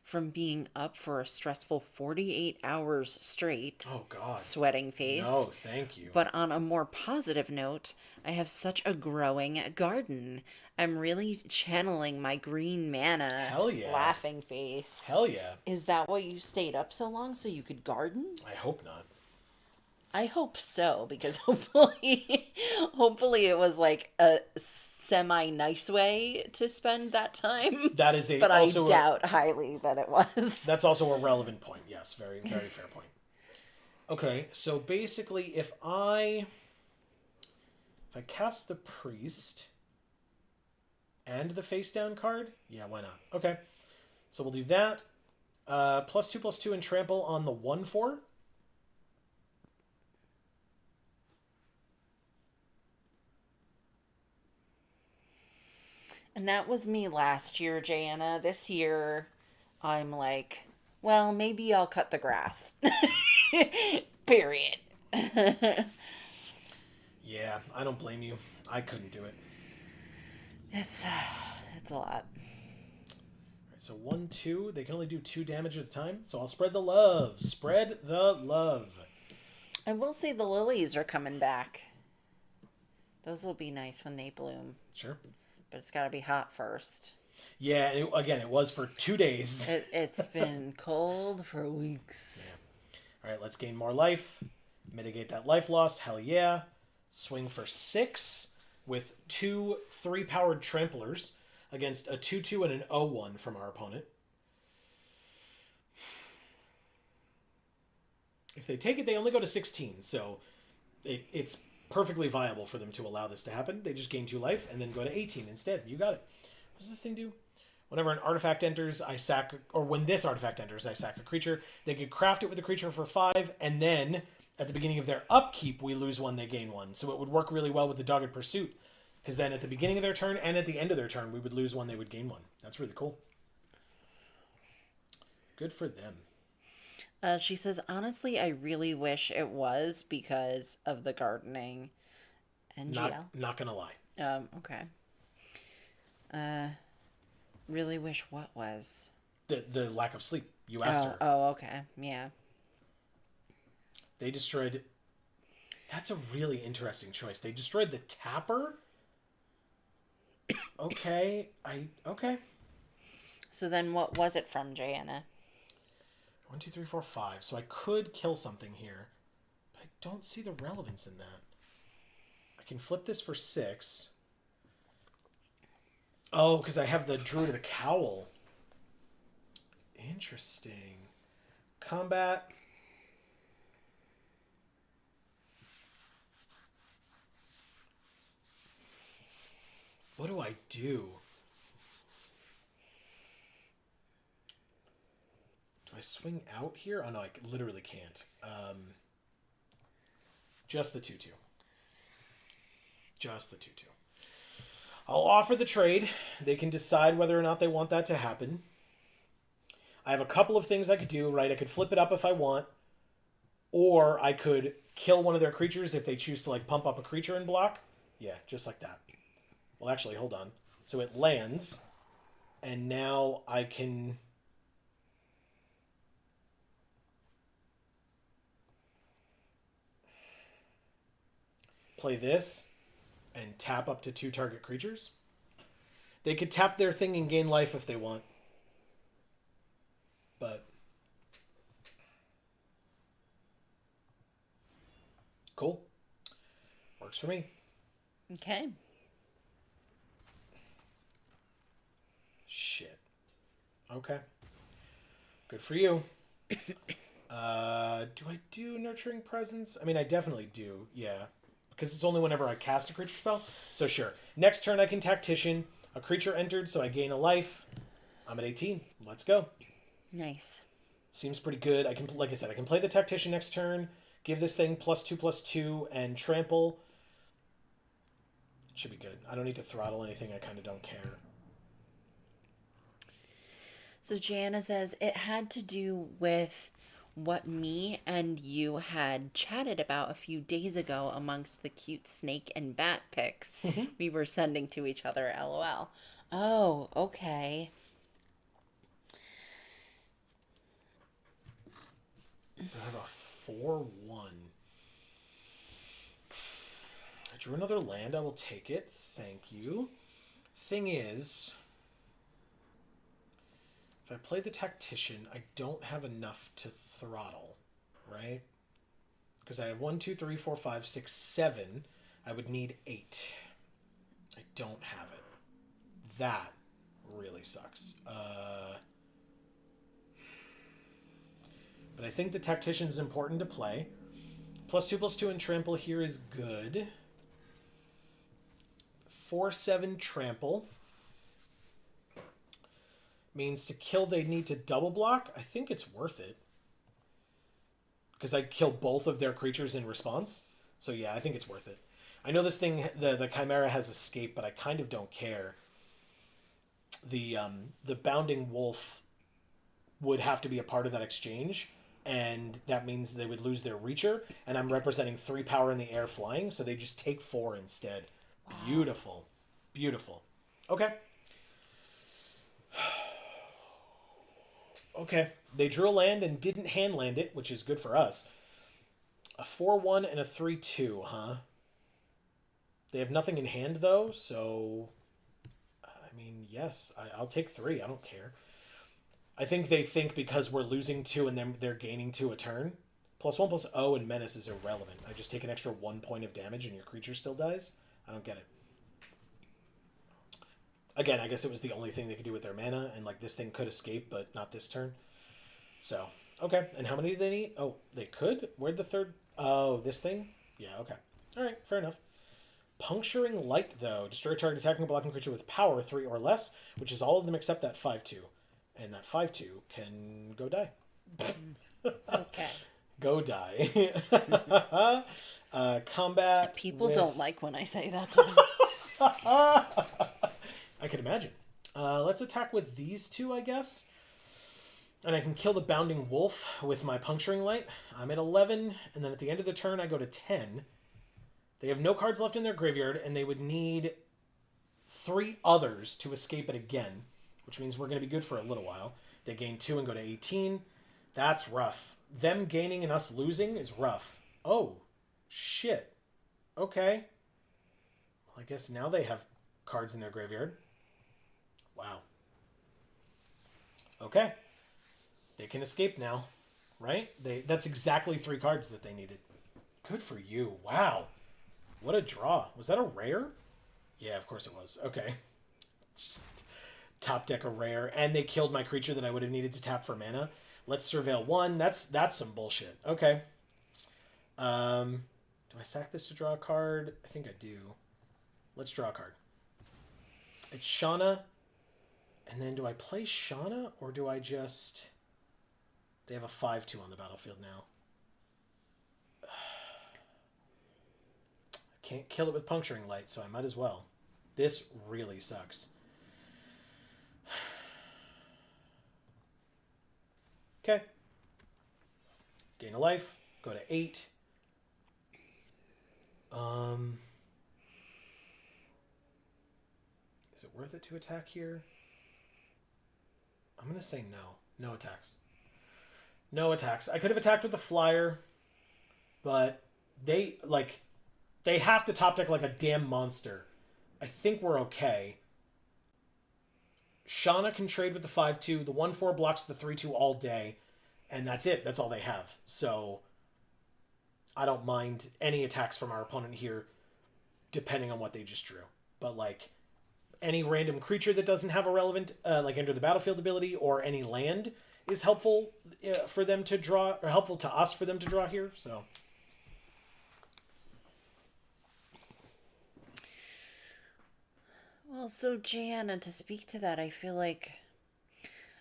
from being up for a stressful 48 hours straight. Oh, God. Sweating face. No, thank you. But on a more positive note, I have such a growing garden. I'm really channeling my green mana. Hell yeah. Laughing face. Hell yeah. Is that why you stayed up so long, so you could garden? I hope not. I hope so, because hopefully it was like a semi-nice way to spend that time. That is but I doubt highly that it was. That's also a relevant point. Yes, very, very fair point. Okay, so basically if I cast the priest and the face down card, yeah, why not? Okay, so we'll do that. +2/+2 and trample on the 1/4. And that was me last year, Jana. This year, I'm like, well, maybe I'll cut the grass. Period. Yeah, I don't blame you. I couldn't do it. It's a lot. All right, so 1, 2. They can only do 2 damage at a time. So I'll spread the love. Spread the love. I will say the lilies are coming back. Those will be nice when they bloom. Sure. But it's got to be hot first. Yeah, again, it was for 2 days. It's been cold for weeks. Yeah. All right, let's gain more life. Mitigate that life loss. Hell yeah. Swing for 6 with 2 3-powered tramplers against a 2/2 and an 0/1 from our opponent. If they take it, they only go to 16, so it's perfectly viable for them to allow this to happen. They just gain 2 life and then go to 18 instead. You got it. What does this thing do? Whenever an artifact enters, when this artifact enters, I sack a creature. They could craft it with a creature for 5, and then at the beginning of their upkeep, we lose 1, they gain 1. So it would work really well with the Dogged Pursuit, because then at the beginning of their turn and at the end of their turn, we would lose 1, they would gain 1. That's really cool. Good for them. She says, honestly, I really wish it was because of the gardening and GL. Not gonna lie. Okay. Really wish what was? The lack of sleep. You asked her. Oh, okay. Yeah. They destroyed... That's a really interesting choice. They destroyed the Tapper? Okay. Okay. So then what was it from, Joanna? 1, 2, 3, 4, 5. So I could kill something here, but I don't see the relevance in that. I can flip this for 6. Oh, because I have the Druid of the Cowl. Interesting. Combat. What do I do? Do I swing out here? Oh, no, I literally can't. Just the 2/2. Just the 2/2. I'll offer the trade. They can decide whether or not they want that to happen. I have a couple of things I could do, right? I could flip it up if I want. Or I could kill one of their creatures if they choose to, like, pump up a creature and block. Yeah, just like that. Well, actually, hold on. So it lands. And now I can... play this. and tap up to 2 target creatures. They could tap their thing and gain life if they want. But cool. Works for me. Okay. Shit. Okay. Good for you. Do I do Nurturing Presence? I mean, I definitely do, yeah. Because it's only whenever I cast a creature spell. So sure. Next turn I can Tactician. A creature entered, so I gain a life. I'm at 18. Let's go. Nice. Seems pretty good. I can, like I said, I can play the Tactician next turn, give this thing +2/+2, and trample. Should be good. I don't need to throttle anything. I kind of don't care. So Jana says it had to do with what me and you had chatted about a few days ago amongst the cute snake and bat pics we were sending to each other, LOL. Oh, okay. I have a 4/1. I drew another land. I will take it. Thank you. Thing is, if I play the Tactician, I don't have enough to throttle, right? Because I have 1, 2, 3, 4, 5, 6, 7. I would need 8. I don't have it. That really sucks. But I think the Tactician is important to play. +2/+2 and trample here is good. 4/7 trample means to kill they need to double block. I think it's worth it. Because I kill both of their creatures in response. So yeah, I think it's worth it. I know this thing, the Chimera has escape, but I kind of don't care. The Bounding Wolf would have to be a part of that exchange, and that means they would lose their Reacher, and I'm representing 3 power in the air flying, so they just take 4 instead. Wow. Beautiful. Beautiful. Okay. Okay. They drew a land and didn't hand land it, which is good for us. A 4/1 and a 3/2, huh? They have nothing in hand, though, so... I mean, yes, I'll take 3. I don't care. I think they think because we're losing 2 and then they're gaining 2 a turn. +1/+0 and Menace is irrelevant. I just take an extra 1 point of damage and your creature still dies? I don't get it. Again, I guess it was the only thing they could do with their mana, and like this thing could escape, but not this turn. So, okay. And how many do they need? Oh, they could? Where'd the third... Oh, this thing? Yeah, okay. Alright, fair enough. Puncturing Light, though. Destroy target attacking or blocking creature with power 3 or less, which is all of them except that 5/2. And that 5/2 can go die. Okay. Go die. Combat. People with... don't like when I say that to them. I can imagine. Let's attack with these 2, I guess. And I can kill the Bounding Wolf with my Puncturing Light. I'm at 11, and then at the end of the turn, I go to 10. They have no cards left in their graveyard, and they would need 3 others to escape it again, which means we're going to be good for a little while. They gain 2 and go to 18. That's rough. Them gaining and us losing is rough. Oh, shit. Okay. Well, I guess now they have cards in their graveyard. Wow. Okay. They can escape now, right? That's exactly 3 cards that they needed. Good for you. Wow. What a draw. Was that a rare? Yeah, of course it was. Okay. Just top deck a rare. And they killed my creature that I would have needed to tap for mana. Let's Surveil 1. That's some bullshit. Okay. Do I sack this to draw a card? I think I do. Let's draw a card. It's Shauna. And then do I play Shauna or do I just... They have a 5/2 on the battlefield now. I can't kill it with Puncturing Light, so I might as well. This really sucks. Okay. Gain a life. Go to 8. Is it worth it to attack here? I'm going to say no. No attacks. No attacks. I could have attacked with the flyer, but they, like, They have to top deck like a damn monster. I think we're okay. Shauna can trade with the 5-2. The 1-4 blocks the 3-2 all day. And that's it. That's all they have. So I don't mind any attacks from our opponent here, depending on what they just drew. But, like, any random creature that doesn't have a relevant, like, enter the battlefield ability, or any land is helpful for them to draw, or helpful to us for them to draw here. So... Well, so Gianna, to speak to that, I feel like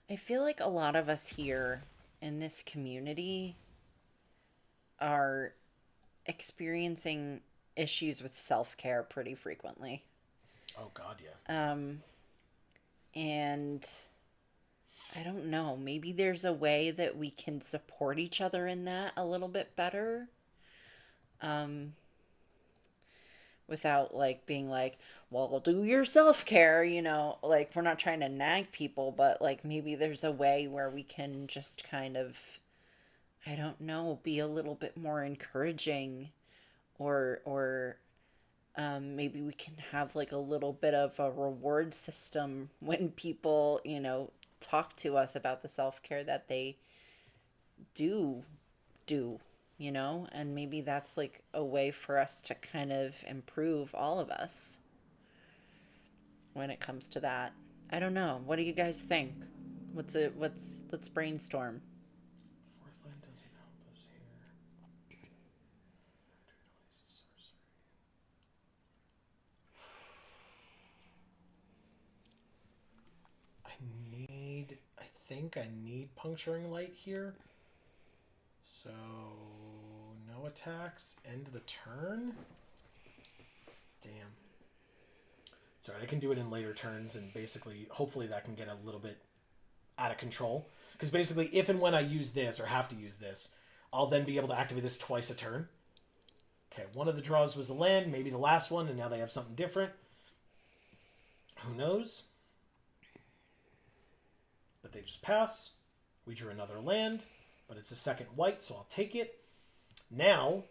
a lot of us here in this community are experiencing issues with self-care pretty frequently. Oh God, yeah. And I don't know, maybe there's a way that we can support each other in that a little bit better. Without, like, being like, well, do your self-care, you know, like, we're not trying to nag people, but, like, maybe there's a way where we can just kind of, I don't know, be a little bit more encouraging, or maybe we can have, like, a little bit of a reward system when people, you know, talk to us about the self-care that they do, you know, and maybe that's like a way for us to kind of improve all of us when it comes to that. I don't know. What do you guys think? Let's brainstorm. Fourth line doesn't help us here. I think I need Puncturing Light here. So, no attacks, end the turn? Damn. Sorry, I can do it in later turns, and basically, hopefully that can get a little bit out of control. Because basically, if and when I use this, or have to use this, I'll then be able to activate this twice a turn. Okay, one of the draws was a land, maybe the last one, and now they have something different. Who knows? But they just pass. We drew another land, but it's a second white, so I'll take it. Now,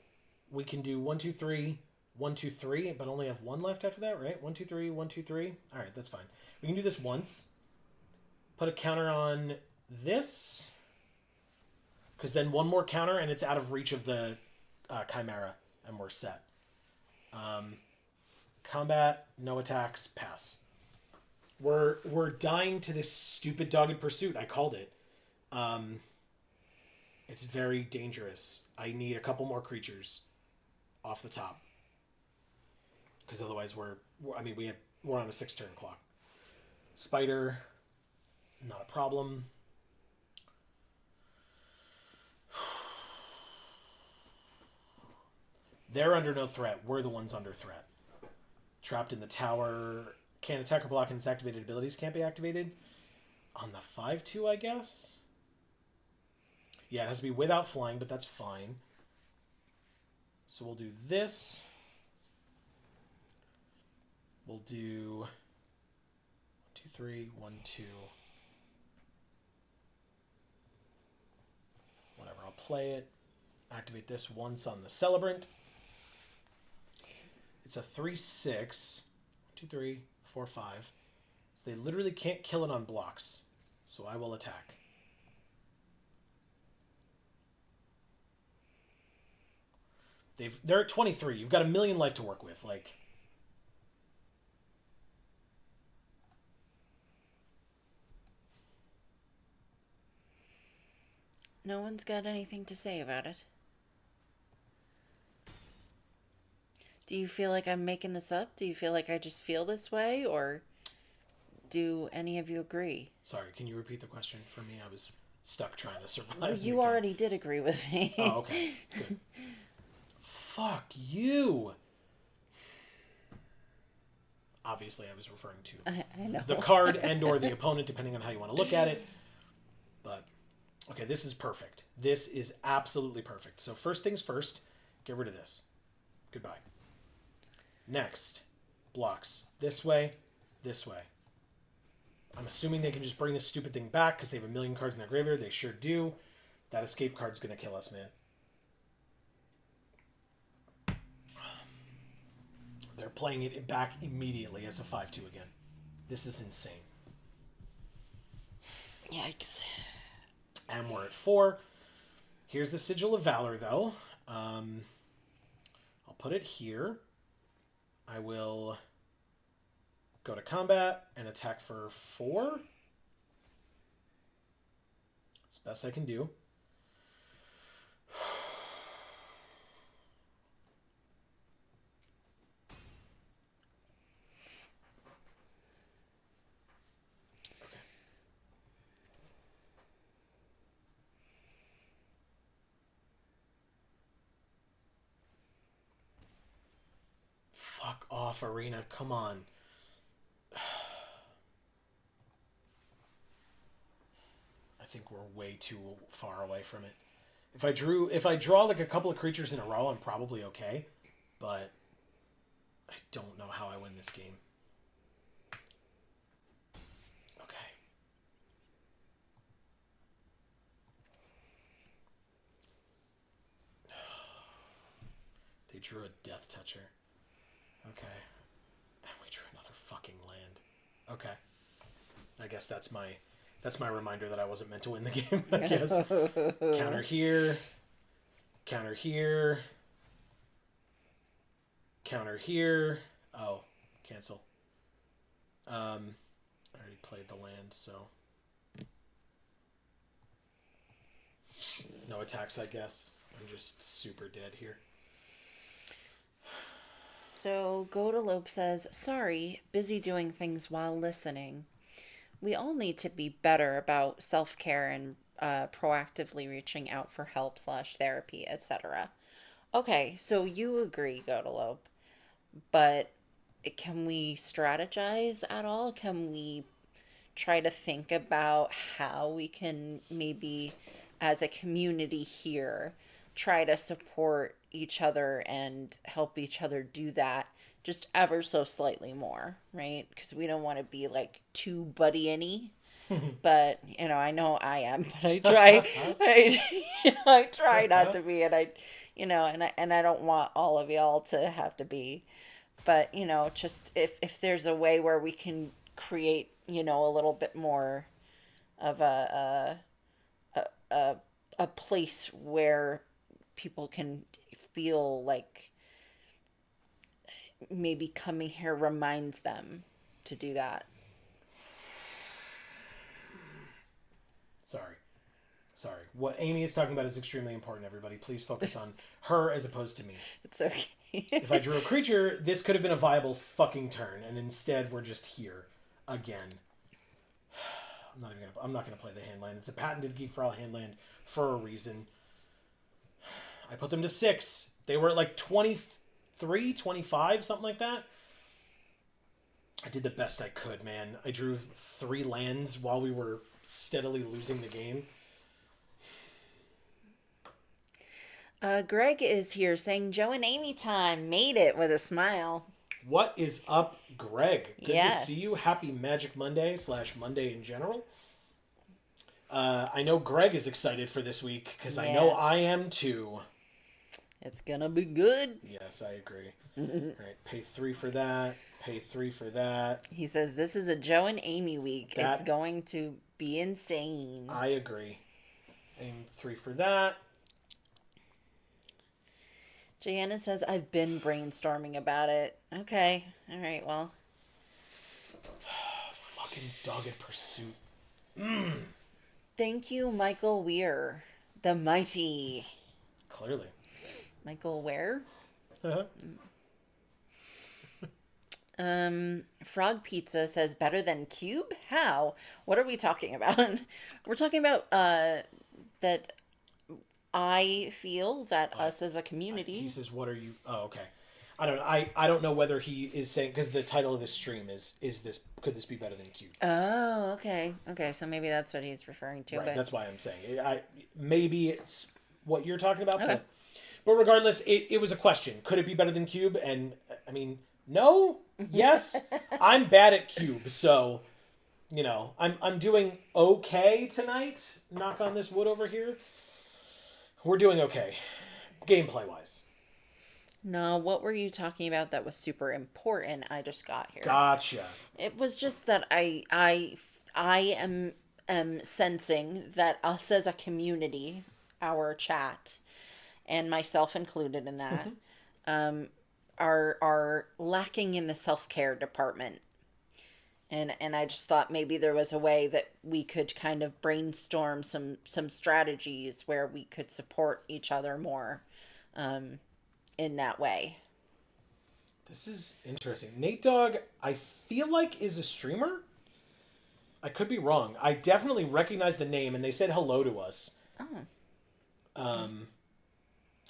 we can do 1, 2, 3, 1, 2, 3, but only have one left after that, right? 1, 2, 3, 1, 2, 3. All right, that's fine. We can do this once. Put a counter on this, because then one more counter, and it's out of reach of the Chimera, and we're set. Combat, no attacks, pass. We're dying to this stupid dogged pursuit. I called it. It's very dangerous. I need a couple more creatures off the top, because otherwise we're on a 6-turn clock. Spider, not a problem. They're under no threat. We're the ones under threat. Trapped in the tower. Can't attack or block, and its activated abilities can't be activated. On the 5-2, I guess? Yeah, it has to be without flying, but that's fine. So we'll do this. We'll do 1, 2, 3, 1, 2. Whatever, I'll play it. Activate this once on the Celebrant. It's a 3-6. 1, 2, 3, 4, 5. So they literally can't kill it on blocks. So I will attack. They're at 23. You've got a million life to work with. Like, no one's got anything to say about it. Do you feel like I'm making this up? Do you feel like I just feel this way? Or do any of you agree? Sorry, can you repeat the question for me? I was stuck trying to survive. Well, you already did agree with me. Oh, okay. Good. Fuck you. Obviously, I was referring to I know. the card and or the opponent, depending on how you want to look at it. But, okay, this is perfect. This is absolutely perfect. So first things first, get rid of this. Goodbye. Next, blocks this way, this way. I'm assuming they can just bring this stupid thing back because they have a million cards in their graveyard. They sure do. That escape card's going to kill us, man. They're playing it back immediately as a 5-2 again. This is insane. Yikes. And we're at 4. Here's the Sigil of Valor, though. I'll put it here. I will go to combat and attack for 4. That's the best I can do. Fuck off, Arena. Come on. I think we're way too far away from it. If I draw like a couple of creatures in a row, I'm probably okay. But I don't know how I win this game. Okay. They drew a Death Toucher. Okay. And we drew another fucking land. Okay. I guess that's my reminder that I wasn't meant to win the game, I guess. Counter here. Counter here. Counter here. Oh, cancel. I already played the land, so no attacks, I guess. I'm just super dead here. So, Godalope says, sorry, busy doing things while listening. We all need to be better about self-care and proactively reaching out for help / therapy, etc. Okay, so you agree, Godalope, but can we strategize at all? Can we try to think about how we can maybe, as a community here, try to support each other and help each other do that just ever so slightly more, right? Because we don't want to be like too buddy-any. But I know I am, but I try. I try not to be, and I don't want all of y'all to have to be. But just if there's a way where we can create a little bit more of a place where people can feel like maybe coming here reminds them to do that. Sorry. What Amy is talking about is extremely important, everybody. Please focus on her as opposed to me. It's okay. If I drew a creature, this could have been a viable fucking turn, and instead we're just here again. I'm not gonna play the hand land. It's a patented Geek for All hand land for a reason. I put them to 6. They were at like 23, 25, something like that. I did the best I could, man. I drew 3 lands while we were steadily losing the game. Greg is here saying Joe and Amy time. Made it with a smile. What is up, Greg? Good to see you. Happy Magic Monday / Monday in general. I know Greg is excited for this week because I know I am too. It's gonna be good. Yes, I agree. All right, pay 3 for that. Pay 3 for that. He says this is a Joe and Amy week. It's going to be insane. I agree. Aim 3 for that. Joanna says, I've been brainstorming about it. Okay. All right, well. Fucking Dogged Pursuit. Thank you, Michael Weir. The mighty. Clearly. Michael Ware? Uh-huh. Frog Pizza says, better than Cube? How? What are we talking about? We're talking about that I feel that us as a community... He says, what are you... Oh, okay. I don't know. I don't know whether he is saying... Because the title of this stream is this... Could this be better than Cube? Oh, okay. Okay, so maybe that's what he's referring to. Right, but... that's why I'm saying it. Maybe it's what you're talking about. Okay. But regardless, it was a question. Could it be better than Cube? And, I mean, no. Yes. I'm bad at Cube, so... I'm doing okay tonight. Knock on this wood over here. We're doing okay, gameplay-wise. No, what were you talking about that was super important? I just got here. Gotcha. It was just that I am sensing that us as a community, our chat, and myself included in that, are lacking in the self-care department. And I just thought maybe there was a way that we could kind of brainstorm some strategies where we could support each other more in that way. This is interesting. Nate Dogg, I feel like, is a streamer. I could be wrong. I definitely recognize the name, and they said hello to us. Oh.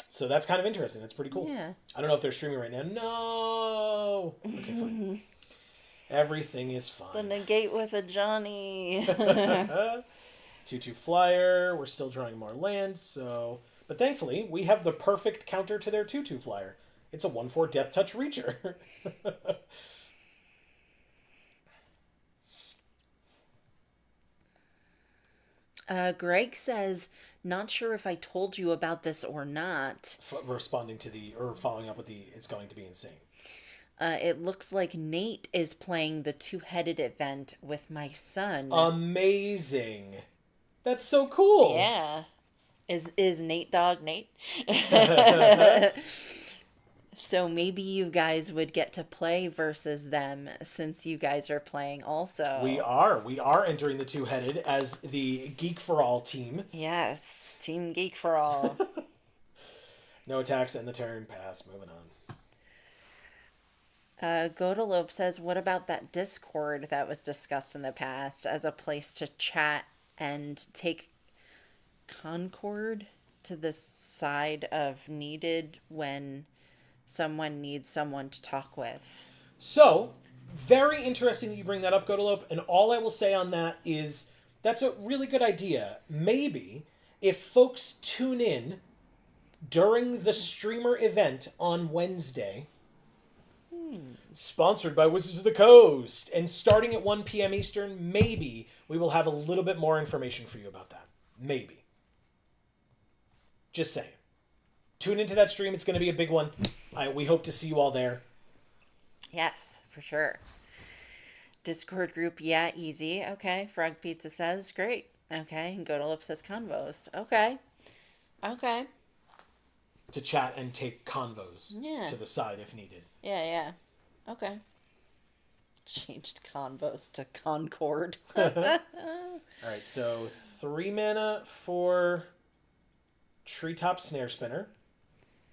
So that's kind of interesting. That's pretty cool. Yeah. I don't know if they're streaming right now. No. Okay, fine. Everything is fine. The negate with a Johnny. 2/2 flyer. We're still drawing more land, so... But thankfully, we have the perfect counter to their 2/2 flyer. It's a 1/4 Death Touch Reacher. Greg says, not sure if I told you about this or not. Responding to or following up with it's going to be insane. It looks like Nate is playing the two-headed event with my son. Amazing. That's so cool. Yeah. Is Nate Dogg Nate? So maybe you guys would get to play versus them since you guys are playing also. We are entering the two-headed as the Geek for All team. Yes, Team Geek for All. No attacks and the turn pass. Moving on. Godalope says, what about that Discord that was discussed in the past as a place to chat and take Concord to the side of needed when someone needs someone to talk with? So, very interesting that you bring that up, Godalope, and all I will say on that is that's a really good idea. Maybe if folks tune in during the streamer event on Wednesday... Sponsored by Wizards of the Coast. And starting at 1 p.m. Eastern, maybe we will have a little bit more information for you about that. Maybe. Just saying. Tune into that stream. It's going to be a big one. We hope to see you all there. Yes, for sure. Discord group, yeah, easy. Okay. Frog Pizza says, great. Okay. And Godalip says convos. Okay. Okay. To chat and take convos to the side if needed. Yeah. Okay. Changed convos to Concord. Alright, so 3 mana for Treetop Snare Spinner.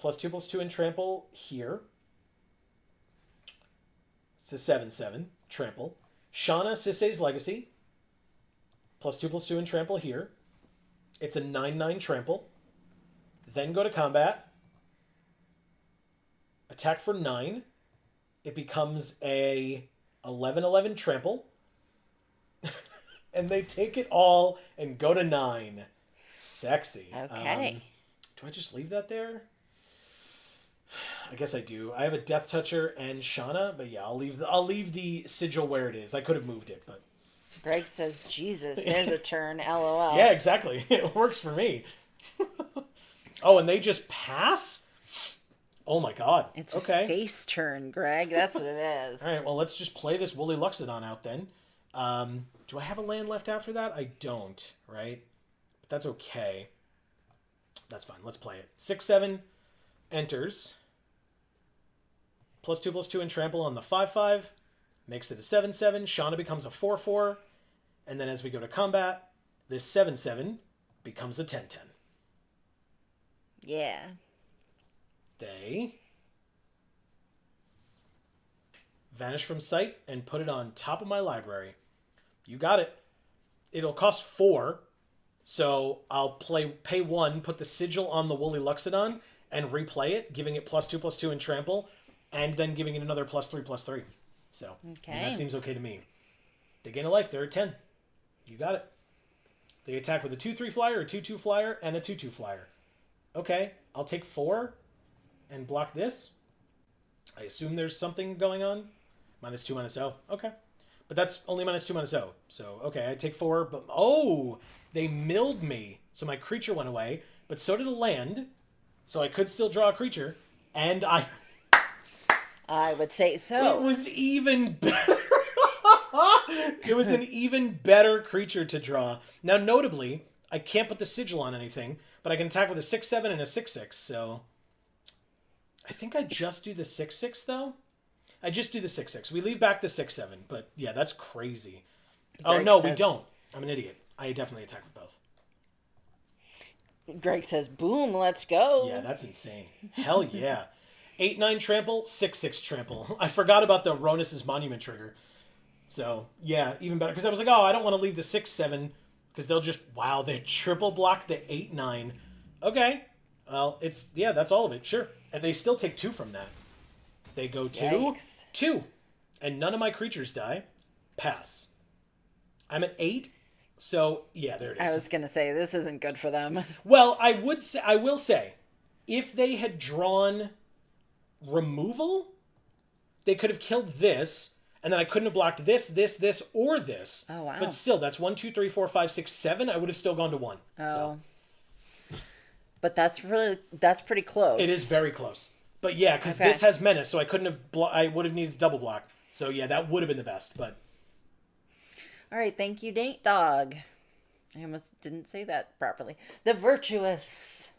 +2/+2 and Trample here. It's a 7/7. Trample. Shauna Sisei's Legacy. +2/+2 and Trample here. It's a 9/9 Trample. Then go to combat. Attack for 9. It becomes a 11/11 Trample. And they take it all and go to 9. Sexy. Okay. Do I just leave that there? I guess I do. I have a Death Toucher and Shauna, but yeah, I'll leave the sigil where it is. I could have moved it, but Greg says, Jesus, there's a turn, LOL. Yeah, exactly. It works for me. Oh, and they just pass? Oh my god. It's a face turn, Greg. That's what it is. All right, well, let's just play this Woolly Luxodon out then. Do I have a land left after that? I don't, right? But that's okay. That's fine. Let's play it. 6/7 enters. +2/+2 and Trample on the 5/5. Makes it a 7/7. Shauna becomes a 4/4. And then as we go to combat, this 7/7 becomes a 10/10. Yeah. They vanish from sight and put it on top of my library. You got it. It'll cost 4. So I'll pay 1, put the sigil on the Woolly Luxodon, and replay it, giving it +2/+2 and Trample, and then giving it another +3/+3. So that seems okay to me. They gain a life. They're at 10. You got it. They attack with a 2/3 flyer, a 2/2 flyer, and a 2/2 flyer. Okay, I'll take 4 and block this. I assume there's something going on. -2, -0. Okay. But that's only -2, -0. So, okay, I take 4, but... Oh! They milled me. So my creature went away, but so did a land. So I could still draw a creature. And I would say so. It was even better. It was an even better creature to draw. Now, notably, I can't put the sigil on anything, but I can attack with a 6/7 and a 6/6, so... I think I just do the 6/6, though. I just do the 6/6. We leave back the 6/7, but yeah, that's crazy. Oh, no, we don't. I'm an idiot. I definitely attack with both. Greg says, boom, let's go. Yeah, that's insane. Hell yeah. 8/9 trample, 6/6 trample. I forgot about the Ronus's Monument trigger. So, yeah, even better. Because I was like, oh, I don't want to leave the 6/7, because they'll just, wow, they triple block the 8/9. Okay. Well, that's all of it, sure. And they still take 2 from that. They go 2, 2. And none of my creatures die. Pass. I'm at 8. So, yeah, there it is. I was going to say, this isn't good for them. Well, I will say, if they had drawn removal, they could have killed this, and then I couldn't have blocked this, or this. Oh, wow. But still, that's 1, 2, 3, 4, 5, 6, 7. I would have still gone to 1. Oh. So. But that's pretty close. It is very close. But yeah, because this has menace, so I couldn't have, I would have needed to double block. So yeah, that would have been the best, but. All right, thank you, Nate Dog. I almost didn't say that properly. The Virtuous.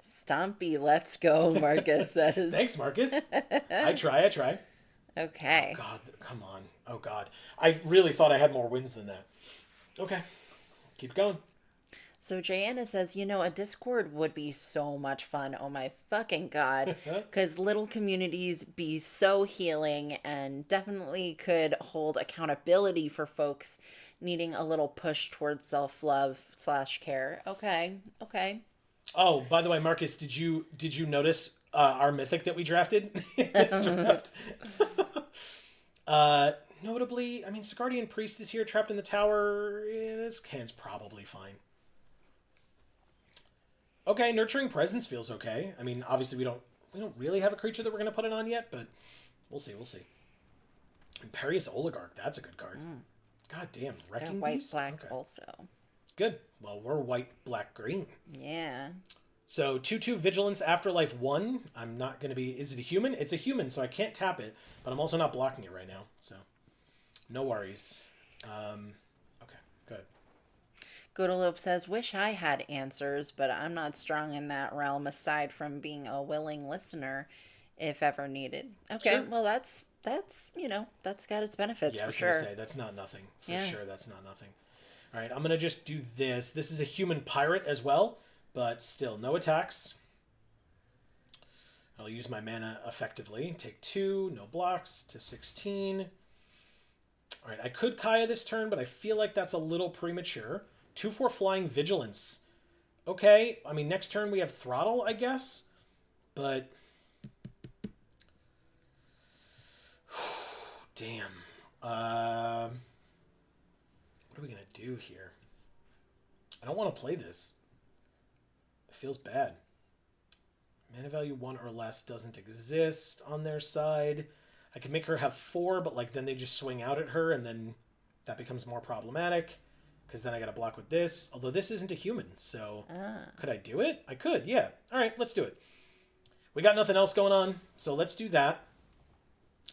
Stompy, let's go, Marcus says. Thanks, Marcus. I try. Okay. Oh, God, come on. Oh, God. I really thought I had more wins than that. Okay. Keep going. So Jayanna says, a Discord would be so much fun. Oh my fucking God. Because little communities be so healing and definitely could hold accountability for folks needing a little push towards self-love / care. Okay. Oh, by the way, Marcus, did you notice our mythic that we drafted in this draft? Notably, Sigardian Priest is here, trapped in the tower. Yeah, this hand's probably fine. Okay, Nurturing Presence feels okay. Obviously we don't really have a creature that we're going to put it on yet, but we'll see. Imperious Oligarch, that's a good card. God damn, Wrecking white, Beast? black Okay. also. Good. Well, we're white, black, green. Yeah. So 2/2 Vigilance Afterlife 1. I'm not going to be... Is it a human? It's a human, so I can't tap it, but I'm also not blocking it right now, so no worries. Okay, good. Godalope says, wish I had answers, but I'm not strong in that realm aside from being a willing listener if ever needed. Okay, sure. Well, that's got its benefits for sure. Yeah, I was going to say, that's not nothing. For sure, that's not nothing. All right, I'm going to just do this. This is a human pirate as well, but still, no attacks. I'll use my mana effectively. Take 2, no blocks, to 16. All right, I could Kaya this turn, but I feel like that's a little premature. 2/4 Flying Vigilance. Okay, next turn we have Throttle, I guess. But... Damn. What are we going to do here? I don't want to play this. It feels bad. Mana value 1 or less doesn't exist on their side. I could make her have 4, but then they just swing out at her, and then that becomes more problematic. Because then I got to block with this. Although this isn't a human, so... Could I do it? I could, yeah. Alright, let's do it. We got nothing else going on, so let's do that.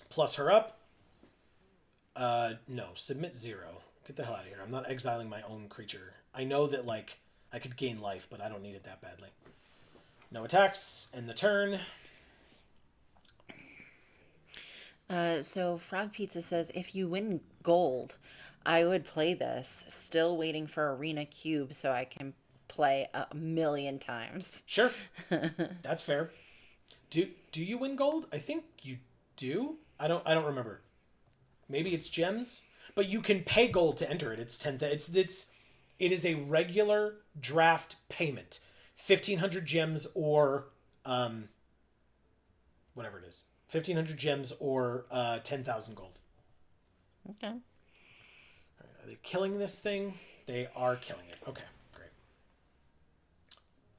Plus her up. No. Submit 0. Get the hell out of here. I'm not exiling my own creature. I know that, I could gain life, but I don't need it that badly. No attacks. End the turn. So Frog Pizza says, if you win gold... I would play this. Still waiting for Arena Cube so I can play 1,000,000 times. Sure. That's fair. Do you win gold? I think you do. I don't remember. Maybe it's gems, but you can pay gold to enter it. It's 10. It is a regular draft payment. 1,500 gems or whatever it is. 1,500 gems or 10,000 gold. Okay. Are they killing this thing? They are killing it. Okay, great.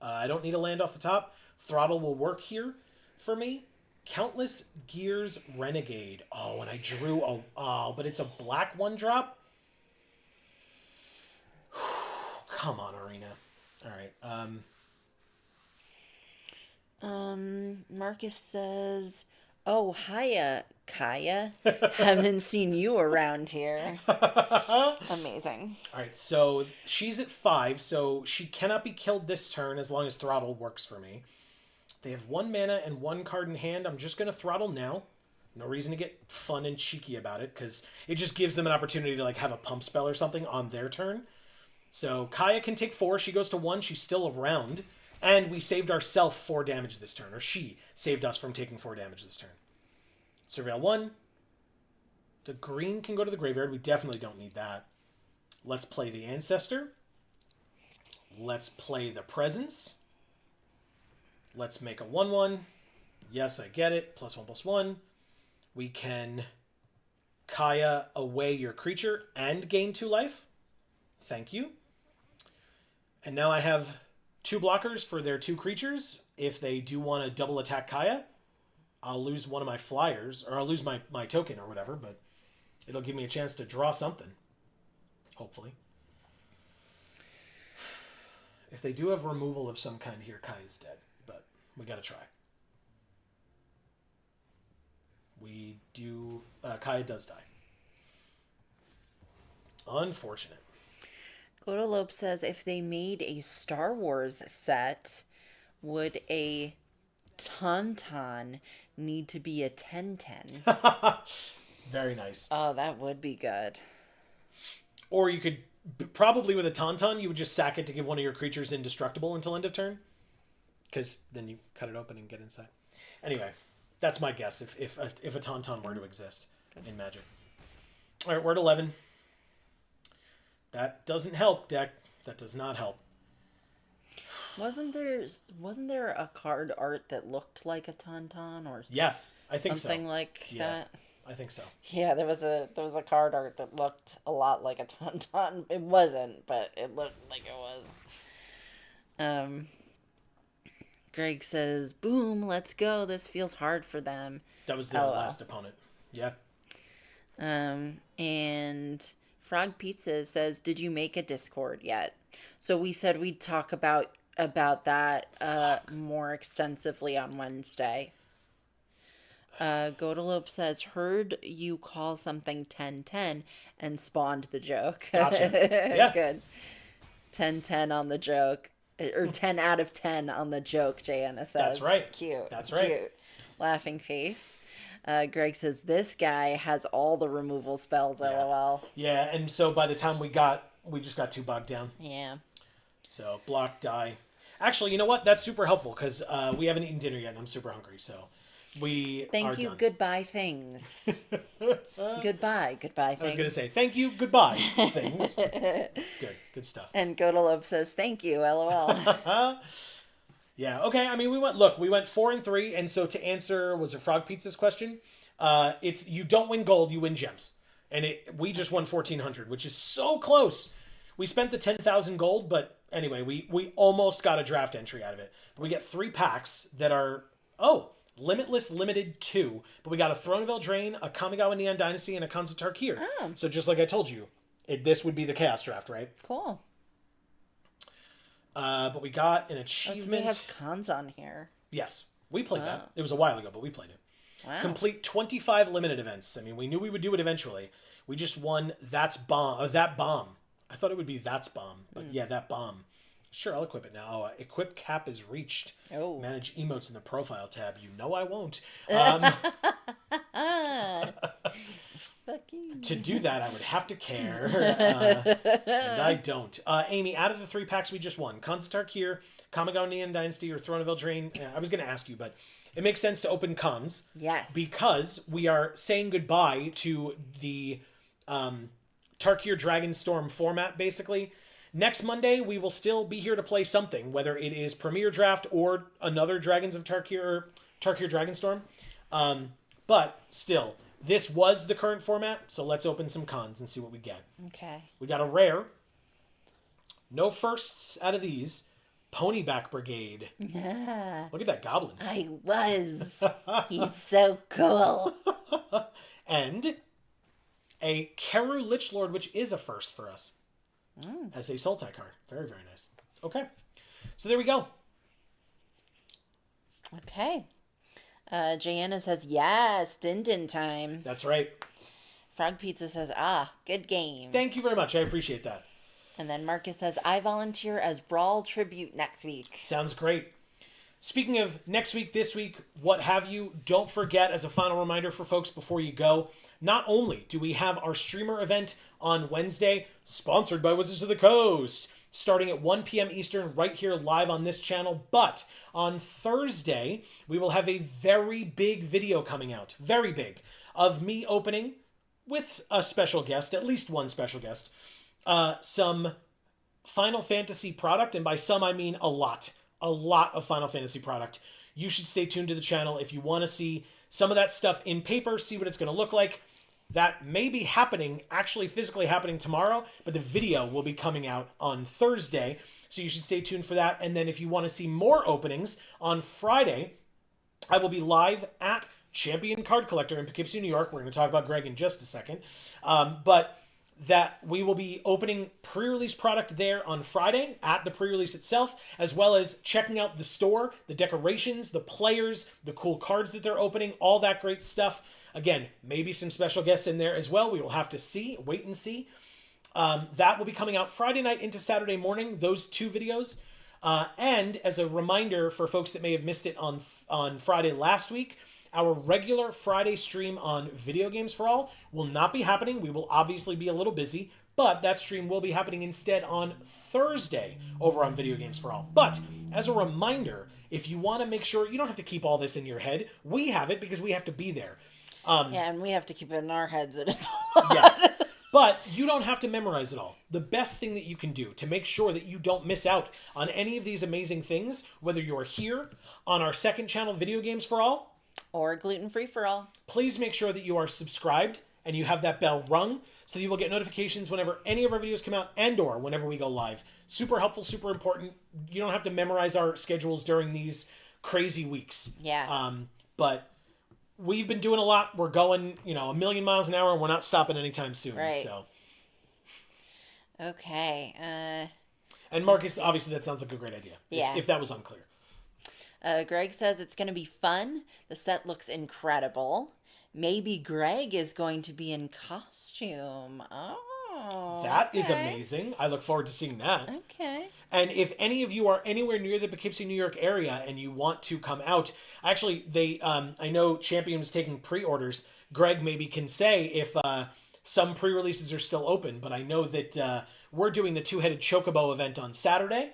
I don't need a land off the top. Throttle will work here for me. Countless Gears Renegade. Oh, and I drew a... Oh, but it's a black 1-drop? Come on, Arena. All right. Marcus says, "Oh, hiya, Kaya. Haven't seen you around here." Amazing. All right, so she's at 5, so she cannot be killed this turn as long as Throttle works for me. They have 1 mana and 1 card in hand. I'm just going to Throttle now. No reason to get fun and cheeky about it, because it just gives them an opportunity to like have a pump spell or something on their turn. So Kaya can take 4. She goes to 1. She's still around. And we saved ourselves 4 damage this turn. Or she saved us from taking 4 damage this turn. Surveil 1. The green can go to the graveyard. We definitely don't need that. Let's play the Ancestor. Let's play the Presence. Let's make a 1/1. Yes, I get it. +1/+1. We can Kaya away your creature and gain 2 life. Thank you. And now I have 2 blockers for their 2 creatures. If they do want to double attack Kaya, I'll lose one of my flyers, or I'll lose my token or whatever, but it'll give me a chance to draw something. Hopefully. If they do have removal of some kind here, Kaya's dead, but we gotta try. We do... Kaya does die. Unfortunate. Godolope says, if they made a Star Wars set, would a Tauntaun need to be a 10/10? Very nice. Oh, that would be good. Or you could... Probably with a Tauntaun, you would just sack it to give one of your creatures indestructible until end of turn. Because then you cut it open and get inside. Anyway, that's my guess if a Tauntaun were to exist in Magic. All right, we're at 11. That doesn't help, deck. That does not help. Wasn't there a card art that looked like a Tauntaun or yes, I think something like that? I think so. Yeah, there was a card art that looked a lot like a Tauntaun. It wasn't, but it looked like it was. Greg says, "Boom, let's go. This feels hard for them." That was the last opponent. Yeah. And Frog Pizza says, "Did you make a Discord yet?" So we said we'd talk about that more extensively on Wednesday. Godolope says, "Heard you call something 10/10 and spawned the joke." Gotcha. Yeah. Good. 10/10 on the joke. Or 10 out of 10 on the joke, Jana says. That's right. Cute. That's right. Cute. Laughing face. Greg says, this guy has all the removal spells, LOL. Yeah, and so by the time we just got too bogged down. Yeah. So, block, die. Actually, you know what? That's super helpful, because we haven't eaten dinner yet, and I'm super hungry, so we Thank you, done. Goodbye things. Goodbye things. I was going to say, thank you, goodbye things. Good stuff. And Godolope says, thank you, LOL. Yeah, okay, I mean, we went 4 and 3, and so to answer, was it Frog Pizza's question? It's, you don't win gold, you win gems. And we just won 1,400, which is so close. We spent the 10,000 gold, but anyway, we almost got a draft entry out of it. But we get 3 packs that are, Limitless Limited 2, but we got a Throne of Eldraine, a Kamigawa Neon Dynasty, and a Khans of Tarkir. Oh. So just like I told you, this would be the Chaos Draft, right? Cool. But we got an achievement. So they have Khans on here. Yes, we played that. It was a while ago, but we played it. Wow. Complete 25 limited events. I mean, we knew we would do it eventually. We just won That Bomb. I thought it would be That's Bomb, but yeah, That Bomb. Sure, I'll equip it now. Equip cap is reached. Oh. Manage emotes in the profile tab. You know I won't. To do that, I would have to care. And I don't. Amy, out of the 3 packs we just won, Khans of Tarkir, Kamigawa Neon Dynasty, or Throne of Eldraine, I was going to ask you, but it makes sense to open Khans. Yes. Because we are saying goodbye to the Tarkir Dragonstorm format, basically. Next Monday, we will still be here to play something, whether it is Premier Draft or another Dragons of Tarkir or Tarkir Dragonstorm. But still, this was the current format, so let's open some Khans and see what we get. Okay. We got a rare. No firsts out of these. Ponyback Brigade. Yeah. Look at that goblin. I was. He's so cool. And a Keru Lichlord, which is a first for us. As a Sultai card. Very, very nice. Okay. So there we go. Okay. Jana says, yes, Din time. That's right. Frog Pizza says, good game. Thank you very much. I appreciate that. And then Marcus says, I volunteer as Brawl Tribute next week. Sounds great. Speaking of next week, this week, what have you, don't forget, as a final reminder for folks before you go, not only do we have our streamer event on Wednesday, sponsored by Wizards of the Coast, starting at 1 p.m. Eastern right here live on this channel, but on Thursday, we will have a very big video coming out, very big, of me opening, with a special guest, at least one special guest, some Final Fantasy product, and by some I mean a lot of Final Fantasy product. You should stay tuned to the channel if you want to see some of that stuff in paper, see what it's going to look like. That may be happening, actually physically happening tomorrow, but the video will be coming out on Thursday, so you should stay tuned for that. And then if you want to see more openings, on Friday, I will be live at Champion Card Collector in Poughkeepsie, New York. We're going to talk about Greg in just a second. But that we will be opening pre-release product there on Friday at the pre-release itself, as well as checking out the store, the decorations, the players, the cool cards that they're opening, all that great stuff. Again, maybe some special guests in there as well. We will have to wait and see. That will be coming out Friday night into Saturday morning, those two videos. And as a reminder for folks that may have missed it on Friday last week, our regular Friday stream on Video Games for All will not be happening. We will obviously be a little busy, but that stream will be happening instead on Thursday over on Video Games for All. But as a reminder, if you want to make sure, you don't have to keep all this in your head. We have it because we have to be there. Yeah, and we have to keep it in our heads. Yes. But you don't have to memorize it all. The best thing that you can do to make sure that you don't miss out on any of these amazing things, whether you're here on our second channel, Video Games for All, or gluten-free for all, please make sure that you are subscribed and you have that bell rung so that you will get notifications whenever any of our videos come out and or whenever we go live. Super helpful, super important. You don't have to memorize our schedules during these crazy weeks. Yeah. But we've been doing a lot. We're going, a million miles an hour, and we're not stopping anytime soon. Right. So. Okay. And Marcus, obviously that sounds like a great idea. Yeah. If that was unclear. Greg says it's going to be fun. The set looks incredible. Maybe Greg is going to be in costume. Oh, that is amazing. I look forward to seeing that. Okay. And if any of you are anywhere near the Poughkeepsie, New York area and you want to come out, actually, I know Champion was taking pre-orders. Greg maybe can say if some pre-releases are still open, but I know that we're doing the two-headed Chocobo event on Saturday.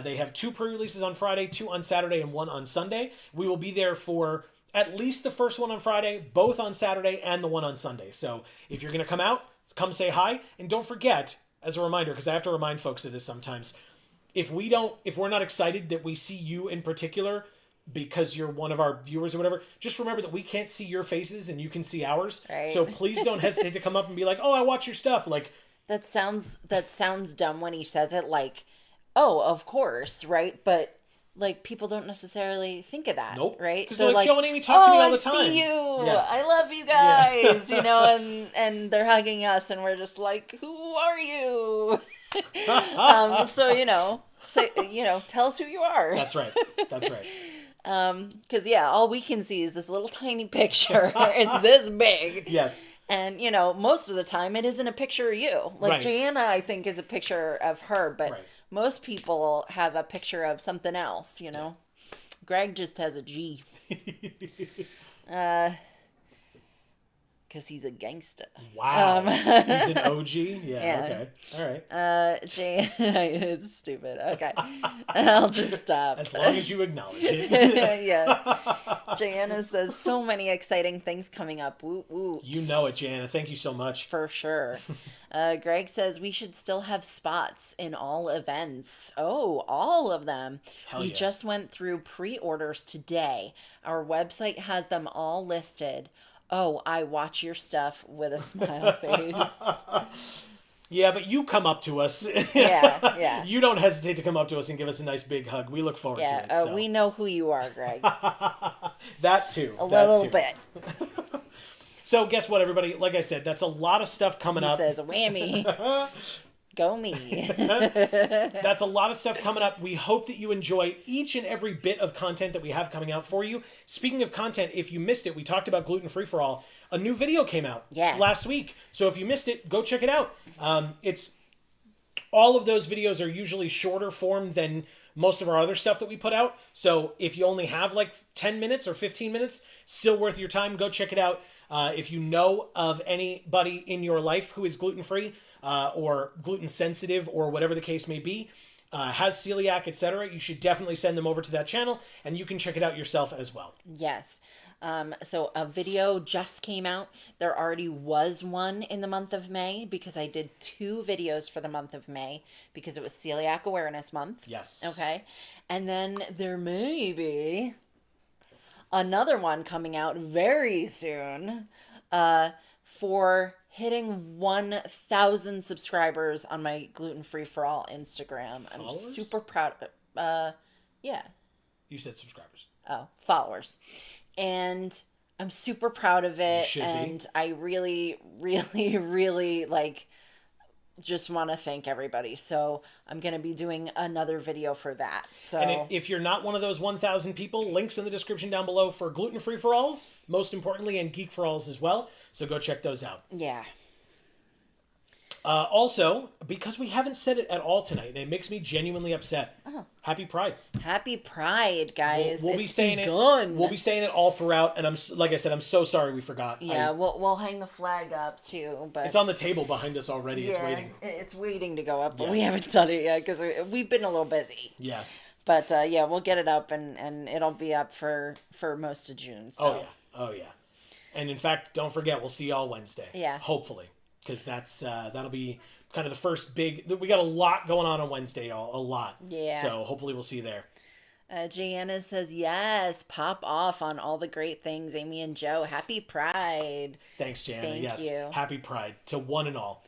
They have 2 pre-releases on Friday, 2 on Saturday, and 1 on Sunday. We will be there for at least the first one on Friday, both on Saturday, and the one on Sunday. So if you're going to come out, come say hi. And don't forget, as a reminder, because I have to remind folks of this sometimes, if we're not excited that we see you in particular because you're one of our viewers or whatever, just remember that we can't see your faces and you can see ours. Right. So please don't hesitate to come up and be like, oh, I watch your stuff. Like, that sounds dumb when he says it, like, oh, of course, right? But, like, people don't necessarily think of that, nope. Right? Because they're like, Joe and Amy talk to me all the time. I see you. Yeah. I love you guys. Yeah. And they're hugging us, and we're just like, who are you? Tell us who you are. That's right. Because, all we can see is this little tiny picture. It's this big. Yes. And, most of the time it isn't a picture of you. Like, right. Jana, I think, is a picture of her, but right. Most people have a picture of something else, Yeah. Greg just has a G. Because he's a gangster. Wow. He's an OG? Yeah, okay. All right. It's stupid. Okay. I'll just stop. As long as you acknowledge it. Yeah. Jana says, so many exciting things coming up. Woo, woo. You know it, Jana. Thank you so much. For sure. Greg says, we should still have spots in all events. Oh, all of them. Hell we yeah. just went through pre-orders today. Our website has them all listed. Oh, I watch your stuff with a smile face. Yeah, but you come up to us. Yeah. You don't hesitate to come up to us and give us a nice big hug. We look forward to it. Yeah, we know who you are, Greg. That too. A little bit. So guess what, everybody? Like I said, that's a lot of stuff coming up. He says, whammy. Go me. That's a lot of stuff coming up. We hope that you enjoy each and every bit of content that we have coming out for you. Speaking of content, if you missed it, we talked about Gluten Free for All. A new video came out last week. So if you missed it, go check it out. It's all of those videos are usually shorter form than most of our other stuff that we put out. So if you only have like 10 minutes or 15 minutes, still worth your time. Go check it out. If you know of anybody in your life who is gluten-free or gluten-sensitive or whatever the case may be, has celiac, etc., you should definitely send them over to that channel, and you can check it out yourself as well. Yes. So a video just came out. There already was one in the month of May because I did 2 videos for the month of May because it was Celiac Awareness Month. Yes. Okay. And then there may be another one coming out very soon for hitting 1,000 subscribers on my Gluten Free for All Instagram. Followers? I'm super proud. Yeah. You said subscribers. Oh, followers. And I'm super proud of it. You should and be. I really, really, really just want to thank everybody. So I'm going to be doing another video for that. So, and if you're not one of those 1,000 people, links in the description down below for Gluten Free for Alls, most importantly, and Geek for Alls as well. So go check those out. Yeah. Also, because we haven't said it at all tonight, and it makes me genuinely upset. Oh. Happy Pride. Happy Pride, guys. We'll be saying begun. it. We'll be saying it all throughout, and like I said, I'm so sorry we forgot. Yeah, we'll hang the flag up too, but it's on the table behind us already. Yeah, it's waiting. It's waiting to go up, but we haven't done it yet because we've been a little busy. Yeah. But yeah, we'll get it up, and it'll be up for most of June. So. Oh yeah. And in fact, don't forget, we'll see y'all Wednesday. Yeah. Hopefully, because that'll be kind of the first big. We got a lot going on Wednesday, y'all. A lot. Yeah. So hopefully we'll see you there. Jana says, yes, pop off on all the great things, Amy and Joe. Happy Pride. Thanks, Jana. Thank you. Happy Pride to one and all.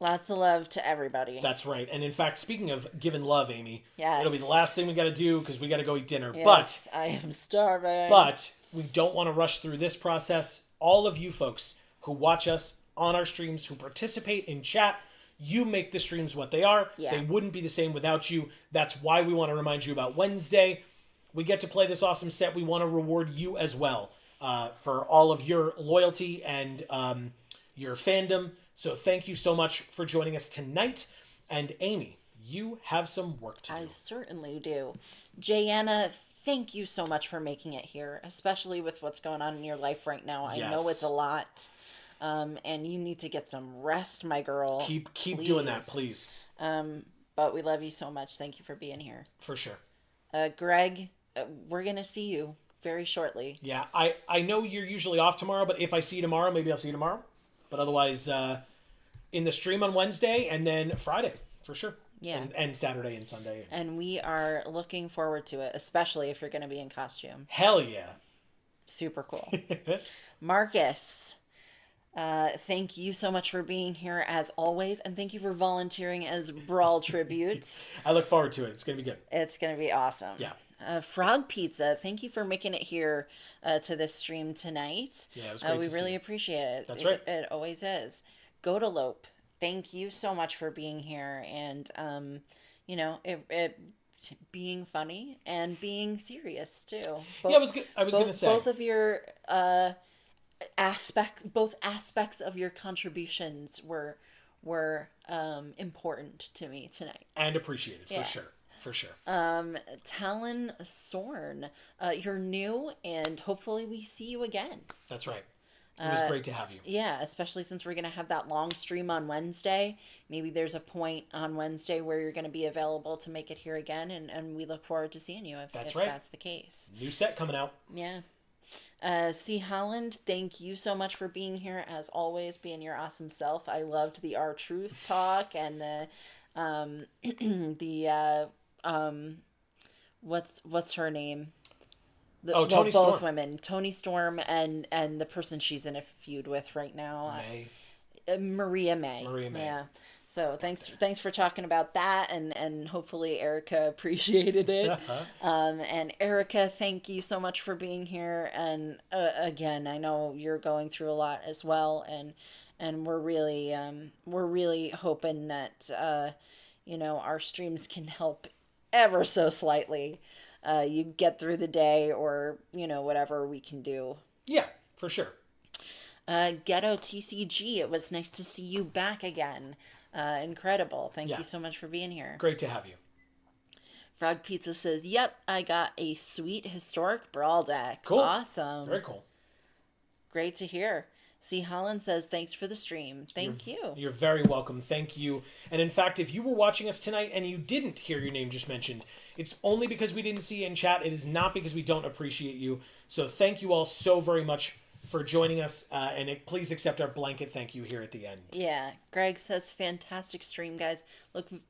Lots of love to everybody. That's right. And in fact, speaking of giving love, Amy, yes. It'll be the last thing we got to do because we got to go eat dinner. Yes, I am starving. But we don't want to rush through this process. All of you folks who watch us on our streams, who participate in chat, you make the streams what they are. Yeah. They wouldn't be the same without you. That's why we want to remind you about Wednesday. We get to play this awesome set. We want to reward you as well for all of your loyalty and your fandom. So thank you so much for joining us tonight. And Amy, you have some work to do. I certainly do. Jana, thank you so much for making it here, especially with what's going on in your life right now. I know it's a lot. And you need to get some rest, my girl. Keep doing that, please. But we love you so much. Thank you for being here. For sure. Greg, we're going to see you very shortly. Yeah, I know you're usually off tomorrow, but if I see you tomorrow, maybe I'll see you tomorrow. But otherwise, in the stream on Wednesday and then Friday, for sure. Yeah. And Saturday and Sunday. And we are looking forward to it, especially if you're going to be in costume. Hell yeah. Super cool. Marcus, thank you so much for being here as always, and thank you for volunteering as Brawl Tribute. I look forward to it. It's going to be good. It's going to be awesome. Yeah. Frog Pizza, thank you for making it here to this stream tonight. Yeah, it was great we to really see. appreciate it. That's right. It always is. Gotalope, thank you so much for being here and, it being funny and being serious too. I was going to say. Both of your aspects of your contributions were important to me tonight. And appreciated, for sure. For sure. Talon Sorn, you're new, and hopefully we see you again. That's right. It was great to have you. Yeah, especially since we're going to have that long stream on Wednesday. Maybe there's a point on Wednesday where you're going to be available to make it here again, and we look forward to seeing you if that's the case. New set coming out. Yeah. C. Holland, thank you so much for being here, as always, being your awesome self. I loved the R-Truth talk and what's her name? Tony Storm. Both women, Tony Storm and the person she's in a feud with right now, Maria May. Yeah. So thanks for talking about that, and hopefully Erica appreciated it. And Erica, thank you so much for being here. And again, I know you're going through a lot as well, and and we're really hoping that our streams can help ever so slightly you get through the day, or whatever we can do. Yeah, for sure. Ghetto TCG, it was nice to see you back again. Incredible. Thank you so much for being here. Great to have you. Frog Pizza says, yep, I got a sweet historic brawl deck. Cool. Awesome. Very cool. Great to hear. C. Holland says, thanks for the stream. Thank you. You're very welcome. Thank you. And in fact, if you were watching us tonight and you didn't hear your name just mentioned, it's only because we didn't see you in chat. It is not because we don't appreciate you. So thank you all so very much for joining us. Please accept our blanket thank you here at the end. Yeah. Greg says, fantastic stream, guys.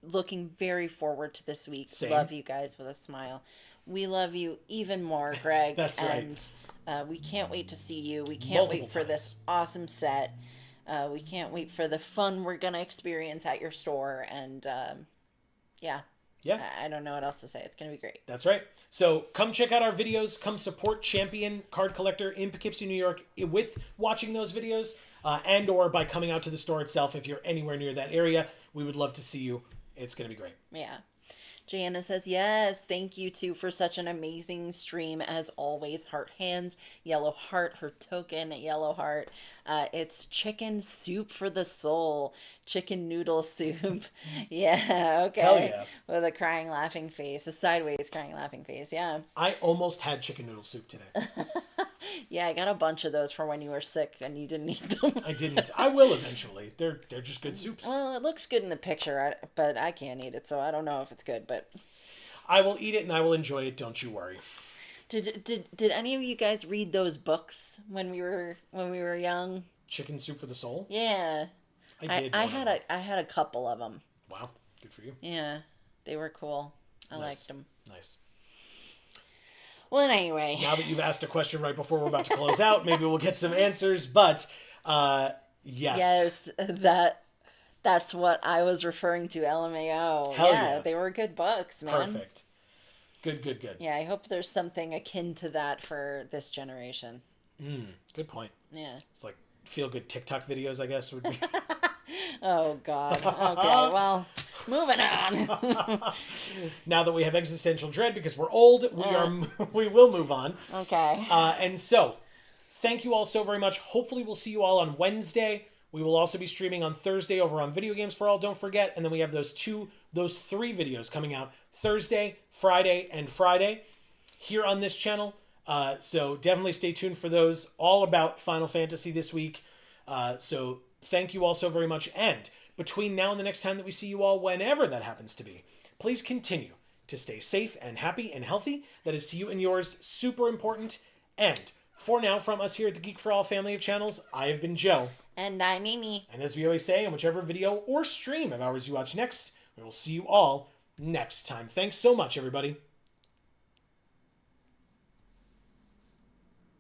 Looking very forward to this week. Same. Love you guys with a smile. We love you even more, Greg. That's right. And we can't wait to see you. We can't wait for times. this awesome set. We can't wait for the fun we're going to experience at your store. And yeah. I don't know what else to say. It's going to be great. That's right. So come check out our videos. Come support Champion Card Collector in Poughkeepsie, New York with watching those videos and or by coming out to the store itself if you're anywhere near that area. We would love to see you. It's going to be great. Yeah. Jana says, yes, thank you too for such an amazing stream as always. Heart hands, yellow heart, her token, yellow heart. It's chicken soup for the soul. Chicken noodle soup. Yeah, okay. Hell yeah. With a crying laughing face, a sideways crying laughing face, yeah. I almost had chicken noodle soup today. Yeah, I got a bunch of those for when you were sick and you didn't eat them. I didn't. I will eventually. They're just good soups. Well, it looks good in the picture, but I can't eat it, so I don't know if it's good, but I will eat it and I will enjoy it, don't you worry. Did any of you guys read those books when we were young? Chicken soup for the soul? Yeah. I did. I had a couple of them. Wow, good for you. Yeah, they were cool. I liked them. Nice. Well, anyway. Now that you've asked a question right before we're about to close out, maybe we'll get some answers. But yes. Yes, that's what I was referring to. LMAO. Hell yeah. They were good books, man. Perfect. Good. Yeah, I hope there's something akin to that for this generation. Good point. Yeah. It's like feel-good TikTok videos, I guess, would be. Oh, God. Okay, well, moving on. Now that we have existential dread because we're old, we will move on. Okay. And so, thank you all so very much. Hopefully we'll see you all on Wednesday. We will also be streaming on Thursday over on Video Games for All, don't forget. And then we have those three videos coming out Thursday, Friday, and Friday here on this channel. So definitely stay tuned for those, all about Final Fantasy this week. So thank you all so very much. And between now and the next time that we see you all, whenever that happens to be, please continue to stay safe and happy and healthy. That is to you and yours super important. And for now, from us here at the Geek for All family of channels, I have been Joe. And I'm Mimi. And as we always say, in whichever video or stream of ours you watch next, we will see you all next time. Thanks so much, everybody.